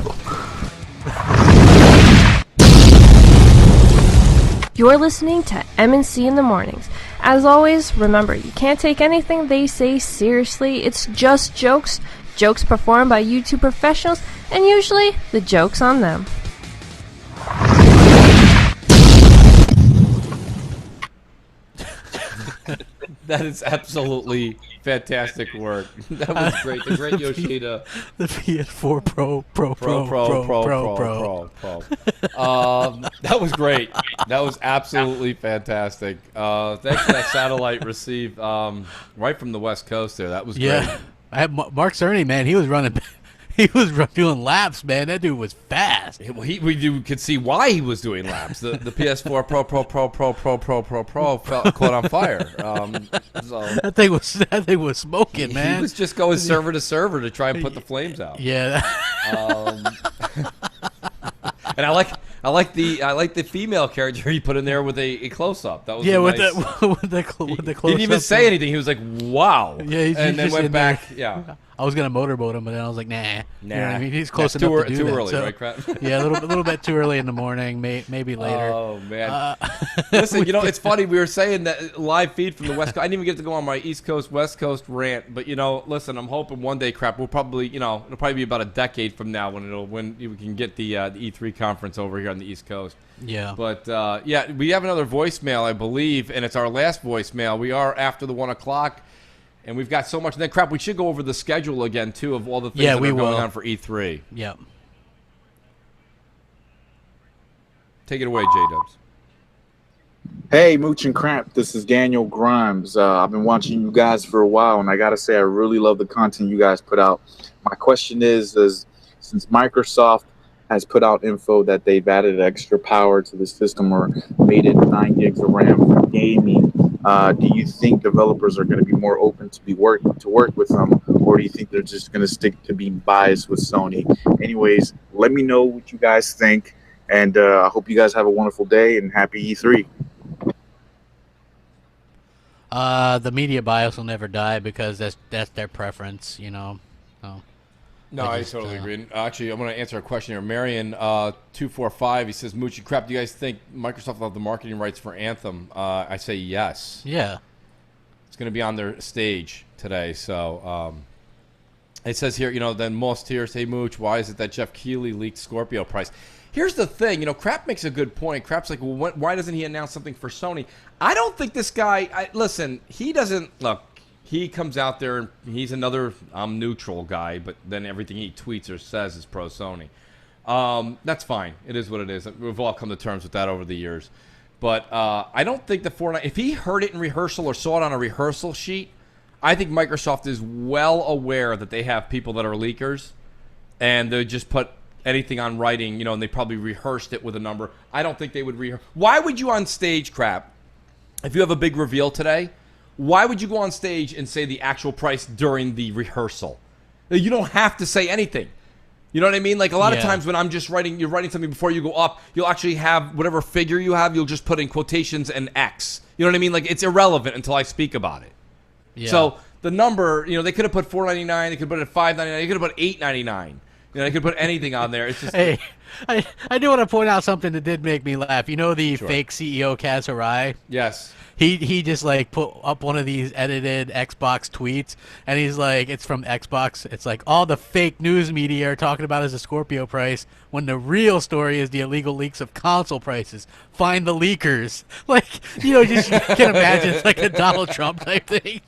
You're listening to M&C in the Mornings. As always, remember, you can't take anything they say seriously. It's just jokes. Jokes performed by YouTube professionals, and usually the joke's on them. That is absolutely fantastic work. That was great. The great Yoshida. The PS4 Pro. That was great. That was absolutely fantastic. Thanks for that satellite receive right from the West Coast there. That was great. Yeah. I had Mark Cerny, man. He was running. He was doing laps, man. That dude was fast. We could see why he was doing laps. The PS4 Pro caught on fire. So that thing was smoking, man. He was just going server to server to try and put the flames out. Yeah. And I like the female character he put in there with a close up. That was with nice, the close up. He didn't even say anything. He was like, "Wow," yeah, and then went back. There. Yeah. I was gonna motorboat him, but then I was like, nah. You know what I mean? He's close That's enough to do too that. early, So, right, Crap? Yeah, a little bit too early in the morning. Maybe later. Oh man! Listen, it's funny. We were saying that live feed from the West Coast. I didn't even get to go on my East Coast West Coast rant, but listen, I'm hoping one day, Crap, we'll probably, it'll probably be about a decade from now when we can get the E3 conference over here on the East Coast. Yeah. But we have another voicemail, I believe, and it's our last voicemail. We are after the 1 o'clock. And we've got so much. And then, Crap, we should go over the schedule again, too, of all the things that are going on for E3. Yeah. Take it away, J-Dubs. Hey, Mooch and Crap. This is Daniel Grimes. I've been watching you guys for a while, and I got to say I really love the content you guys put out. My question is since Microsoft has put out info that they've added extra power to the system or made it 9 gigs of RAM for gaming, do you think developers are going to be more open to work with them, or do you think they're just going to stick to being biased with Sony? Anyways, let me know what you guys think, and I hope you guys have a wonderful day and happy E3. The media bias will never die because that's their preference, So. No, I totally agree. Actually, I'm going to answer a question here. Marion 245, he says, Mooch and Crap, do you guys think Microsoft will have the marketing rights for Anthem? I say yes. Yeah. It's going to be on their stage today. So it says here, then most here say, Mooch, why is it that Jeff Keighley leaked Scorpio price? Here's the thing. Crap makes a good point. Crap's like, well, why doesn't he announce something for Sony? I don't think this guy, listen, he doesn't, look. He comes out there and he's another I'm neutral guy, but then everything he tweets or says is pro Sony. That's fine. It is what it is. We've all come to terms with that over the years. But I don't think the Fortnite, if he heard it in rehearsal or saw it on a rehearsal sheet, I think Microsoft is well aware that they have people that are leakers and they just put anything on writing, and they probably rehearsed it with a number. I don't think they would rehearse. Why would you on stage, Crap, if you have a big reveal today, why would you go on stage and say the actual price during the rehearsal? You don't have to say anything. You know what I mean? Like a lot of times when I'm just you're writing something before you go up, you'll actually have whatever figure you have, you'll just put in quotations and X. You know what I mean? Like it's irrelevant until I speak about it. Yeah. So the number, they could have put $4.99, they could put it at $5.99, they could have put $8.99. They could put anything on there. It's just hey, I do want to point out something that did make me laugh. The fake CEO Kaz Hirai? Yes. He just put up one of these edited Xbox tweets, and he's like, it's from Xbox. It's like all the fake news media are talking about is the Scorpio price, when the real story is the illegal leaks of console prices. Find the leakers. You can imagine it's like a Donald Trump type thing.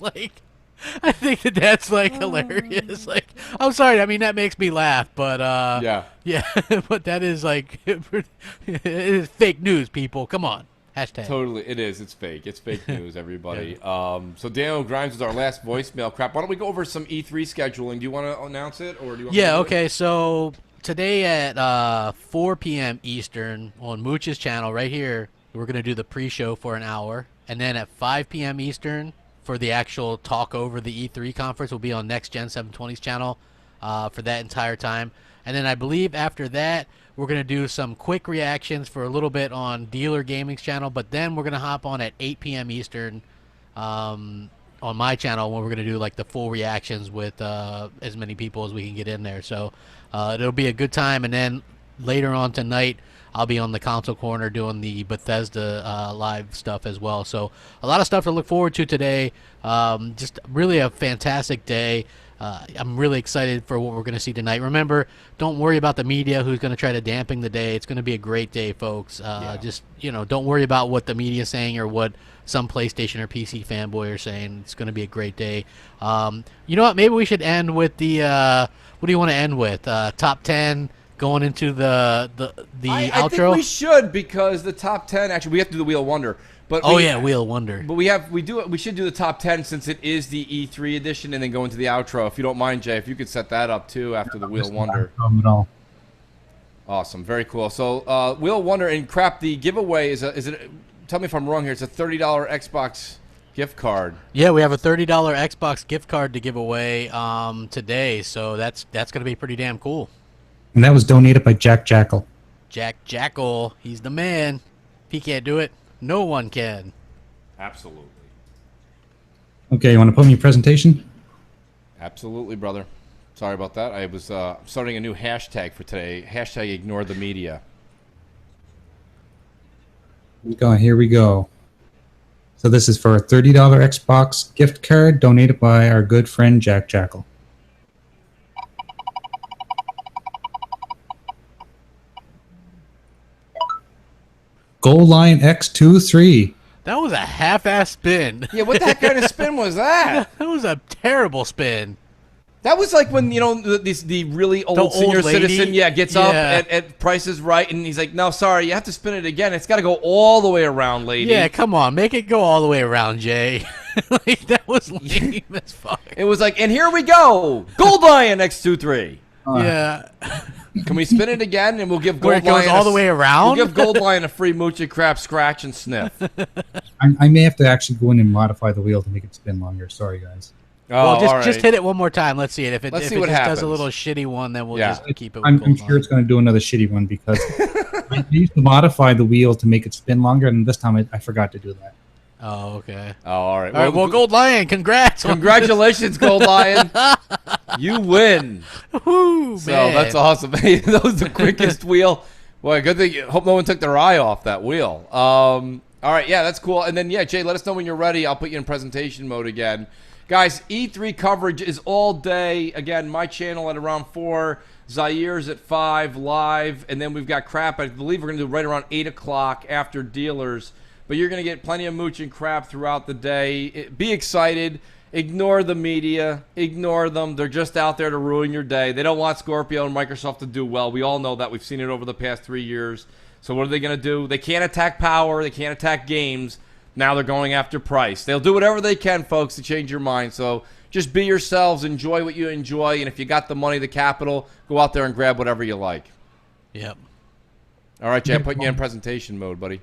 I think that's hilarious. I'm sorry. I mean, that makes me laugh, but yeah, but that is it is fake news, people. Come on. Hashtag. Totally, it is. It's fake. It's fake news, everybody. So Daniel Grimes is our last voicemail. Crap. Why don't we go over some E3 scheduling? Do you want to announce it, or do you want? Yeah. Okay. So today at 4 p.m. Eastern on Mooch's channel, right here, we're gonna do the pre-show for an hour, and then at 5 p.m. Eastern for the actual talk over the E3 conference will be on Next Gen 720's channel. for that entire time. And then I believe after that, we're going to do some quick reactions for a little bit on Dealer Gaming's channel, but then we're going to hop on at 8 p.m. Eastern on my channel when we're going to do like the full reactions with as many people as we can get in there. So it'll be a good time. And then later on tonight, I'll be on the console corner doing the Bethesda live stuff as well. So a lot of stuff to look forward to today. Just really a fantastic day. I'm really excited for what we're going to see tonight. Remember, don't worry about the media who's going to try to dampen the day. It's going to be a great day, folks. Just, don't worry about what the media is saying or what some PlayStation or PC fanboy are saying. It's going to be a great day. You know what? Maybe we should end with the what do you want to end with? Top 10 going into the outro? I think we should, because the top 10, actually, we have to do the Wheel of Wonder. But Wheel of Wonder. But we should do the top 10 since it is the E3 edition, and then go into the outro. If you don't mind, Jay, if you could set that up too after the Wheel of Wonder. No problem at all. Awesome, very cool. So Wheel of Wonder and crap. The giveaway is it? Tell me if I'm wrong here. It's a $30 Xbox gift card. Yeah, we have a $30 Xbox gift card to give away today. So that's going to be pretty damn cool. And that was donated by Jack Jackal. Jack Jackal, he's the man. If he can't do it, no one can. Absolutely. Okay, you want to put me in presentation? Absolutely, brother. Sorry about that. I was starting a new hashtag for today. Hashtag ignore the media. Here we go. So this is for a $30 Xbox gift card donated by our good friend Jack Jackal. Goal line X23. That was a half-ass spin. Yeah, what the heck kind of spin was that? That was a terrible spin. That was like when, the really old senior citizen, gets up at Price is Right, and he's like, no, sorry, you have to spin it again. It's got to go all the way around, lady. Yeah, come on. Make it go all the way around, Jay. That was lame as fuck. It was like, and here we go. Gold Lion X23. Yeah. Can we spin it again, and we'll give Where Gold it goes Lion all the way around? We'll give Gold Lion a free Mooch and Crap scratch and sniff. I may have to actually go in and modify the wheel to make it spin longer. Sorry, guys. Well, just hit it one more time. Let's see it. If it Let's if see it what just happens. does a little shitty one, then we'll just keep it. With I'm sure it's going to do another shitty one because I used to modify the wheel to make it spin longer, and this time I forgot to do that. Oh, okay. Oh, all right. All right, well, Gold Lion, congrats. Congratulations, Gold Lion. You win. Woo, So man. that's awesome. That was the quickest wheel. Well, good thing. Hope no one took their eye off that wheel. All right, yeah, that's cool. And then, Jay, let us know when you're ready. I'll put you in presentation mode again. Guys, E3 coverage is all day. Again, my channel at around 4, Zaire's at 5 live, and then we've got crap. I believe we're going to do right around 8 o'clock after dealers. But you're going to get plenty of mooch and crap throughout the day. Be excited. Ignore the media. Ignore them. They're just out there to ruin your day. They don't want Scorpio and Microsoft to do well. We all know that. We've seen it over the past 3 years. So what are they going to do? They can't attack power. They can't attack games. Now they're going after price. They'll do whatever they can, folks, to change your mind. So just be yourselves. Enjoy what you enjoy. And if you got the money, the capital, go out there and grab whatever you like. Yep. All right, Jay, I'm putting you in presentation mode, buddy.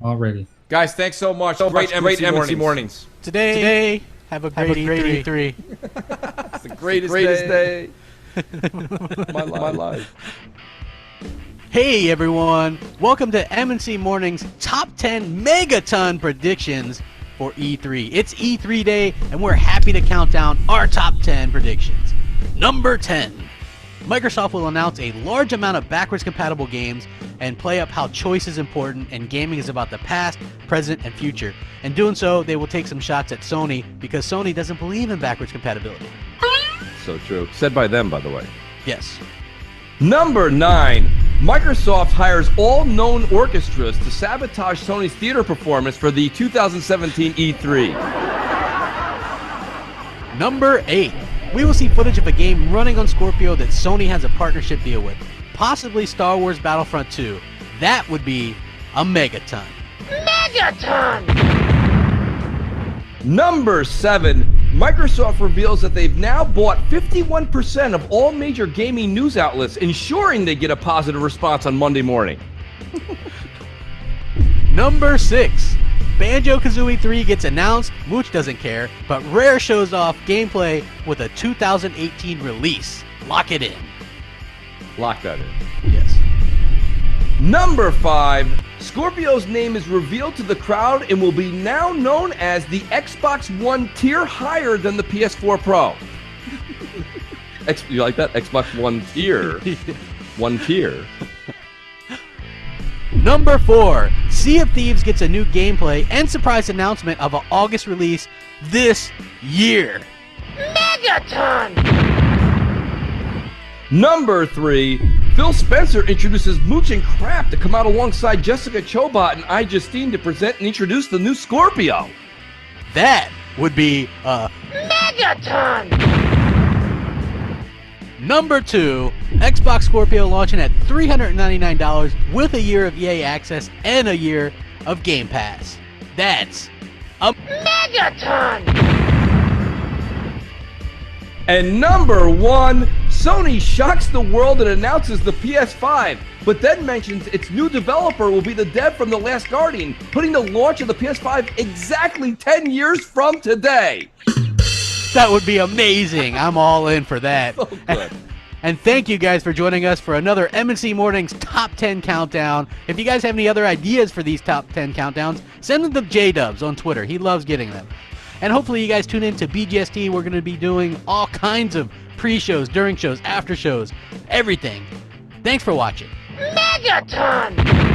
Already. Guys, thanks so much. Great M&C Mornings. Today, have a great E3. It's the greatest day. My life. Hey everyone, welcome to M&C Mornings Top 10 Megaton Predictions for E3. It's E3 day, and we're happy to count down our top 10 predictions. Number 10. Microsoft will announce a large amount of backwards compatible games and play up how choice is important and gaming is about the past, present, and future. In doing so, they will take some shots at Sony because Sony doesn't believe in backwards compatibility. So true. Said by them, by the way. Yes. Number 9. Microsoft hires all known orchestras to sabotage Sony's theater performance for the 2017 E3. Number 8. We will see footage of a game running on Scorpio that Sony has a partnership deal with. Possibly Star Wars Battlefront 2. That would be a megaton. Megaton! Number 7. Microsoft reveals that they've now bought 51% of all major gaming news outlets, ensuring they get a positive response on Monday morning. Number 6. Banjo-Kazooie 3 gets announced, Mooch doesn't care, but Rare shows off gameplay with a 2018 release. Lock it in. Lock that in. Yes. Number 5, Scorpio's name is revealed to the crowd and will be now known as the Xbox One tier higher than the PS4 Pro. You like that? Xbox One tier. One tier. Number 4, Sea of Thieves gets a new gameplay and surprise announcement of an August release this year. Megaton! Number 3, Phil Spencer introduces Mooch and Crap to come out alongside Jessica Chobot and iJustine to present and introduce the new Scorpio. That would be a Megaton! Number 2, Xbox Scorpio launching at $399 with a year of EA access and a year of Game Pass. That's a Megaton! And number 1, Sony shocks the world and announces the PS5, but then mentions its new developer will be the dev from The Last Guardian, putting the launch of the PS5 exactly 10 years from today. That would be amazing. I'm all in for that. So good. And thank you guys for joining us for another M&C Mornings Top 10 Countdown. If you guys have any other ideas for these Top 10 Countdowns, send them to J-Dubs on Twitter. He loves getting them. And hopefully you guys tune in to BGST. We're going to be doing all kinds of pre-shows, during shows, after shows, everything. Thanks for watching. Megaton!